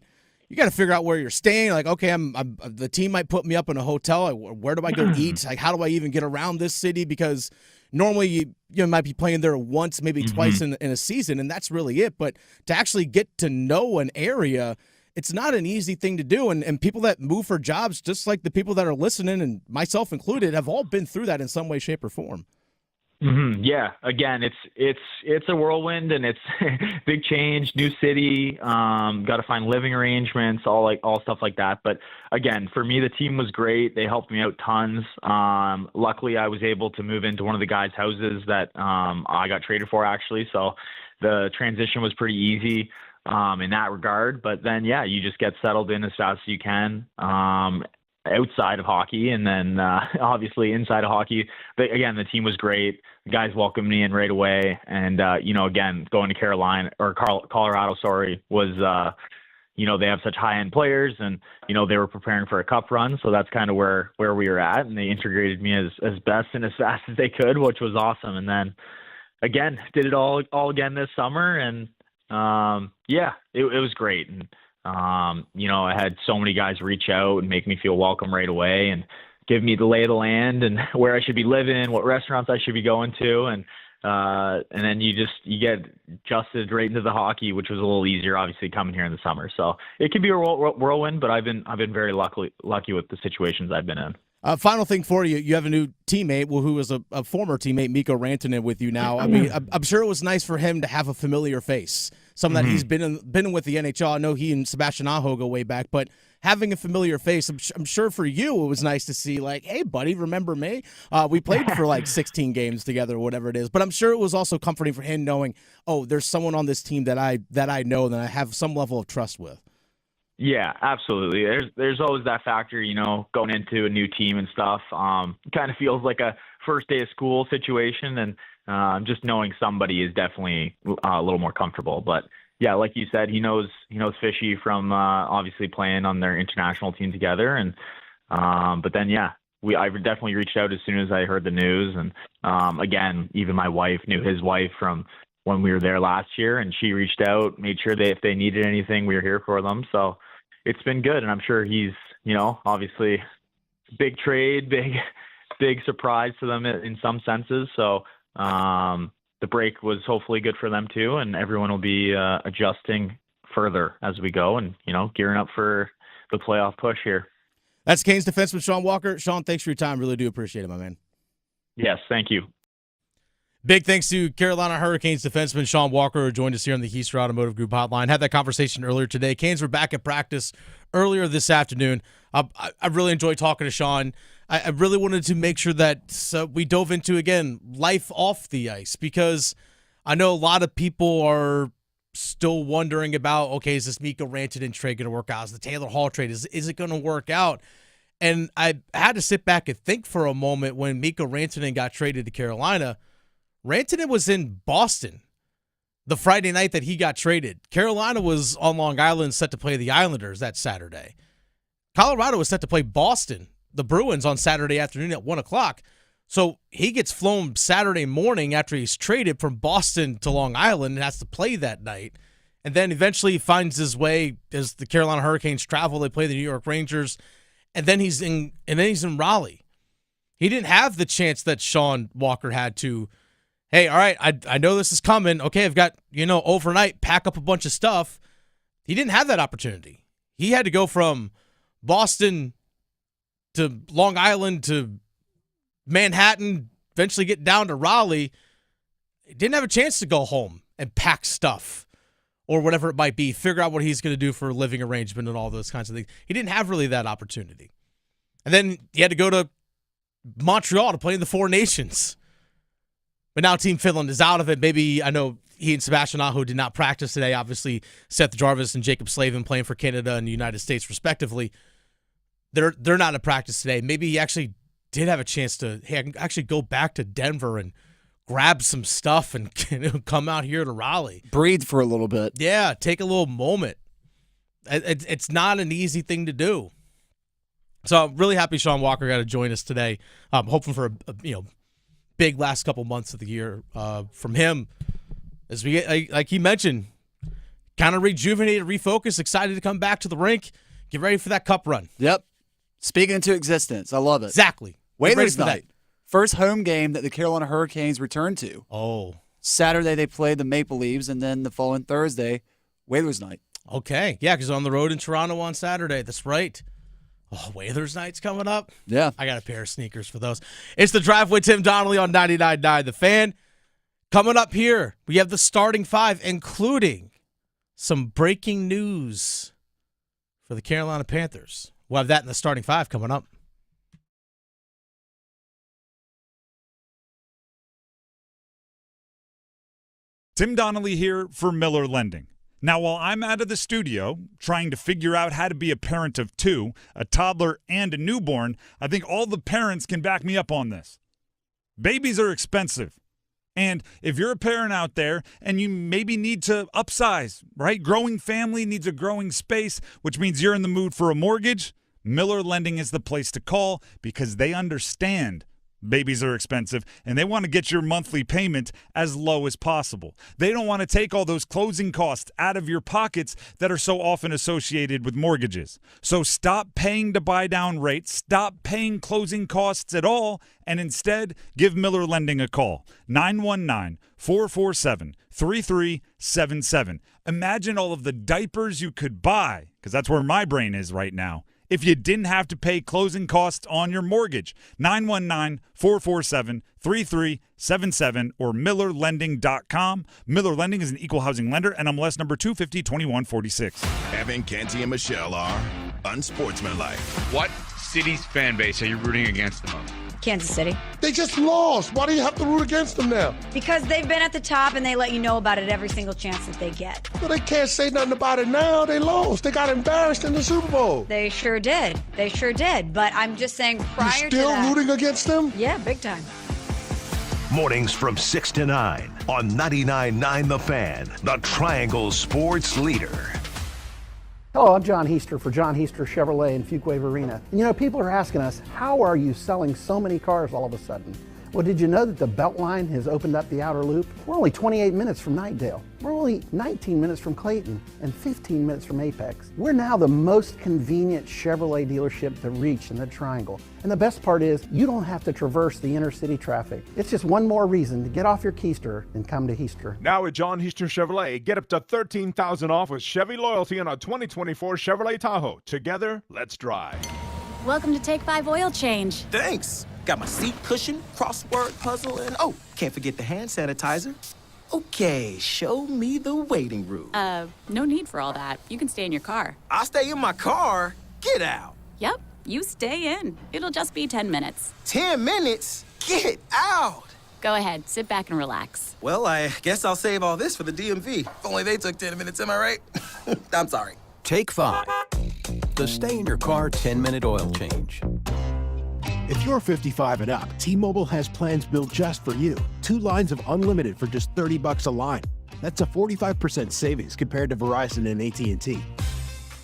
you got to figure out where you're staying. Like, okay, the team might put me up in a hotel. Where do I go eat? Like, how do I even get around this city? Because normally you might be playing there once, maybe twice in a season, and that's really it. But to actually get to know an area, it's not an easy thing to do. And people that move for jobs, just like the people that are listening, and myself included, have all been through that in some way, shape, or form. Yeah. Again, it's a whirlwind, and it's big change, new city. Got to find living arrangements, all stuff like that. But again, for me, the team was great. They helped me out tons. Luckily, I was able to move into one of the guys' houses that I got traded for, actually. So the transition was pretty easy in that regard. But then, yeah, you just get settled in as fast as you can. Outside of hockey, and then obviously inside of hockey. But again, the team was great. The guys welcomed me in right away, and again, going to Colorado, was they have such high-end players, and they were preparing for a cup run, so that's kind of where we were at, and they integrated me as best and as fast as they could, which was awesome. And then again, did it all again this summer, and it was great. And I had so many guys reach out and make me feel welcome right away and give me the lay of the land and where I should be living, what restaurants I should be going to. And then you get adjusted right into the hockey, which was a little easier, obviously, coming here in the summer. So it can be a whirlwind, but I've been very lucky with the situations I've been in. Final thing for you. You have a new teammate, who was a former teammate, Mikko Rantanen, with you now. I mean, I'm sure it was nice for him to have a familiar face, someone that he's been with the NHL. I know he and Sebastian Aho go way back, but having a familiar face, I'm sure for you it was nice to see, like, hey, buddy, remember me? We played for like 16 games together or whatever it is. But I'm sure it was also comforting for him knowing, oh, there's someone on this team that I know that I have some level of trust with. Yeah, absolutely. There's always that factor, going into a new team and stuff. Kind of feels like a first day of school situation, and just knowing somebody is definitely a little more comfortable. But yeah, like you said, he knows Fishy from obviously playing on their international team together, and but then I definitely reached out as soon as I heard the news, and again, even my wife knew his wife from when we were there last year, and she reached out, made sure if they needed anything, we were here for them. So it's been good, and I'm sure he's, obviously big trade, big surprise to them in some senses. So the break was hopefully good for them too, and everyone will be adjusting further as we go and, gearing up for the playoff push here. That's Canes defenseman Sean Walker. Sean, thanks for your time. Really do appreciate it, my man. Yes, thank you. Big thanks to Carolina Hurricanes defenseman Sean Walker, who joined us here on the Heister Automotive Group hotline. Had that conversation earlier today. Canes were back at practice earlier this afternoon. I really enjoyed talking to Sean. I really wanted to make sure that we dove into, again, life off the ice, because I know a lot of people are still wondering about, okay, is this Mikko Rantanen trade going to work out? Is the Taylor Hall trade, is it going to work out? And I had to sit back and think for a moment when Mikko Rantanen got traded to Carolina. Rantanen was in Boston the Friday night that he got traded. Carolina was on Long Island set to play the Islanders that Saturday. Colorado was set to play Boston, the Bruins, on Saturday afternoon at 1 o'clock. So he gets flown Saturday morning after he's traded from Boston to Long Island and has to play that night. And then eventually finds his way as the Carolina Hurricanes travel. They play the New York Rangers. And then he's in Raleigh. He didn't have the chance that Sean Walker had to, hey, all right, I know this is coming. Okay, I've got, overnight, pack up a bunch of stuff. He didn't have that opportunity. He had to go from Boston to Long Island to Manhattan, eventually get down to Raleigh. He didn't have a chance to go home and pack stuff or whatever it might be, figure out what he's going to do for a living arrangement and all those kinds of things. He didn't have really that opportunity. And then he had to go to Montreal to play in the Four Nations. But now Team Finland is out of it. Maybe, I know he and Sebastian Aho did not practice today. Obviously, Seth Jarvis and Jacob Slavin playing for Canada and the United States, respectively. They're not at practice today. Maybe he actually did have a chance to, hey, I can actually go back to Denver and grab some stuff and come out here to Raleigh. Breathe for a little bit. Yeah, take a little moment. It's not an easy thing to do. So I'm really happy Sean Walker got to join us today. I'm hoping for a big last couple months of the year from him, as we get, like he mentioned, kind of rejuvenated, refocused, excited to come back to the rink, get ready for that cup run. Yep. Speaking into existence. I love it. Exactly. Whalers night. First home game that the Carolina Hurricanes returned to. Oh. Saturday they played the Maple Leafs, and then the following Thursday, Whalers night. Okay. Yeah, because on the road in Toronto on Saturday. That's right. Oh, Whalers night's coming up. Yeah. I got a pair of sneakers for those. It's the Drive with Tim Donnelly on 99.9 The Fan. Coming up here, we have the starting five, including some breaking news for the Carolina Panthers. We'll have that in the starting five coming up. Tim Donnelly here for Miller Lending. Now, while I'm out of the studio trying to figure out how to be a parent of two, a toddler and a newborn, I think all the parents can back me up on this. Babies are expensive. And if you're a parent out there and you maybe need to upsize, right? Growing family needs a growing space, which means you're in the mood for a mortgage. Miller Lending is the place to call because they understand babies are expensive, and they want to get your monthly payment as low as possible. They don't want to take all those closing costs out of your pockets that are so often associated with mortgages. So stop paying to buy down rates, stop paying closing costs at all, and instead give Miller Lending a call. 919-447-3377. Imagine all of the diapers you could buy, because that's where my brain is right now, if you didn't have to pay closing costs on your mortgage. 919-447-3377 or MillerLending.com. Miller Lending is an equal housing lender, NMLS number 2502146. Evan, Canty, and Michelle are unsportsmanlike. What city's fan base are you rooting against the most? Kansas City. They just lost. Why do you have to root against them now? Because they've been at the top and they let you know about it every single chance that they get. Well, they can't say nothing about it now. They lost. They got embarrassed in the Super Bowl. They sure did. They sure did. But I'm just saying prior You're to still that, rooting against them? Yeah, big time. Mornings from 6 to 9 on 99.9 The Fan, the Triangle Sports Leader. Hello, I'm John Heister for John Heister Chevrolet in Fuquay Arena. And you know, people are asking us, how are you selling so many cars all of a sudden? Well, did you know that the Beltline has opened up the outer loop? We're only 28 minutes from Knightdale. We're only 19 minutes from Clayton and 15 minutes from Apex. We're now the most convenient Chevrolet dealership to reach in the Triangle. And the best part is, you don't have to traverse the inner city traffic. It's just one more reason to get off your keister and come to Heister. Now at John Heister Chevrolet, get up to $13,000 off with Chevy Loyalty on a 2024 Chevrolet Tahoe. Together, let's drive. Welcome to Take 5 Oil Change. Thanks. Got my seat cushion, crossword puzzle, and oh, can't forget the hand sanitizer. Okay, show me the waiting room. No need for all that. You can stay in your car. I'll stay in my car? Get out. Yep, you stay in. It'll just be 10 minutes. 10 minutes? Get out. Go ahead, sit back and relax. Well, I guess I'll save all this for the DMV. If only they took 10 minutes, am I right? I'm sorry. Take 5. The stay in your car 10-minute oil change. If you're 55 and up, T-Mobile has plans built just for you. 2 lines of unlimited for just $30 a line. That's a 45% savings compared to Verizon and AT&T.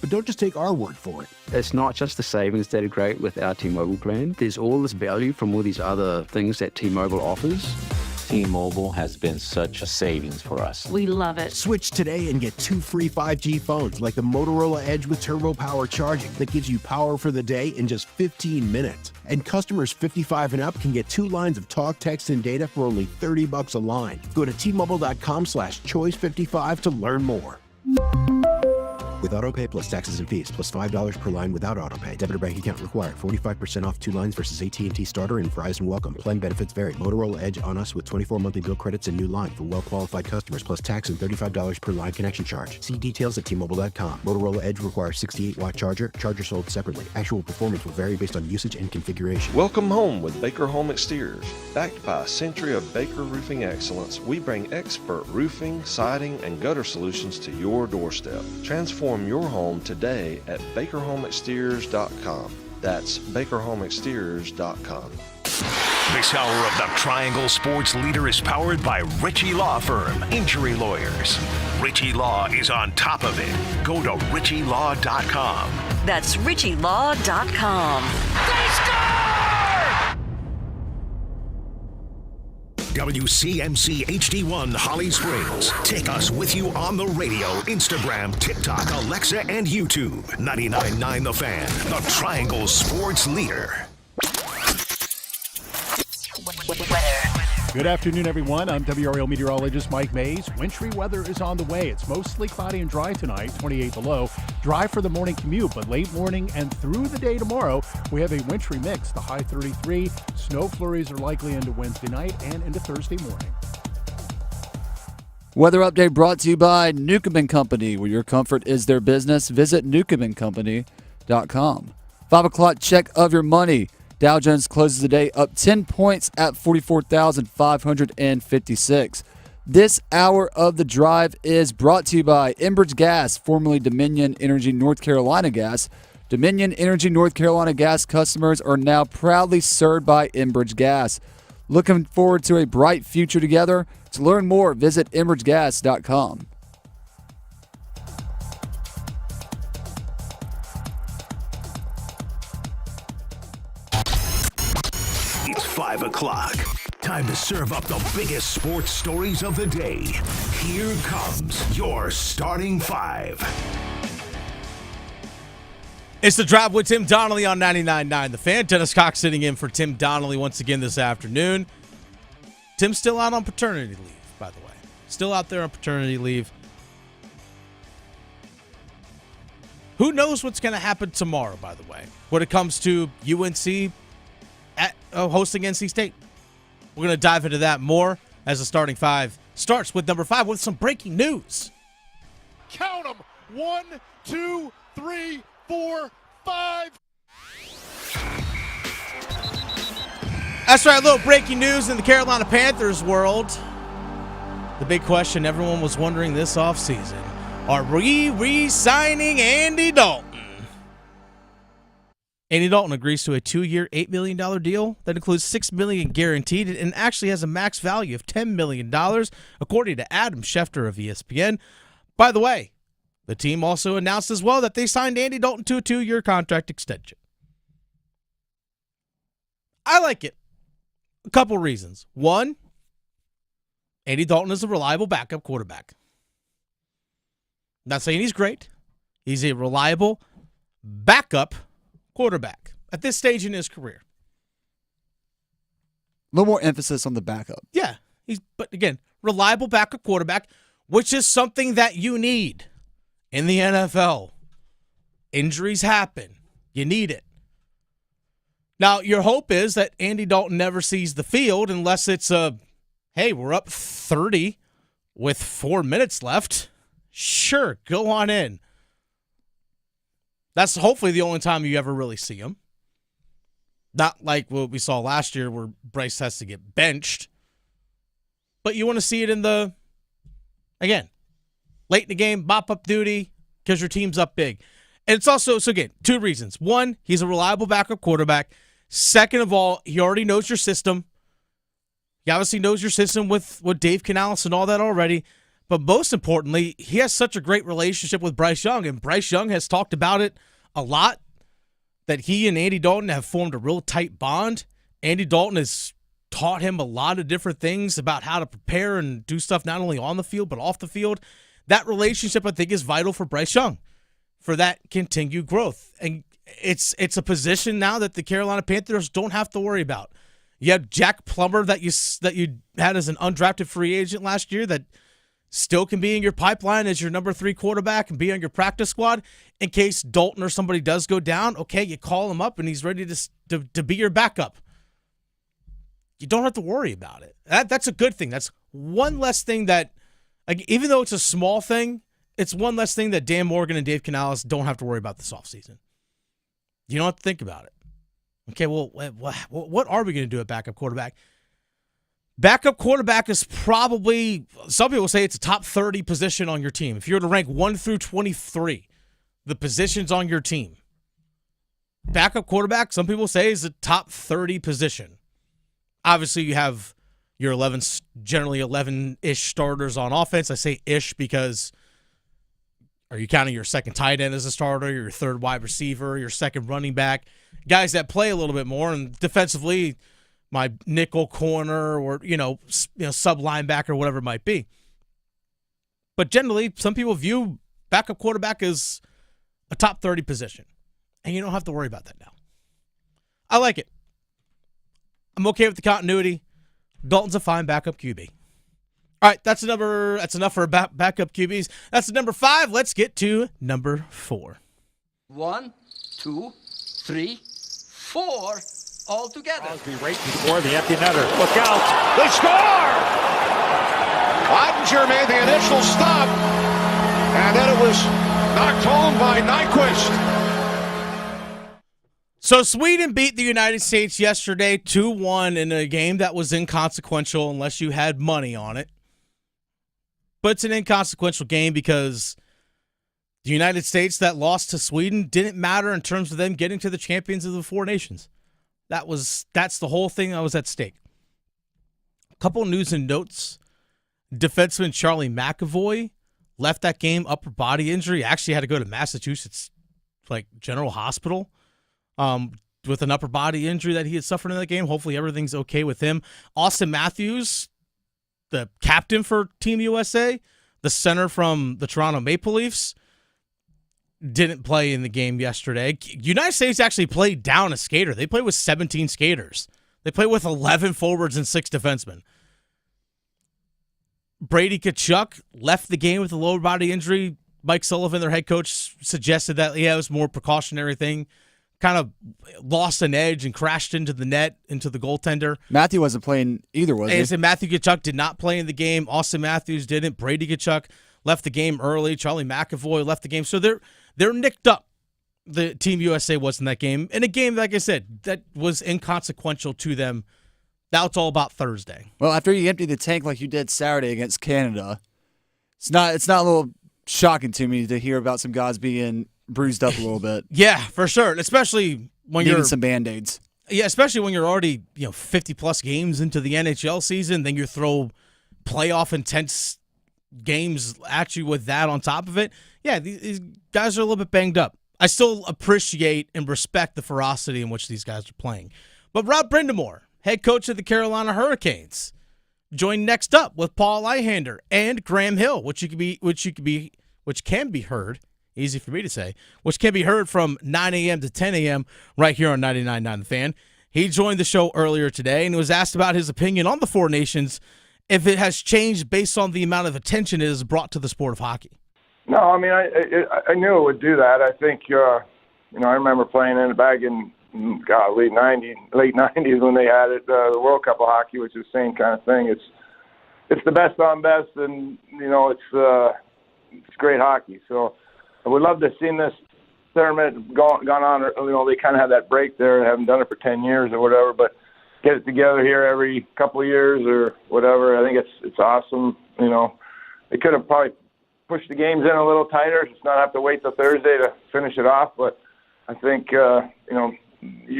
But don't just take our word for it. It's not just the savings that are great with our T-Mobile plan. There's all this value from all these other things that T-Mobile offers. T-Mobile has been such a savings for us. We love it. Switch today and get 2 free 5G phones like the Motorola Edge with Turbo Power charging that gives you power for the day in just 15 minutes. And customers 55 and up can get 2 lines of talk, text, and data for only $30 a line. Go to T-Mobile.com/choice55 to learn more. With AutoPay plus taxes and fees, plus $5 per line without AutoPay. Debit or bank account required. 45% off 2 lines versus AT&T Starter and Verizon Welcome. Plan benefits vary. Motorola Edge on us with 24 monthly bill credits and new line for well-qualified customers, plus tax and $35 per line connection charge. See details at T-Mobile.com. Motorola Edge requires 68-watt charger. Charger sold separately. Actual performance will vary based on usage and configuration. Welcome home with Baker Home Exteriors. Backed by a century of Baker roofing excellence, we bring expert roofing, siding, and gutter solutions to your doorstep. Transform your home today at BakerHomeExteriors.com. That's BakerHomeExteriors.com. This hour of the Triangle Sports Leader is powered by Ritchie Law Firm, injury lawyers. Ritchie Law is on top of it. Go to RitchieLaw.com. That's RitchieLaw.com. They score! WCMC HD1 Holly Springs. Take us with you on the radio, Instagram, TikTok, Alexa, and YouTube. 99.9 The Fan, the Triangle Sports Leader. Good afternoon, everyone. I'm WRL meteorologist Mike Mays. Wintry weather is on the way. It's mostly cloudy and dry tonight, 28 below. Dry for the morning commute, but late morning and through the day tomorrow, we have a wintry mix. The high 33. Snow flurries are likely into Wednesday night and into Thursday morning. Weather update brought to you by Newcomb & Company, where your comfort is their business. Visit newcombandcompany.com. 5 o'clock check of your money. Dow Jones closes the day up 10 points at 44,556. This hour of the drive is brought to you by Enbridge Gas, formerly Dominion Energy North Carolina Gas. Dominion Energy North Carolina Gas customers are now proudly served by Enbridge Gas. Looking forward to a bright future together? To learn more, visit enbridgegas.com. It's 5 o'clock. Time to serve up the biggest sports stories of the day. Here comes your starting five. It's the drive with Tim Donnelly on 99.9 The Fan. Dennis Cox sitting in for Tim Donnelly once again this afternoon. Tim's still out on paternity leave, by the way. Still out there on paternity leave. Who knows what's going to happen tomorrow, by the way, when it comes to UNC hosting NC State. We're going to dive into that more as the starting five starts with number 5 with some breaking news. Count them. 1, 2, 3, 4, 5. That's right, a little breaking news in the Carolina Panthers world. The big question everyone was wondering this offseason, are we re-signing Andy Dalton? Andy Dalton agrees to a 2-year, $8 million deal that includes $6 million guaranteed and actually has a max value of $10 million, according to Adam Schefter of ESPN. By the way, the team also announced as well that they signed Andy Dalton to a 2-year contract extension. I like it. A couple reasons. One, Andy Dalton is a reliable backup quarterback. Not saying he's great. He's a reliable backup quarterback at this stage in his career. A little more emphasis on the backup. Yeah. But again, reliable backup quarterback, which is something that you need in the NFL. Injuries happen. You need it. Now, your hope is that Andy Dalton never sees the field unless it's hey, we're up 30 with 4 minutes left. Sure, go on in. That's hopefully the only time you ever really see him. Not like what we saw last year where Bryce has to get benched. But you want to see it in the, again, late in the game, mop-up duty, because your team's up big. And it's also, so again, 2 reasons. One, he's a reliable backup quarterback. Second of all, he already knows your system. He obviously knows your system with Dave Canales and all that already. But most importantly, he has such a great relationship with Bryce Young. And Bryce Young has talked about it a lot, that he and Andy Dalton have formed a real tight bond. Andy Dalton has taught him a lot of different things about how to prepare and do stuff not only on the field but off the field. That relationship, I think, is vital for Bryce Young for that continued growth. And it's a position now that the Carolina Panthers don't have to worry about. You have Jack Plummer that you had as an undrafted free agent last year that still can be in your pipeline as your number 3 quarterback and be on your practice squad in case Dalton or somebody does go down. Okay, you call him up and he's ready to be your backup. You don't have to worry about it. That's a good thing. That's one less thing that, like, even though it's a small thing, it's one less thing that Dan Morgan and Dave Canales don't have to worry about this offseason. You don't have to think about it. Okay, well, what are we going to do at backup quarterback? Backup quarterback is probably, some people say it's a top 30 position on your team. If you were to rank 1 through 23, the positions on your team, backup quarterback, some people say, is a top 30 position. Obviously, you have your generally 11-ish starters on offense. I say ish because are you counting your second tight end as a starter, your third wide receiver, your second running back, guys that play a little bit more, and defensively, my nickel corner or, sub linebacker, whatever it might be. But generally, some people view backup quarterback as a top 30 position. And you don't have to worry about that now. I like it. I'm okay with the continuity. Dalton's a fine backup QB. All right, that's enough for backup QBs. That's number 5. Let's get to number 4. 1, 2, 3, 4, all together. Crosby right before the empty netter. Look out! They score! Ottinger made the initial stop, and then it was knocked home by Nyquist. So Sweden beat the United States yesterday 2-1 in a game that was inconsequential unless you had money on it. But it's an inconsequential game because the United States that lost to Sweden didn't matter in terms of them getting to the champions of the 4 nations. That's the whole thing that was at stake. A couple news and notes. Defenseman Charlie McAvoy left that game, upper body injury. Actually had to go to Massachusetts General Hospital with an upper body injury that he had suffered in that game. Hopefully everything's okay with him. Austin Matthews, the captain for Team USA, the center from the Toronto Maple Leafs, didn't play in the game yesterday. United States actually played down a skater. They played with 17 skaters. They played with 11 forwards and 6 defensemen. Brady Tkachuk left the game with a lower body injury. Mike Sullivan, their head coach, suggested that, it was more precautionary thing. Kind of lost an edge and crashed into the net, into the goaltender. Matthew wasn't playing either, was he? Matthew Tkachuk did not play in the game. Austin Matthews didn't. Brady Tkachuk left the game early. Charlie McAvoy left the game. So they're nicked up. The Team USA was in that game. In a game, like I said, that was inconsequential to them. Now it's all about Thursday. Well, after you empty the tank like you did Saturday against Canada, it's not a little shocking to me to hear about some guys being bruised up a little bit. Yeah, for sure. Especially when needing you're some Band-Aids. Yeah, especially when you're already 50 plus games into the NHL season, then you throw playoff intense games at you with that on top of it. Yeah, these guys are a little bit banged up. I still appreciate and respect the ferocity in which these guys are playing. But Rob Brindamore, head coach of the Carolina Hurricanes, joined next up with Paul Eihander and Graham Hill, which can be heard. Easy for me to say, which can be heard from 9 a.m. to 10 a.m. right here on 99.9 The Fan. He joined the show earlier today and was asked about his opinion on the 4 nations, if it has changed based on the amount of attention it has brought to the sport of hockey. No, I mean, I knew it would do that. I think, I remember playing in back in late 90s when they had it, the World Cup of Hockey, which is the same kind of thing. It's the best on best, and it's great hockey. So I would love to have seen this tournament gone on. They kind of had that break there. Haven't done it for 10 years or whatever, but get it together here every couple of years or whatever. I think it's awesome. They could have probably pushed the games in a little tighter, just not have to wait till Thursday to finish it off. But I think you're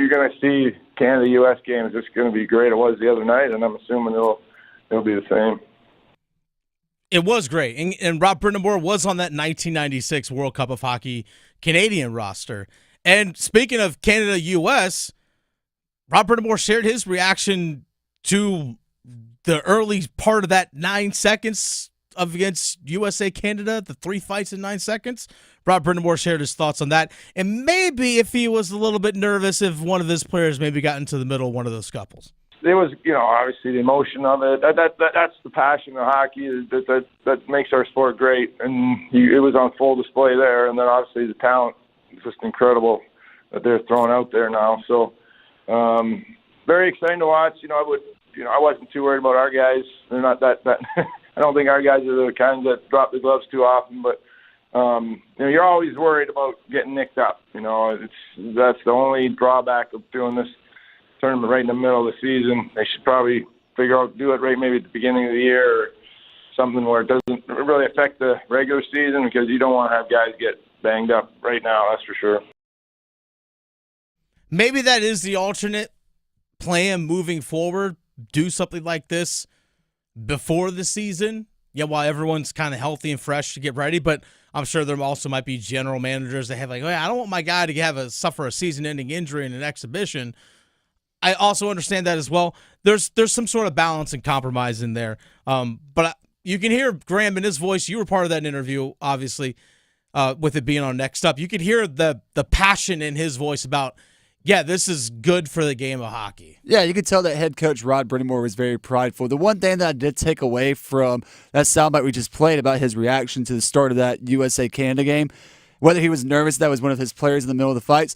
going to see Canada-U.S. games. It's going to be great. It was the other night, and I'm assuming it'll be the same. It was great. And Rob Brindamore was on that 1996 World Cup of Hockey Canadian roster. And speaking of Canada-U.S., Rob Brindamore shared his reaction to the early part of that 9 seconds against USA-Canada, the 3 fights in 9 seconds. Rob Brindamore shared his thoughts on that. And maybe if he was a little bit nervous if one of his players maybe got into the middle of one of those scuffles. There was, obviously the emotion of it. That's the passion of hockey that makes our sport great, and it was on full display there. And then obviously the talent is just incredible that they're throwing out there now. So very exciting to watch. I wasn't too worried about our guys. They're not that. I don't think our guys are the kinds that drop the gloves too often. But you're always worried about getting nicked up. That's the only drawback of doing this tournament right in the middle of the season. They should probably do it right maybe at the beginning of the year or something where it doesn't really affect the regular season, because you don't want to have guys get banged up right now, that's for sure. Maybe that is the alternate plan moving forward. Do something like this before the season. Yeah, while everyone's kind of healthy and fresh to get ready, but I'm sure there also might be general managers that have I don't want my guy to suffer a season-ending injury in an exhibition. I also understand that as well. There's some sort of balance and compromise in there. But you can hear Graham in his voice. You were part of that interview, obviously, with it being on Next Up. You could hear the passion in his voice about, Yeah, this is good for the game of hockey. Yeah, you could tell that head coach Rod Brindamore was very prideful. The one thing that I did take away from that soundbite we just played about his reaction to the start of that USA-Canada game, whether he was nervous that was one of his players in the middle of the fights,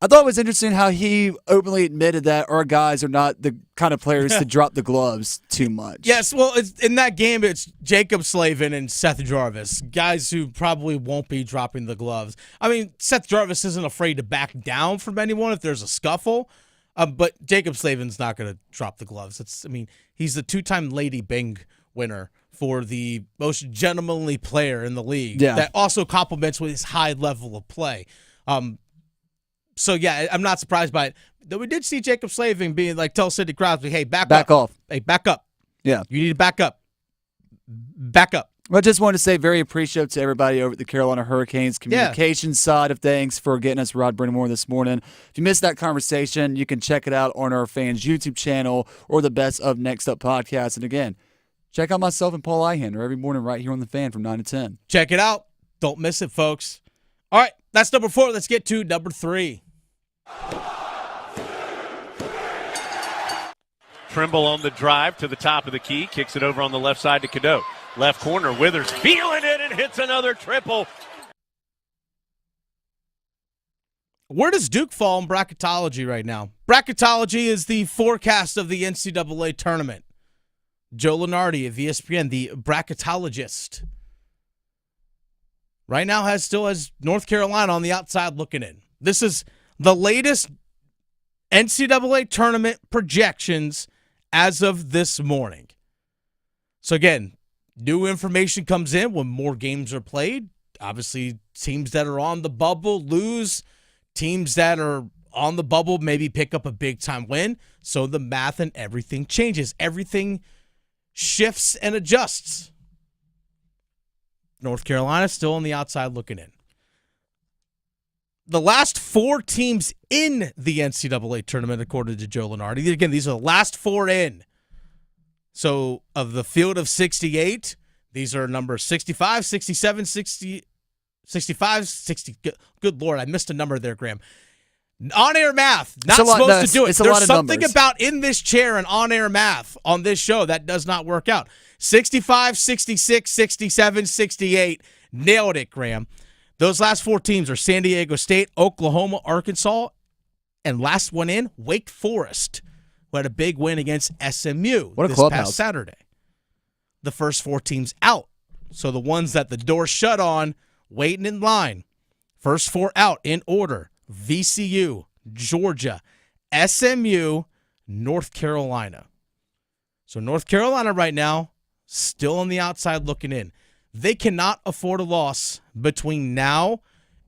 I thought it was interesting how he openly admitted that our guys are not the kind of players to drop the gloves too much. Yes, well, in that game, it's Jacob Slavin and Seth Jarvis, guys who probably won't be dropping the gloves. I mean, Seth Jarvis isn't afraid to back down from anyone if there's a scuffle, but Jacob Slavin's not going to drop the gloves. He's the 2-time Lady Bing winner for the most gentlemanly player in the league. Yeah. That also complements with his high level of play. So, yeah, I'm not surprised by it. Though we did see Jacob Slavin being like, tell Sidney Crosby, hey, back off. Hey, back up. Yeah. You need to back up. Back up. Well, I just want to say very appreciative to everybody over at the Carolina Hurricanes communications side of things for getting us Rod Brindamore this morning. If you missed that conversation, you can check it out on our fans' YouTube channel or the Best of Next Up podcast. And again, check out myself and Paul Eihander every morning right here on The Fan from 9 to 10. Check it out. Don't miss it, folks. All right, that's number 4. Let's get to number 3. Trimble on the drive to the top of the key, kicks it over on the left side to Cadeau. Left corner, Withers feeling it and hits another triple. Where does Duke fall in bracketology right now? Bracketology is the forecast of the NCAA tournament. Joe Lunardi of ESPN, the bracketologist, right now still has North Carolina on the outside looking in. This is the latest NCAA tournament projections as of this morning. So again, new information comes in when more games are played. Obviously, teams that are on the bubble lose. Teams that are on the bubble maybe pick up a big-time win. So the math and everything changes. Everything shifts and adjusts. North Carolina still on the outside looking in. The last 4 teams in the NCAA tournament, according to Joe Lunardi. Again, these are the last 4 in. So of the field of 68, these are numbers 65, 67, 60, 65, 60. Good Lord, I missed a number there, Graham. On-air math, not supposed to do it. There's something about in this chair and on-air math on this show that does not work out. 65, 66, 67, 68. Nailed it, Graham. Those last 4 teams are San Diego State, Oklahoma, Arkansas, and last one in, Wake Forest, who had a big win against SMU this past Saturday. The first 4 teams out. So the ones that the door shut on, waiting in line. First 4 out in order. VCU, Georgia, SMU, North Carolina. So North Carolina right now, still on the outside looking in. They cannot afford a loss between now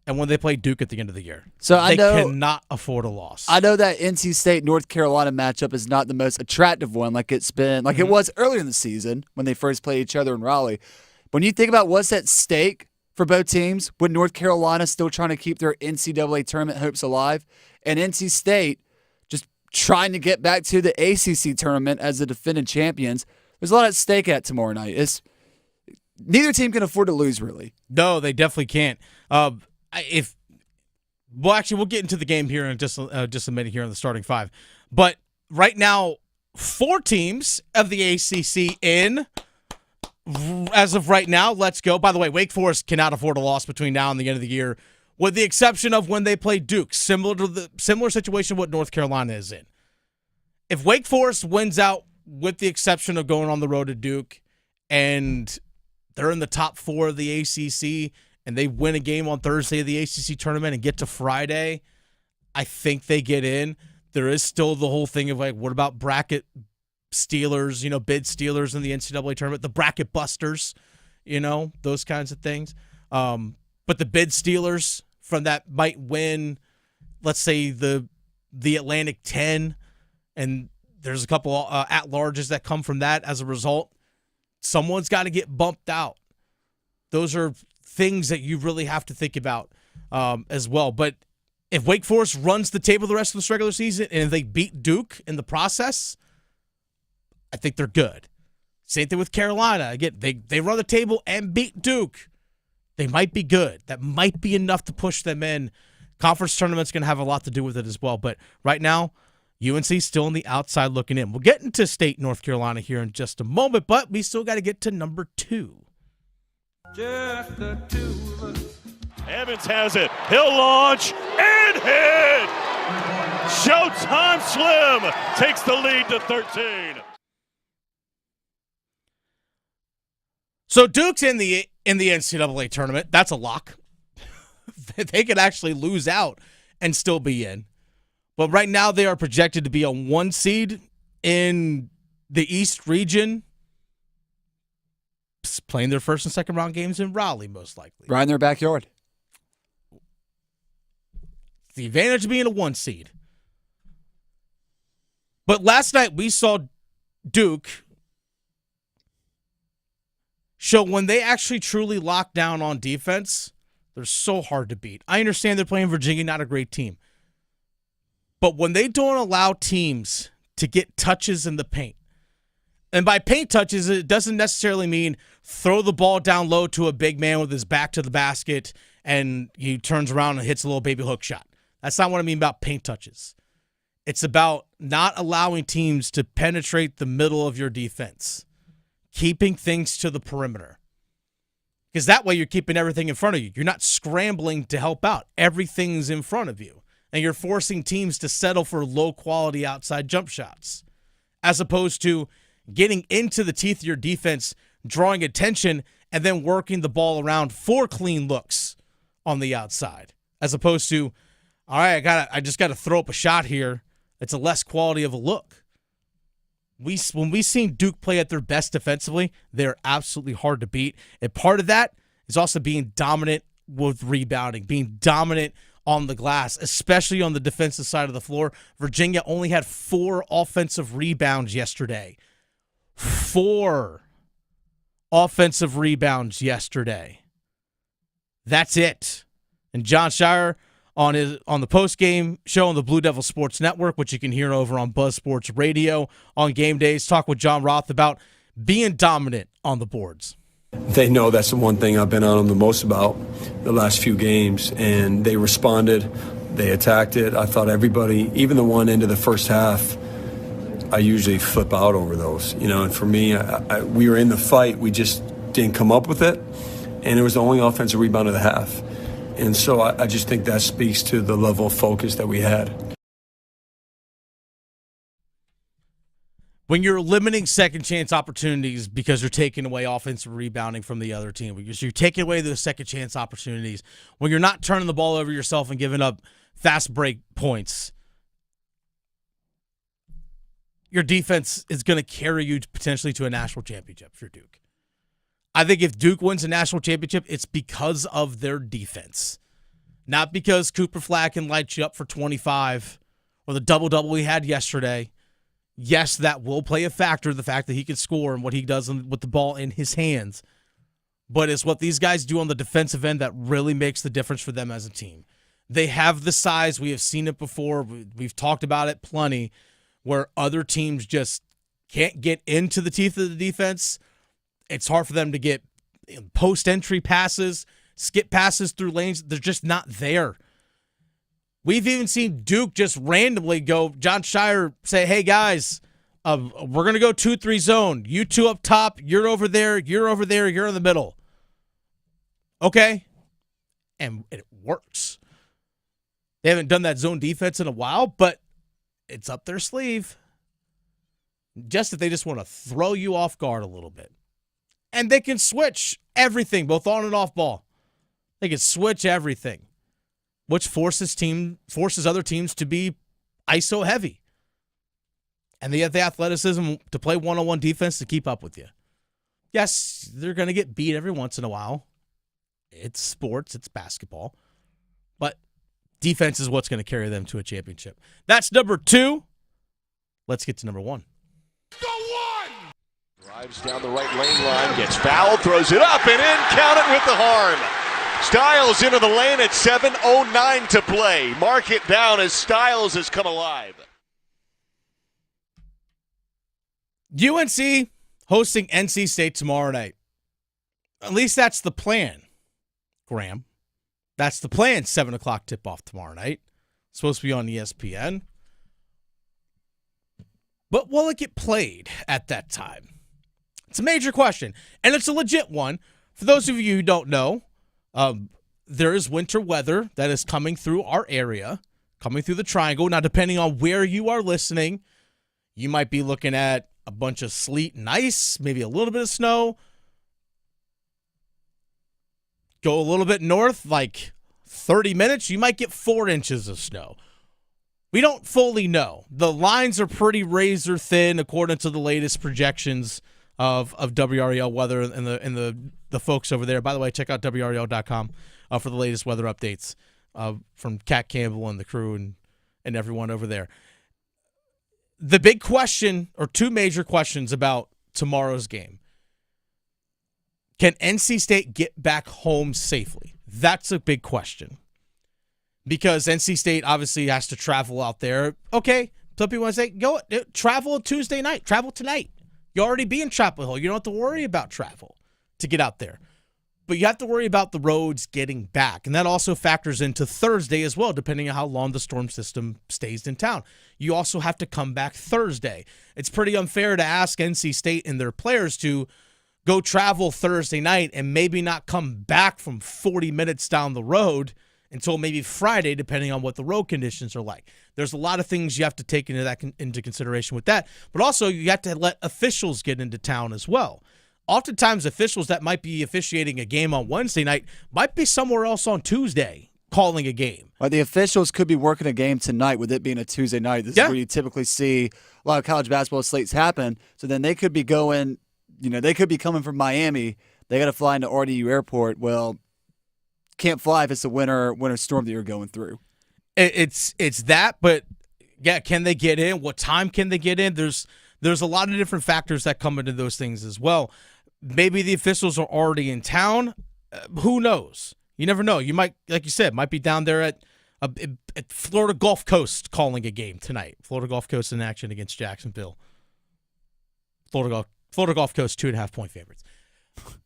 and when they play Duke at the end of the year. So they cannot afford a loss. I know that NC State-North Carolina matchup is not the most attractive one like it's been, like it was earlier in the season when they first played each other in Raleigh. But when you think about what's at stake for both teams, with North Carolina still trying to keep their NCAA tournament hopes alive, and NC State just trying to get back to the ACC tournament as the defending champions, there's a lot at stake at tomorrow night. Neither team can afford to lose, really. No, they definitely can't. Actually, we'll get into the game here in just a minute here on the starting 5. But right now, 4 teams of the ACC in. As of right now, let's go. By the way, Wake Forest cannot afford a loss between now and the end of the year, with the exception of when they play Duke, similar situation what North Carolina is in. If Wake Forest wins out, with the exception of going on the road to Duke, and they're in the top 4 of the ACC, and they win a game on Thursday of the ACC tournament and get to Friday, I think they get in. There is still the whole thing of, like, what about bracket stealers, bid stealers in the NCAA tournament, the bracket busters, those kinds of things. But the bid stealers from that might win, let's say, the Atlantic 10, and there's a couple at-larges that come from that as a result. Someone's got to get bumped out. Those are things that you really have to think about as well. But if Wake Forest runs the table the rest of this regular season and if they beat Duke in the process, I think they're good. Same thing with Carolina. Again, they run the table and beat Duke. They might be good. That might be enough to push them in Conference tournament's going to have a lot to do with it as well. But right now, UNC still on the outside looking in. We'll get into State North Carolina here in just a moment, but we still got to get to number 2. Just the two of us. Evans has it. He'll launch and hit. Showtime Slim takes the lead to 13. So Duke's in the NCAA tournament. That's a lock. They could actually lose out and still be in. But right now they are projected to be a 1 seed in the East region, playing their first and second round games in Raleigh, most likely. Right in their backyard. The advantage of being a 1 seed. But last night we saw Duke show when they actually truly lock down on defense, they're so hard to beat. I understand they're playing Virginia, not a great team. But when they don't allow teams to get touches in the paint, and by paint touches, it doesn't necessarily mean throw the ball down low to a big man with his back to the basket and he turns around and hits a little baby hook shot. That's not what I mean about paint touches. It's about not allowing teams to penetrate the middle of your defense, keeping things to the perimeter. Because that way you're keeping everything in front of you. You're not scrambling to help out. Everything's in front of you. And you're forcing teams to settle for low-quality outside jump shots, as opposed to getting into the teeth of your defense, drawing attention, and then working the ball around for clean looks on the outside, as opposed to, all right, I just got to throw up a shot here. It's a less quality of a look. When we've seen Duke play at their best defensively, they're absolutely hard to beat. And part of that is also being dominant with rebounding, being dominant on the glass, especially on the defensive side of the floor. Virginia only had 4 offensive rebounds yesterday. 4 offensive rebounds yesterday. That's it. And John Shire on the post-game show on the Blue Devil Sports Network, which you can hear over on Buzz Sports Radio on game days, talk with John Roth about being dominant on the boards. They know that's the one thing I've been on them the most about the last few games, and they responded. They attacked it. I thought everybody, even the one end of the first half, I usually flip out over those, and for me, we were in the fight. We just didn't come up with it, and it was the only offensive rebound of the half. And so I just think that speaks to the level of focus that we had. When you're limiting second chance opportunities because you're taking away offensive rebounding from the other team, because you're taking away those second chance opportunities, when you're not turning the ball over yourself and giving up fast break points, your defense is going to carry you potentially to a national championship for Duke. I think if Duke wins a national championship, it's because of their defense. Not because Cooper Flack can light you up for 25 or the double-double he had yesterday. Yes, that will play a factor, the fact that he can score and what he does with the ball in his hands. But it's what these guys do on the defensive end that really makes the difference for them as a team. They have the size. We have seen it before. We've talked about it plenty, where other teams just can't get into the teeth of the defense. It's hard for them to get post-entry passes, skip passes through lanes. They're just not there. We've even seen Duke just randomly go, John Shire say, hey, guys, we're going to go 2-3 zone. You two up top, you're over there, you're over there, you're in the middle. Okay. And it works. They haven't done that zone defense in a while, but it's up their sleeve. Just if they just want to throw you off guard a little bit. And they can switch everything, both on and off ball. They can switch everything, which forces other teams to be ISO heavy. And they have the athleticism to play one-on-one defense to keep up with you. Yes, they're going to get beat every once in a while. It's sports, it's basketball. But defense is what's going to carry them to a championship. That's number 2. Let's get to number 1. Drives down the right lane line, gets fouled, throws it up and in, count it with the harm. Styles into the lane at 7:09 to play. Mark it down as Styles has come alive. UNC hosting NC State tomorrow night. At least that's the plan, Graham. That's the plan. 7 o'clock tip-off tomorrow night. Supposed to be on ESPN. But will it get played at that time? It's a major question, and it's a legit one. For those of you who don't know, there is winter weather that is coming through our area, coming through the Triangle. Now, depending on where you are listening, you might be looking at a bunch of sleet and ice, maybe a little bit of snow. Go a little bit north, like 30 minutes, you might get 4 inches of snow. We don't fully know. The lines are pretty razor thin according to the latest projections of WREL weather and the folks over there. By the way, check out WREL.com for the latest weather updates from Kat Campbell and the crew and everyone over there. The big question, or 2 major questions about tomorrow's game. Can NC State get back home safely? That's a big question. Because NC State obviously has to travel out there. Okay, some people want to say, go travel Tuesday night, travel tonight. You already be in Chapel Hill. You don't have to worry about travel to get out there. But you have to worry about the roads getting back. And that also factors into Thursday as well, depending on how long the storm system stays in town. You also have to come back Thursday. It's pretty unfair to ask NC State and their players to go travel Thursday night and maybe not come back from 40 minutes down the road until maybe Friday, depending on what the road conditions are like. There's a lot of things you have to take into consideration with that. But also, you have to let officials get into town as well. Oftentimes, officials that might be officiating a game on Wednesday night might be somewhere else on Tuesday calling a game. Like the officials could be working a game tonight with it being a Tuesday night. This is where you typically see a lot of college basketball slates happen. So then they could be going, they could be coming from Miami. They got to fly into RDU Airport. Well, can't fly if it's a winter storm that you're going through. It's that, but yeah, can they get in? What time can they get in? There's a lot of different factors that come into those things as well. Maybe the officials are already in town. Who knows? You never know. You might, like you said, might be down there at Florida Gulf Coast calling a game tonight. Florida Gulf Coast in action against Jacksonville. Florida Gulf Coast 2.5-point favorites.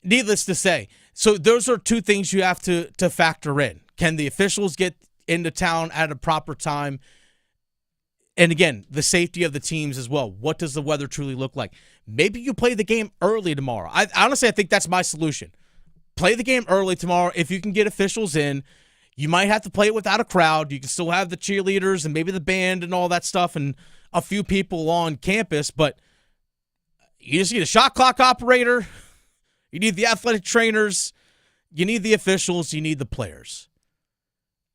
Needless to say, so those are 2 things you have to factor in. Can the officials get into town at a proper time? And again, the safety of the teams as well. What does the weather truly look like? Maybe you play the game early tomorrow. I think that's my solution. Play the game early tomorrow. If you can get officials in, you might have to play it without a crowd. You can still have the cheerleaders and maybe the band and all that stuff and a few people on campus, but you just need a shot clock operator. You need the athletic trainers. You need the officials. You need the players.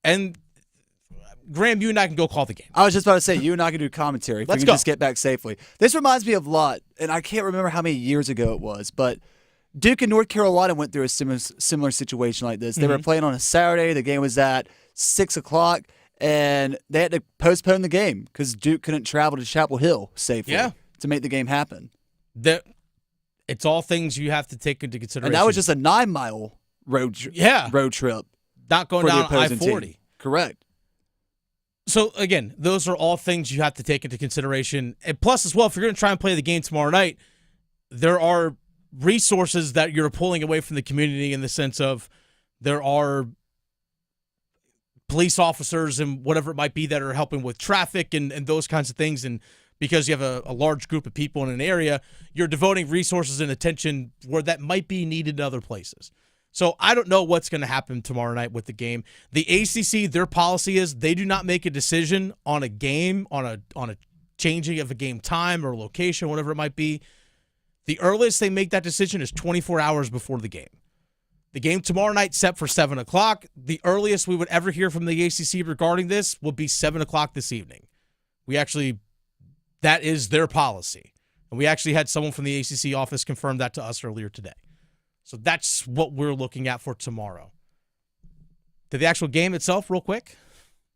And Graham, you and I can go call the game. I was just about to say, you and I can do commentary if we can just get back safely. This reminds me of a lot, and I can't remember how many years ago it was, but Duke and North Carolina went through a similar situation like this. They were playing on a Saturday. The game was at 6 o'clock, and they had to postpone the game because Duke couldn't travel to Chapel Hill safely to make the game happen. It's all things you have to take into consideration. And that was just a 9-mile road trip. Not going down I-40. Team. Correct. So, again, those are all things you have to take into consideration. And plus, as well, if you're going to try and play the game tomorrow night, there are resources that you're pulling away from the community in the sense of there are police officers and whatever it might be that are helping with traffic and those kinds of things. And because you have a large group of people in an area, you're devoting resources and attention where that might be needed in other places. So I don't know what's going to happen tomorrow night with the game. The ACC, their policy is they do not make a decision on a game, on a changing of a game time or location, whatever it might be. The earliest they make that decision is 24 hours before the game. The game tomorrow night set for 7 o'clock. The earliest we would ever hear from the ACC regarding this would be 7 o'clock this evening. That is their policy. And we actually had someone from the ACC office confirm that to us earlier today. So that's what we're looking at for tomorrow. To the actual game itself, real quick.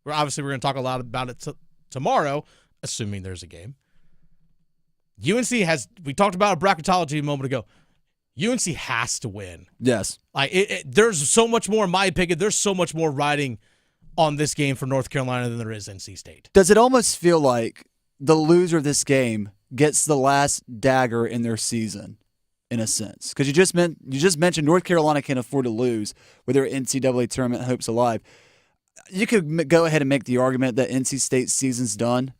We're going to talk a lot about it tomorrow, assuming there's a game. UNC we talked about a bracketology a moment ago. UNC has to win. Yes. There's so much more, in my opinion, there's so much more riding on this game for North Carolina than there is NC State. Does it almost feel like the loser of this game gets the last dagger in their season? in a sense, because you just mentioned North Carolina can't afford to lose with their NCAA tournament hopes alive. You could go ahead and make the argument that NC State's season's done,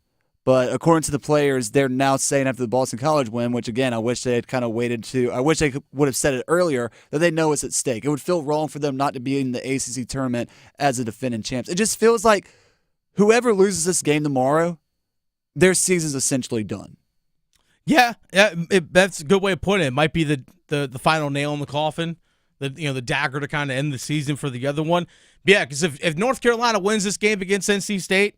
but according to the players, they're now saying after the Boston College win, which again I wish they had kind of waited to. I wish they would have said it earlier, that they know it's at stake. It would feel wrong for them not to be in the ACC tournament as the defending champs. It just feels like whoever loses this game tomorrow, their season's essentially done. Yeah, that's a good way of putting it. It might be the final nail in the coffin, the dagger to kind of end the season for the other one. But yeah, because if North Carolina wins this game against NC State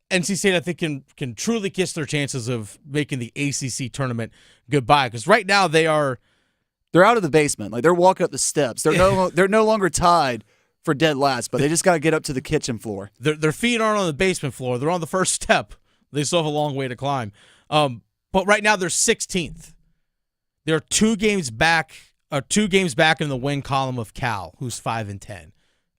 I think can truly kiss their chances of making the ACC tournament goodbye. Because right now they're out of the basement, like they're walking up the steps. They're no longer tied for dead last, but they just got to get up to the kitchen floor. Their feet aren't on the basement floor; they're on the first step. They still have a long way to climb. But right now they're 16th. They're 2 games back in the win column of Cal, who's 5-10.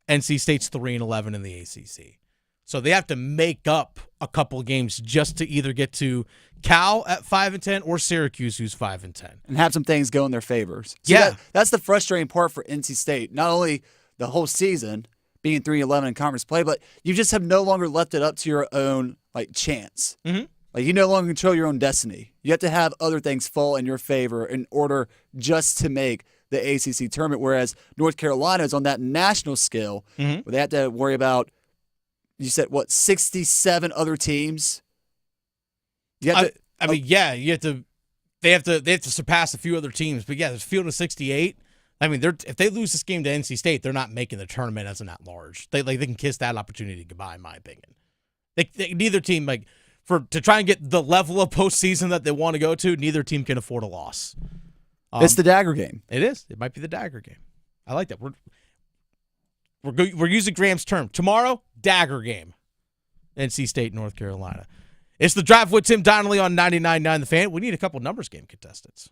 NC State's 3-11 in the ACC. So they have to make up a couple of games just to either get to Cal at 5-10 or Syracuse, who's 5-10, and have some things go in their favors. So that's the frustrating part for NC State. Not only the whole season being 3-11 in conference play, but you just have no longer left it up to your own chance. Mm-hmm. Like you no longer control your own destiny. You have to have other things fall in your favor in order just to make the ACC tournament. Whereas North Carolina is on that national scale where they have to worry about, you said, 67 other teams? You have they have to surpass a few other teams. But yeah, there's a field of 68. I mean, if they lose this game to NC State, they're not making the tournament as an at-large. They can kiss that opportunity goodbye, in my opinion. Neither team, to try and get the level of postseason that they want to go to, neither team can afford a loss. It's the dagger game. It is. It might be the dagger game. I like that. We're using Graham's term. Tomorrow, dagger game. NC State, North Carolina. It's the Drive with Tim Donnelly on 99.9 The Fan. We need a couple numbers game contestants.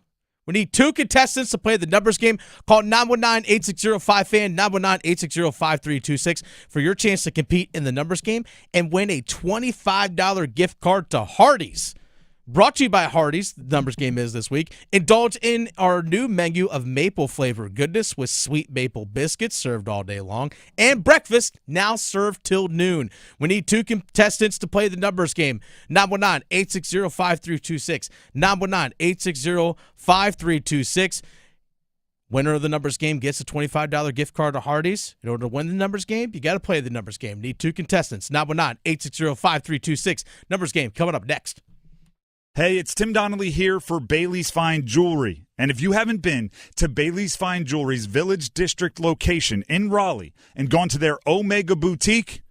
We need 2 contestants to play the numbers game. Call 919-860-5FAN, 919-860-5326 for your chance to compete in the numbers game and win a $25 gift card to Hardee's. Brought to you by Hardee's, the numbers game is this week. Indulge in our new menu of maple flavor goodness with sweet maple biscuits served all day long and breakfast now served till noon. We need 2 contestants to play the numbers game. 919-860-5326, 919-860-5326. Winner of the numbers game gets a $25 gift card to Hardee's. In order to win the numbers game, you got to play the numbers game. Need 2 contestants. 919-860-5326. Numbers game coming up next. Hey, it's Tim Donnelly here for Bailey's Fine Jewelry. And if you haven't been to Bailey's Fine Jewelry's Village District location in Raleigh and gone to their Omega Boutique,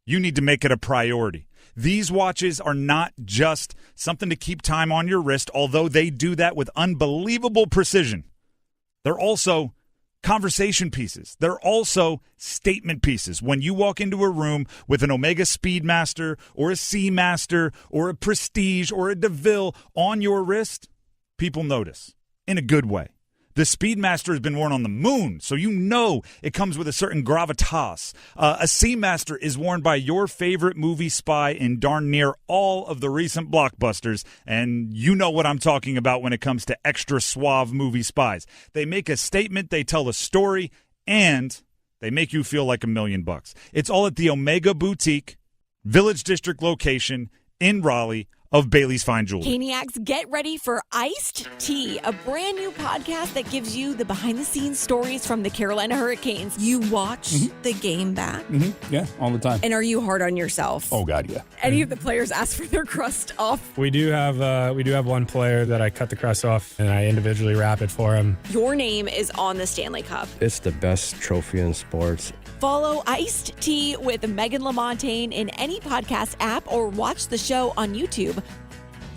you need to make it a priority. These watches are not just something to keep time on your wrist, although they do that with unbelievable precision. They're also conversation pieces. They're also statement pieces. When you walk into a room with an Omega Speedmaster or a Seamaster or a Prestige or a DeVille on your wrist, people notice in a good way. The Speedmaster has been worn on the moon, so you know it comes with a certain gravitas. A Seamaster is worn by your favorite movie spy in darn near all of the recent blockbusters, and you know what I'm talking about when it comes to extra suave movie spies. They make a statement, they tell a story, and they make you feel like $1 million. It's all at the Omega Boutique, Village District location in Raleigh, of Bailey's Fine Jewelry. Caniacs, get ready for Iced Tea, a brand new podcast that gives you the behind-the-scenes stories from the Carolina Hurricanes. You watch the game back? Yeah, all the time. And are you hard on yourself? Oh, God, yeah. Any of the players ask for their crust off? We do have one player that I cut the crust off, and I individually wrap it for him. Your name is on the Stanley Cup. It's the best trophy in sports. Follow Iced Tea with Megan LaMontagne in any podcast app or watch the show on YouTube.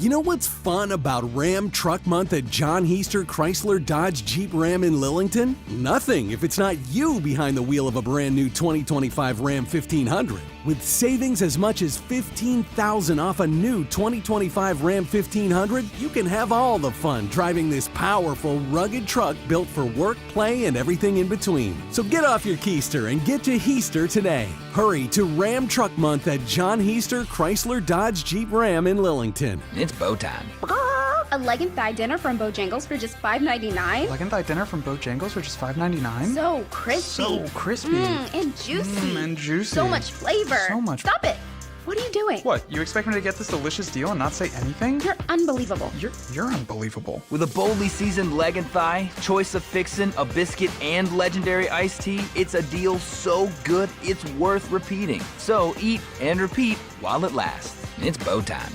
You know what's fun about Ram Truck Month at John Heister Chrysler Dodge Jeep Ram in Lillington? Nothing if it's not you behind the wheel of a brand new 2025 Ram 1500. With savings as much as $15,000 off a new 2025 Ram 1500, you can have all the fun driving this powerful, rugged truck built for work, play, and everything in between. So get off your keister and get to Heister today. Hurry to Ram Truck Month at John Heister Chrysler Dodge Jeep Ram in Lillington. It's bow time. a leg and thigh dinner from Bojangles for just $5.99? Leg and thigh dinner from Bojangles for just $5.99? So crispy. So crispy. And juicy. And juicy. So much flavor. So much. Stop it. What are you doing? What, you expect me to get this delicious deal and not say anything? You're unbelievable. You're unbelievable. With a boldly seasoned leg and thigh, choice of fixin', a biscuit, and legendary iced tea, it's a deal so good it's worth repeating. So eat and repeat while it lasts. It's bow time.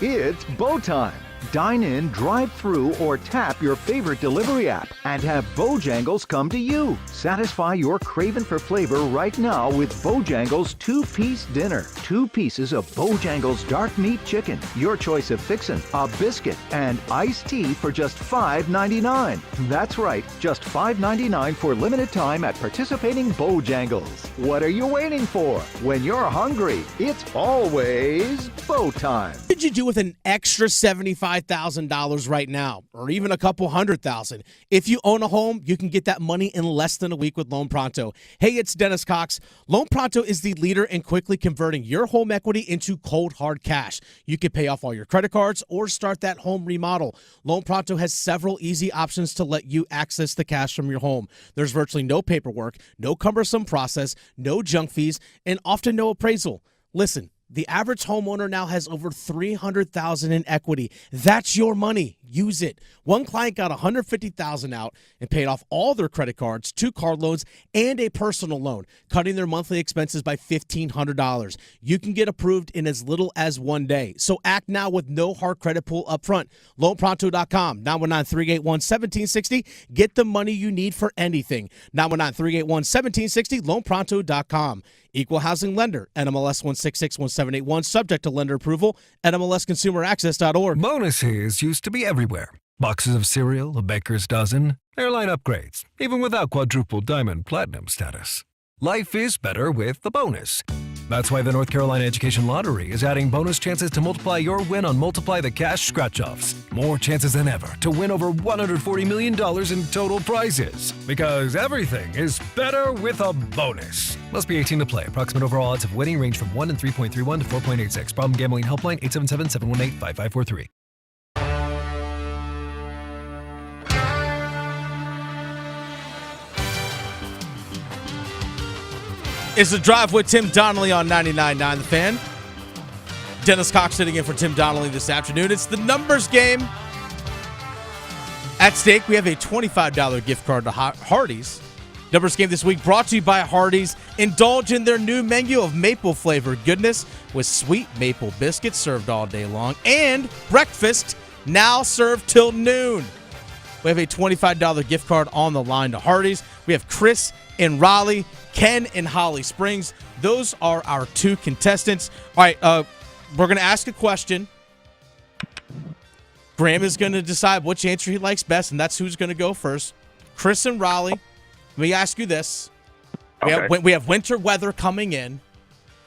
It's bow time. Dine in, drive through, or tap your favorite delivery app and have Bojangles come to you. Satisfy your craving for flavor right now with Bojangles 2-piece dinner. 2 pieces of Bojangles dark meat chicken, your choice of fixin', a biscuit, and iced tea for just $5.99. That's right, just $5.99 for limited time at participating Bojangles. What are you waiting for? When you're hungry, it's always bow time. What could you do with an extra $75,000 right now, or even a couple $100,000? If you own a home, you can get that money in less than a week with Loan Pronto. Hey, it's Dennis Cox. Loan Pronto is the leader in quickly converting your home equity into cold, hard cash. You can pay off all your credit cards or start that home remodel. Loan Pronto has several easy options to let you access the cash from your home. There's virtually no paperwork, no cumbersome process, no junk fees, and often no appraisal. Listen, the average homeowner now has over $300,000 in equity. That's your money. Use it. One client got $150,000 out and paid off all their credit cards, 2 car loans, and a personal loan, cutting their monthly expenses by $1,500. You can get approved in as little as 1 day. So act now with no hard credit pull up front. LoanPronto.com, 919-381-1760. Get the money you need for anything. 919-381-1760, LoanPronto.com. Equal housing lender, NMLS 1661781, subject to lender approval, NMLSconsumeraccess.org. Bonuses used to be everywhere. Boxes of cereal, a baker's dozen, airline upgrades, even without quadruple diamond platinum status. Life is better with the bonus. That's why the North Carolina Education Lottery is adding bonus chances to multiply your win on Multiply the Cash scratch-offs. More chances than ever to win over $140 million in total prizes. Because everything is better with a bonus. Must be 18 to play. Approximate overall odds of winning range from 1 in 3.31 to 4.86. Problem gambling helpline 877-718-5543. It's The Drive with Tim Donnelly on 99.9 The Fan. Dennis Cox sitting in for Tim Donnelly this afternoon. It's the numbers game. At stake, we have a $25 gift card to Hardee's. Numbers game this week brought to you by Hardee's. Indulge in their new menu of maple flavored goodness with sweet maple biscuits served all day long and breakfast now served till noon. We have a $25 gift card on the line to Hardee's. We have Chris in Raleigh, Ken in Holly Springs. Those are our 2 contestants. All right, we're going to ask a question. Graham is going to decide which answer he likes best, and that's who's going to go first. Chris in Raleigh, let me ask you this. Okay. We have winter weather coming in.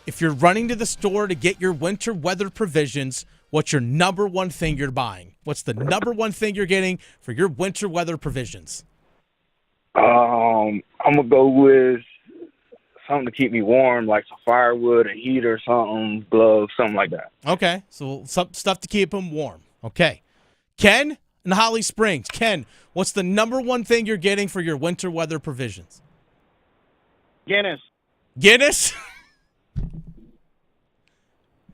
If you're running to the store to get your winter weather provisions, what's your number one thing you're buying? What's the number one thing you're getting for your winter weather provisions? I'm going to go with something to keep me warm, like some firewood, a heater, something, gloves, something like that. Okay, so some stuff to keep them warm. Okay. Ken in Holly Springs. Ken, what's the number one thing you're getting for your winter weather provisions? Guinness. Guinness?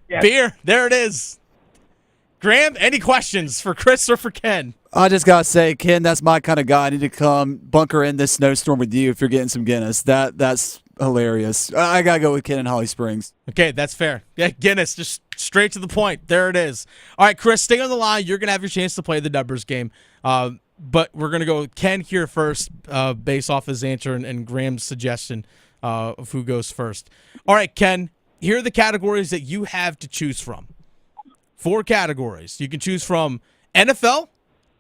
Yes. Beer. There it is. Graham, any questions for Chris or for Ken? I just got to say, Ken, that's my kind of guy. I need to come bunker in this snowstorm with you if you're getting some Guinness. That's hilarious. I got to go with Ken in Holly Springs. Okay, that's fair. Yeah, Guinness, just straight to the point. There it is. All right, Chris, stay on the line. You're going to have your chance to play the numbers game. But we're going to go with Ken here first based off his answer and Graham's suggestion of who goes first. All right, Ken, here are the categories that you have to choose from. 4 categories. You can choose from NFL,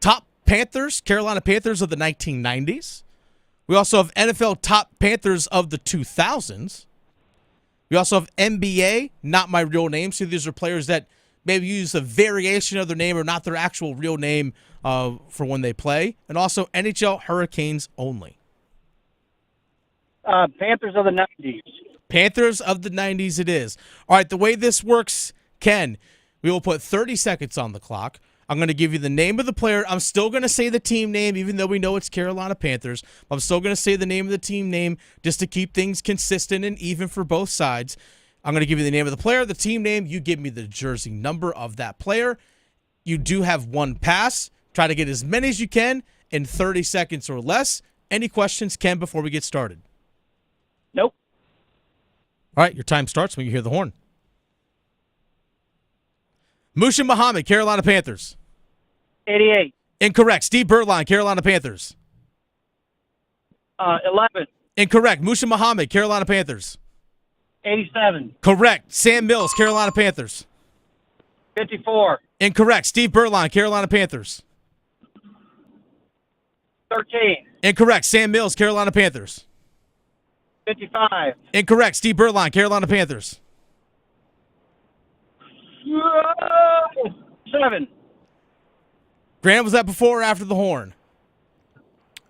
top Panthers, Carolina Panthers of the 1990s. We also have NFL top Panthers of the 2000s. We also have NBA, not my real name. So these are players that maybe use a variation of their name or not their actual real name for when they play. And also NHL Hurricanes only. Panthers of the 90s. Panthers of the 90s it is. All right, the way this works, Ken, we will put 30 seconds on the clock. I'm going to give you the name of the player. I'm still going to say the team name, even though we know it's Carolina Panthers. I'm still going to say the name of the team name just to keep things consistent and even for both sides. I'm going to give you the name of the player, the team name. You give me the jersey number of that player. You do have one pass. Try to get as many as you can in 30 seconds or less. Any questions, Ken, before we get started? Nope. All right, your time starts when you hear the horn. Mushin Muhammad, Carolina Panthers. 88. Incorrect. Steve Berline, Carolina Panthers. 11. Incorrect. Mushin Muhammad, Carolina Panthers. 87. Correct. Sam Mills, Carolina Panthers. 54. Incorrect. Steve Berline, Carolina Panthers. 13. Incorrect. Sam Mills, Carolina Panthers. 55. Incorrect. Steve Berline, Carolina Panthers. 7. Graham, was that before or after the horn?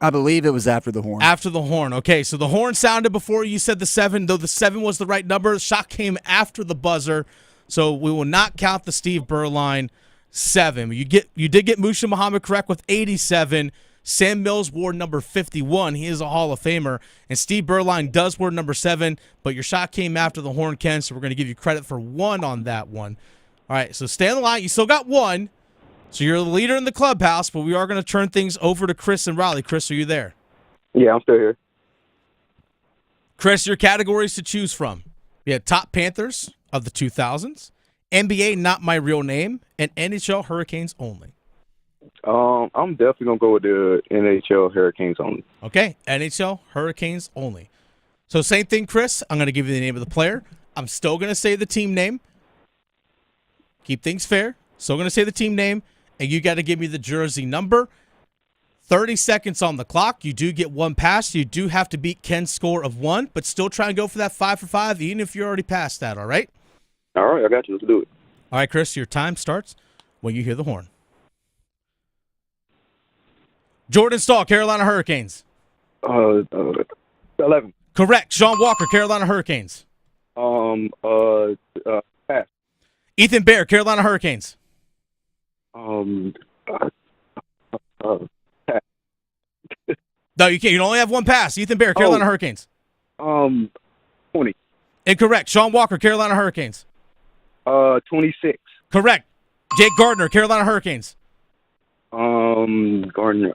I believe it was after the horn. After the horn. Okay, so the horn sounded before you said the 7, though the 7 was the right number. The shot came after the buzzer, so we will not count the Steve Berline 7. You did get Mushin Muhammad correct with 87. Sam Mills wore number 51. He is a Hall of Famer. And Steve Berline does wear number 7, but your shot came after the horn, Ken, so we're going to give you credit for 1 on that one. All right, so stay on the line. You still got 1. So you're the leader in the clubhouse, but we are going to turn things over to Chris and Raleigh. Chris, are you there? Yeah, I'm still here. Chris, your categories to choose from. We had top Panthers of the 2000s, NBA Not My Real Name, and NHL Hurricanes Only. I'm definitely going to go with the NHL Hurricanes Only. Okay, NHL Hurricanes Only. So same thing, Chris. I'm going to give you the name of the player. I'm still going to say the team name. Keep things fair. Still going to say the team name, and you got to give me the jersey number. 30 seconds on the clock. You do get 1 pass. You do have to beat Ken's score of 1, but still try and go for that 5 for 5, even if you're already past that, all right? All right, I got you. Let's do it. All right, Chris, your time starts when you hear the horn. Jordan Stahl, Carolina Hurricanes. 11. Correct. Sean Walker, Carolina Hurricanes. Pass. Ethan Bear, Carolina Hurricanes. Pass. No, you can't. You only have 1 pass. Ethan Bear, Carolina Hurricanes. 20. Incorrect. Sean Walker, Carolina Hurricanes. 26. Correct. Jake Gardner, Carolina Hurricanes. Gardner.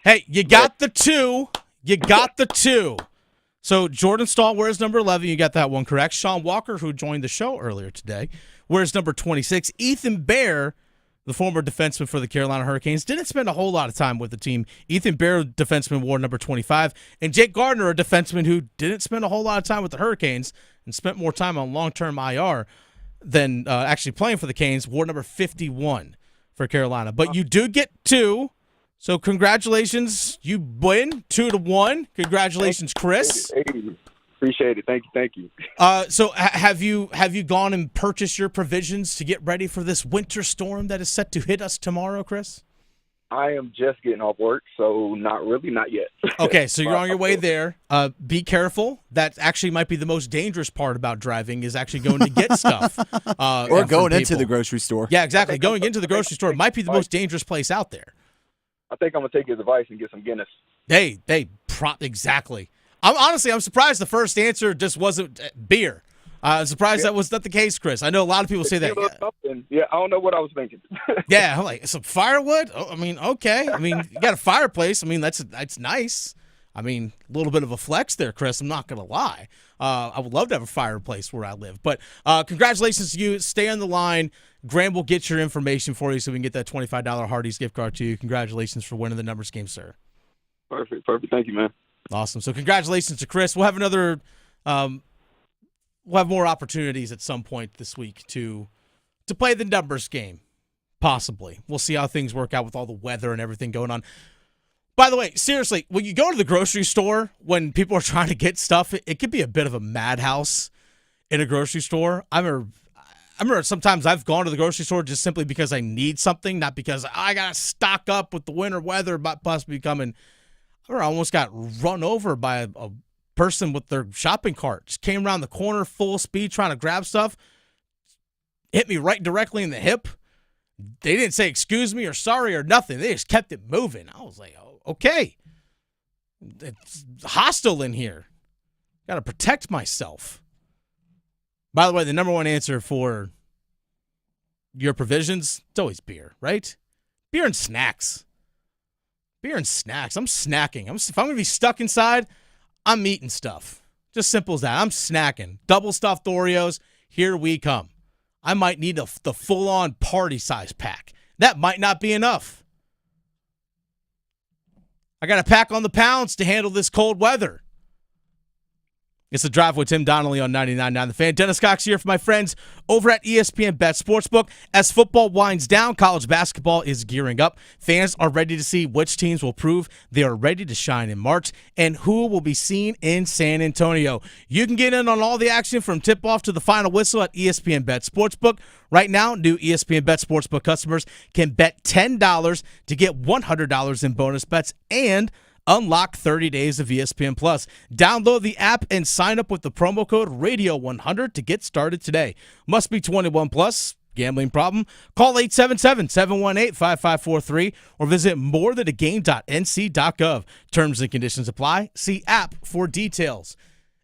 Hey, you got the 2. You got the 2. So Jordan Stahl wears number 11. You got that one correct. Sean Walker, who joined the show earlier today, wears number 26. Ethan Bear, the former defenseman for the Carolina Hurricanes, didn't spend a whole lot of time with the team. Ethan Bear, defenseman, wore number 25. And Jake Gardner, a defenseman who didn't spend a whole lot of time with the Hurricanes and spent more time on long-term IR than actually playing for the Canes, wore number 51 for Carolina. But you do get 2. So congratulations. You win 2-1. Congratulations, Chris. Hey, appreciate it. Thank you. So have you gone and purchased your provisions to get ready for this winter storm that is set to hit us tomorrow, Chris? I am just getting off work, so not yet. Okay, so you're on your way there. Be careful. That actually might be the most dangerous part about driving is actually going to get stuff. Or going into the grocery store. Yeah, exactly. Going into the grocery store might be the most dangerous place out there. I think I'm going to take his advice and get some Guinness. Exactly. I'm surprised the first answer just wasn't beer. I'm surprised that was not the case, Chris. I know a lot of people say that. Yeah, I don't know what I was thinking. Yeah, I'm like, some firewood? Oh, I mean, okay. I mean, you got a fireplace. I mean, that's nice. I mean, a little bit of a flex there, Chris. I'm not going to lie. I would love to have a fireplace where I live. But congratulations to you. Stay on the line. Graham will get your information for you so we can get that $25 Hardee's gift card to you. Congratulations for winning the numbers game, sir. Perfect. Thank you, man. Awesome. So congratulations to Chris. We'll have another we'll have more opportunities at some point this week to play the numbers game, possibly. We'll see how things work out with all the weather and everything going on. By the way, seriously, when you go to the grocery store, when people are trying to get stuff, it could be a bit of a madhouse in a grocery store. I remember sometimes I've gone to the grocery store just simply because I need something, not because I got to stock up with the winter weather possibly coming. I remember I almost got run over by a person with their shopping cart. Just came around the corner full speed trying to grab stuff. hit me right directly in the hip. They didn't say excuse me or sorry or nothing. They just kept it moving. I was like, oh, okay. It's hostile in here. Got to protect myself. By the way, the number one answer for your provisions, it's always beer, right? Beer and snacks. Beer and snacks. I'm snacking. If I'm going to be stuck inside, I'm eating stuff. Just simple as that. I'm snacking. Double stuffed Oreos. Here we come. I might need the full-on party size pack. That might not be enough. I got to pack on the pounds to handle this cold weather. It's The Drive with Tim Donnelly on 99.9 The Fan. Dennis Cox here for my friends over at ESPN Bet Sportsbook. As football winds down, college basketball is gearing up. Fans are ready to see which teams will prove they are ready to shine in March and who will be seen in San Antonio. You can get in on all the action from tip-off to the final whistle at ESPN Bet Sportsbook. Right now, new ESPN Bet Sportsbook customers can bet $10 to get $100 in bonus bets and unlock 30 days of ESPN Plus. Download the app and sign up with the promo code Radio100 to get started today. Must be 21 plus. Gambling problem? Call 877-718-5543 or visit morethanagame.nc.gov. Terms and conditions apply. See app for details.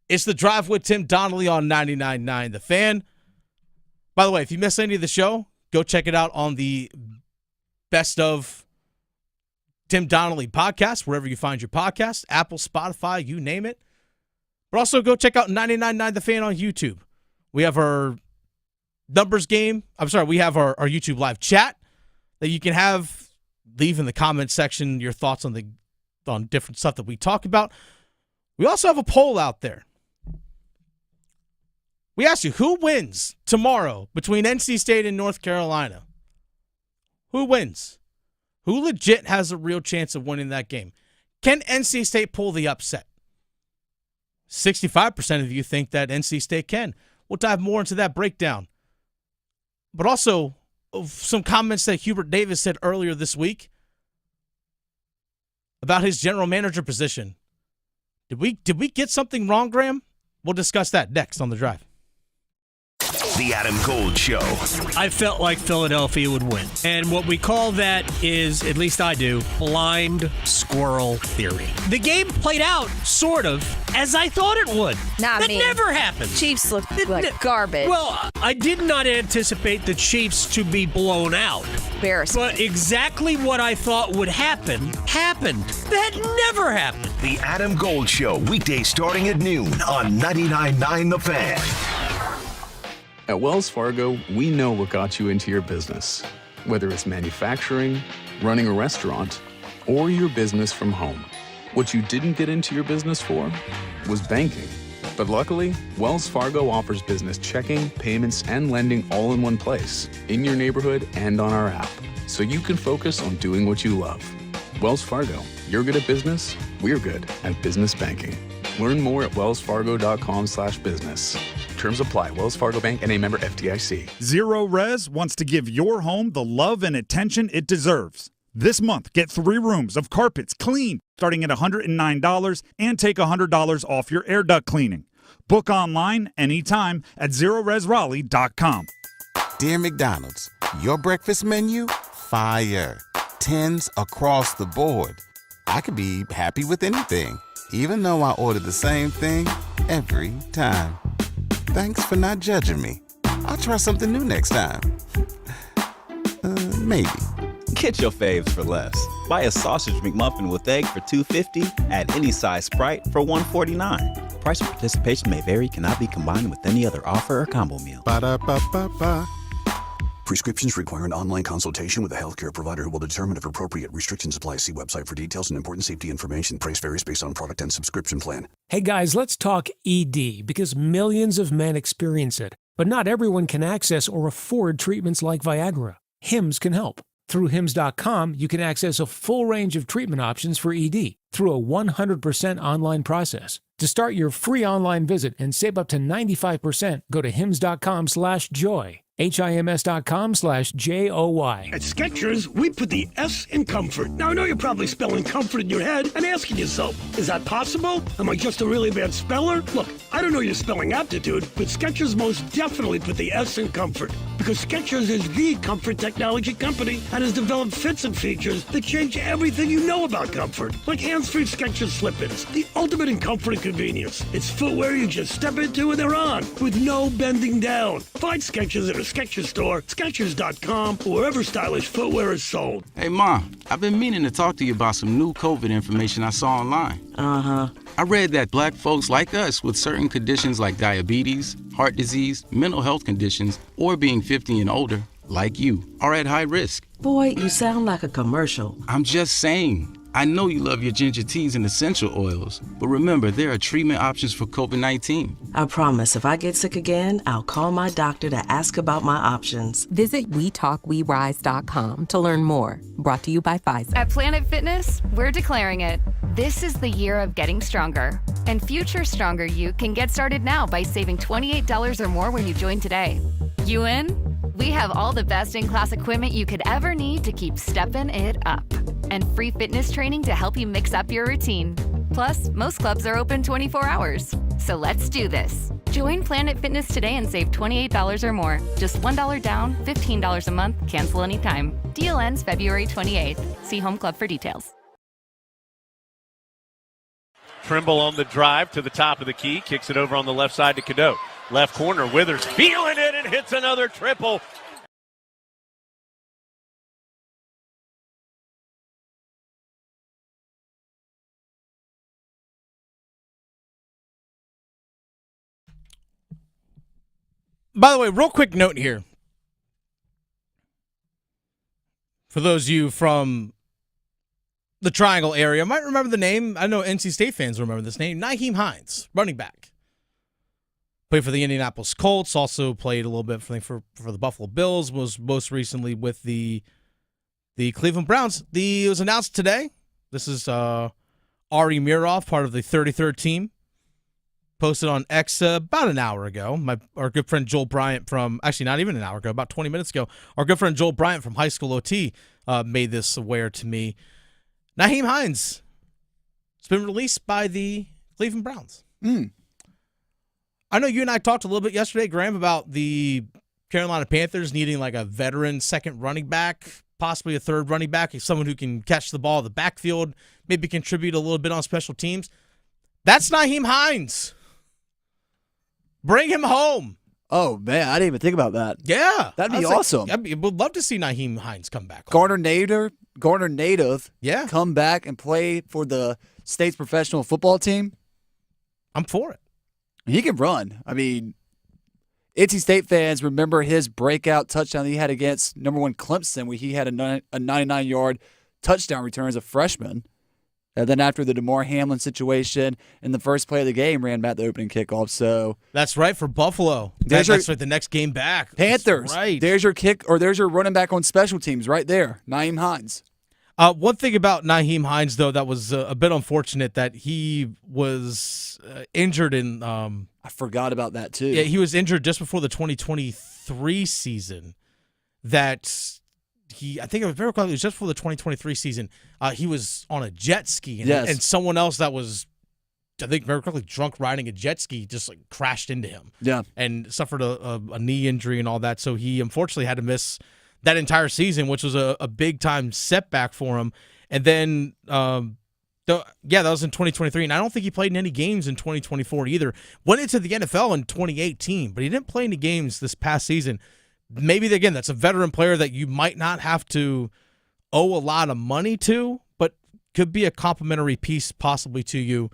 It's The Drive with Tim Donnelly on 99.9 The Fan. By the way, if you missed any of the show, go check it out on the Best of Tim Donnelly podcast, wherever you find your podcast, Apple, Spotify, you name it. But also go check out 99.9 The Fan on YouTube. We have our numbers game. We have our YouTube live chat that you can have. Leave in the comments section your thoughts on different stuff that we talk about. We also have a poll out there. We asked you, who wins tomorrow between NC State and North Carolina? Who wins? Who legit has a real chance of winning that game? Can NC State pull the upset? 65% of you think that NC State can. We'll dive more into that breakdown. But also, some comments that Hubert Davis said earlier this week about his general manager position. Did we get something wrong, Graham? We'll discuss that next on The Drive. The Adam Gold Show. I felt like Philadelphia would win. And what we call that is, at least I do, blind squirrel theory. The game played out, sort of, as I thought it would. That never happens. Chiefs look like garbage. Well, I did not anticipate the Chiefs to be blown out. Embarrassing. But exactly what I thought would happen, happened. That never happened. The Adam Gold Show, weekdays starting at noon on 99.9 The Fan. At Wells Fargo, we know what got you into your business. Whether it's manufacturing, running a restaurant, or your business from home. What you didn't get into your business for was banking. But luckily, Wells Fargo offers business checking, payments, and lending all in one place, in your neighborhood and on our app, so you can focus on doing what you love. Wells Fargo, you're good at business, we're good at business banking. Learn more at wellsfargo.com/business. Terms apply. Wells Fargo Bank and a member FDIC. Zero Res wants to give your home the love and attention it deserves. This month, get 3 rooms of carpets cleaned starting at $109 and take $100 off your air duct cleaning. Book online anytime at ZeroResRaleigh.com. Dear McDonald's, your breakfast menu? Fire. 10s across the board. I could be happy with anything, even though I ordered the same thing every time. Thanks for not judging me. I'll try something new next time. Maybe. Get your faves for less. Buy a sausage McMuffin with egg for $2.50. Add any size Sprite for $1.49. Price and participation may vary. Cannot be combined with any other offer or combo meal. Ba-da-ba-ba-ba. Prescriptions require an online consultation with a healthcare provider who will determine if appropriate restrictions apply. See website for details and important safety information. Price varies based on product and subscription plan. Hey guys, let's talk ED, because millions of men experience it. But not everyone can access or afford treatments like Viagra. Hims can help. Through Hims.com, you can access a full range of treatment options for ED through a 100% online process. To start your free online visit and save up to 95%, go to Hims.com/joy. HIMS.com/JOY. At Skechers, we put the S in comfort. Now, I know you're probably spelling comfort in your head and asking yourself, is that possible? Am I just a really bad speller? Look, I don't know your spelling aptitude, but Skechers most definitely put the S in comfort. Because Skechers is the comfort technology company and has developed fits and features that change everything you know about comfort. Like hands-free Skechers slip-ins, the ultimate in comfort and convenience. It's footwear you just step into and they're on, with no bending down. Find Skechers at a Skechers store, Skechers.com, or wherever stylish footwear is sold. Hey, Mom, I've been meaning to talk to you about some new COVID information I saw online. Uh-huh. I read that black folks like us with certain conditions like diabetes, heart disease, mental health conditions, or being 50 and older, like you, are at high risk. Boy, you sound like a commercial. I'm just saying. I know you love your ginger teas and essential oils, but remember, there are treatment options for COVID-19. I promise if I get sick again, I'll call my doctor to ask about my options. Visit WeTalkWeRise.com to learn more. Brought to you by Pfizer. At Planet Fitness, we're declaring it. This is the year of getting stronger. And future stronger you can get started now by saving $28 or more when you join today. You in? We have all the best in-class equipment you could ever need to keep stepping it up. And free fitness training to help you mix up your routine. Plus, most clubs are open 24 hours. So let's do this. Join Planet Fitness today and save $28 or more. Just $1 down, $15 a month, cancel anytime. Deal ends February 28th. See Home Club for details. Trimble on the drive to the top of the key, kicks it over on the left side to Cadeau. Left corner, Withers feeling it and hits another triple. By the way, real quick note here. For those of you from the Triangle area, might remember the name. I know NC State fans remember this name. Nyheim Hines, running back. Played for the Indianapolis Colts. Also played a little bit for the Buffalo Bills. Was most recently with the Cleveland Browns. It was announced today. This is Ari Mirov, part of the 33rd team. Posted on X about an hour ago. Our good friend Joel Bryant actually not even an hour ago, about 20 minutes ago, our good friend Joel Bryant from High School OT made this aware to me. Nyheim Hines has been released by the Cleveland Browns. I know you and I talked a little bit yesterday, Graham, about the Carolina Panthers needing like a veteran second running back, possibly a third running back, someone who can catch the ball in the backfield, maybe contribute a little bit on special teams. That's Nyheim Hines. Bring him home. Oh, man, I didn't even think about that. Yeah. That'd be awesome. I would love to see Nyheim Hines come back home. Garner native, yeah, come back and play for the state's professional football team. I'm for it. He can run. I mean, NC State fans remember his breakout touchdown that he had against number 1 Clemson, where he had a 99-yard touchdown return as a freshman. And then after the DeMar Hamlin situation in the first play of the game, ran back the opening kickoff. So that's right for Buffalo. That's right, the next game back. Panthers. That's right. There's your kick, or there's your running back on special teams right there, Nyheim Hines. One thing about Nyheim Hines, though, that was a bit unfortunate that he was injured in. I forgot about that too. Yeah, he was injured just before the 2023 season. I think it was just before the 2023 season. He was on a jet ski, and someone else that was, I think, very quickly drunk riding a jet ski just like crashed into him. Yeah, and suffered a knee injury and all that. So he unfortunately had to miss that entire season, which was a big time setback for him. And then, that was in 2023, and I don't think he played in any games in 2024 either. Went into the NFL in 2018, but he didn't play any games this past season. Maybe, again, that's a veteran player that you might not have to owe a lot of money to, but could be a complimentary piece possibly to you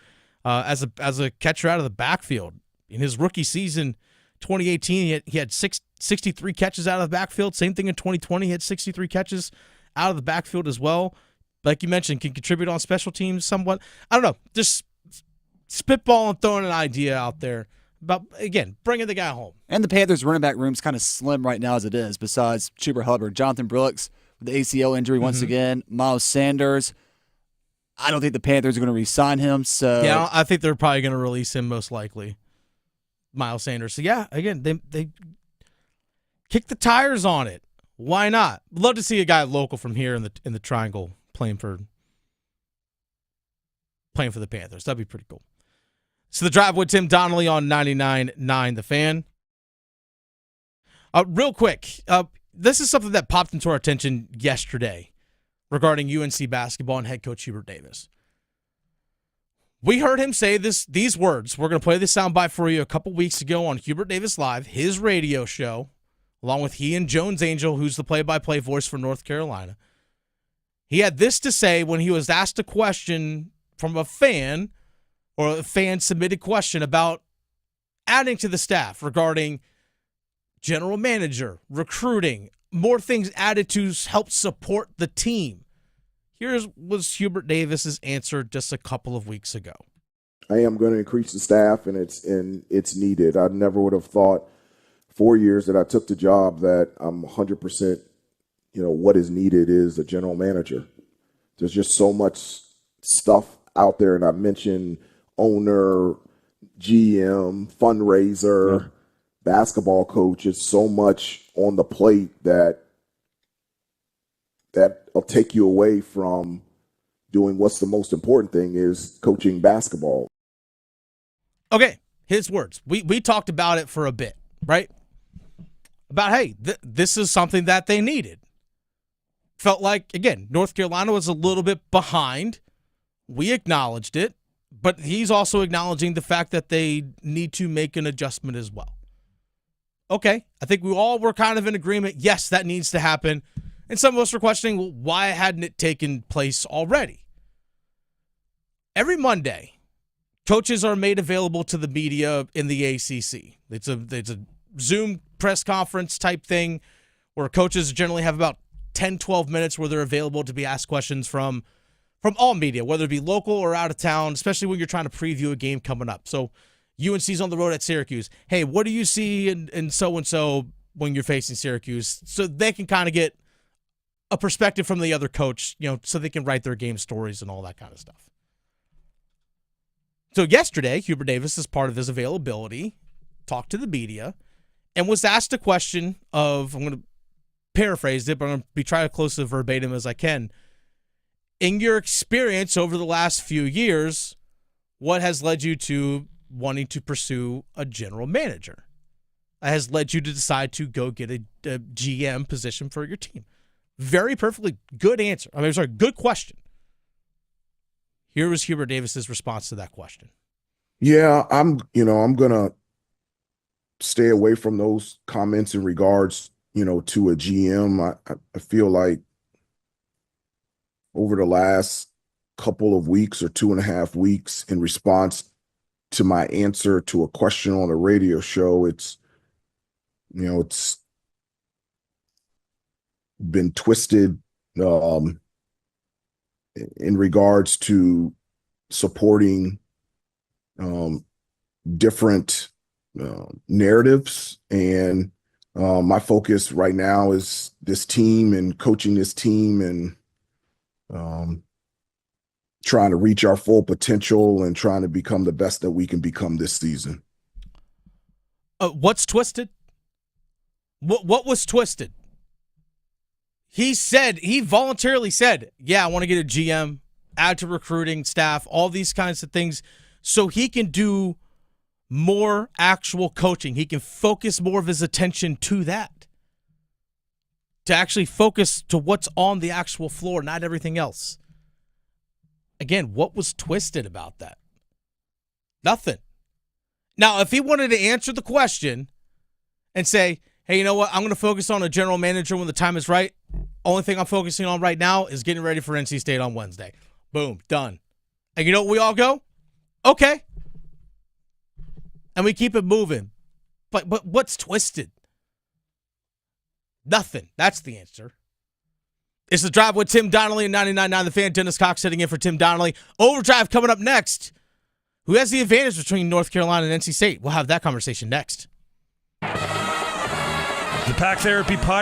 as a catcher out of the backfield. In his rookie season, 2018, he had 63 catches out of the backfield. Same thing in 2020, he had 63 catches out of the backfield as well. Like you mentioned, can contribute on special teams somewhat. I don't know, just spitball and throwing an idea out there. But, again, bringing the guy home. And the Panthers' running back room's kind of slim right now as it is, besides Hubert, Jonathan Brooks with the ACL injury once again, Miles Sanders. I don't think the Panthers are going to re-sign him. So yeah, I think they're probably going to release him most likely, Miles Sanders. So, yeah, again, they Kick the tires on it. Why not? Love to see a guy local from here in the Triangle playing for the Panthers. That'd be pretty cool. So the drive with Tim Donnelly on 99.9 The Fan. Real quick, this is something that popped into our attention yesterday regarding UNC basketball and head coach Hubert Davis. We heard him say these words. We're going to play this soundbite for you a couple weeks ago on Hubert Davis Live, his radio show, along with he and Jones Angel, who's the play-by-play voice for North Carolina. He had this to say when he was asked a question from a fan, or a fan-submitted question about adding to the staff regarding general manager, recruiting, more things added to help support the team. Here was Hubert Davis's answer just a couple of weeks ago. I am going to increase the staff, and it's needed. I never would have thought 4 years that I took the job that I'm 100%, what is needed is a general manager. There's just so much stuff out there, and I mentioned owner, GM, fundraiser, basketball coach. It's so much on the plate that'll take you away from doing what's the most important thing, is coaching basketball. Okay, his words. We talked about it for a bit, right? About, hey, this is something that they needed. Felt like, again, North Carolina was a little bit behind. We acknowledged it, but he's also acknowledging the fact that they need to make an adjustment as well. Okay, I think we all were kind of in agreement. Yes, that needs to happen. And some of us were questioning, well, why hadn't it taken place already? Every Monday, coaches are made available to the media in the ACC. It's a Zoom press conference type thing where coaches generally have about 10, 12 minutes where they're available to be asked questions from all media, whether it be local or out of town, especially when you're trying to preview a game coming up. So UNC's on the road at Syracuse. Hey, what do you see in so-and-so when you're facing Syracuse? So they can kind of get a perspective from the other coach, so they can write their game stories and all that kind of stuff. So yesterday, Hubert Davis, as part of his availability, talked to the media and was asked a question of, I'm going to paraphrase it, but I'm going to be trying to close to verbatim as I can. In your experience over the last few years, what has led you to wanting to pursue a general manager? Has led you to decide to go get a GM position for your team? Very perfectly good answer. Good question. Here was Hubert Davis's response to that question. Yeah, I'm going to stay away from those comments in regards, to a GM. I feel like over the last couple of weeks or 2.5 weeks, in response to my answer to a question on a radio show, it's been twisted in regards to supporting different narratives, and my focus right now is this team and coaching this team and trying to reach our full potential and trying to become the best that we can become this season. What's twisted? What was twisted? He voluntarily said, yeah, I want to get a GM, add to recruiting staff, all these kinds of things, so he can do more actual coaching. He can focus more of his attention to that, to actually focus to what's on the actual floor, not everything else. Again, what was twisted about that? Nothing. Now, if he wanted to answer the question and say, hey, you know what, I'm going to focus on a general manager when the time is right. Only thing I'm focusing on right now is getting ready for NC State on Wednesday. Boom, done. And you know what we all go? Okay. And we keep it moving. But what's twisted? Nothing. That's the answer. It's the Drive with Tim Donnelly and 99.9 The Fan. Dennis Cox sitting in for Tim Donnelly. Overdrive coming up next. Who has the advantage between North Carolina and NC State? We'll have that conversation next. The Pack Therapy Podcast.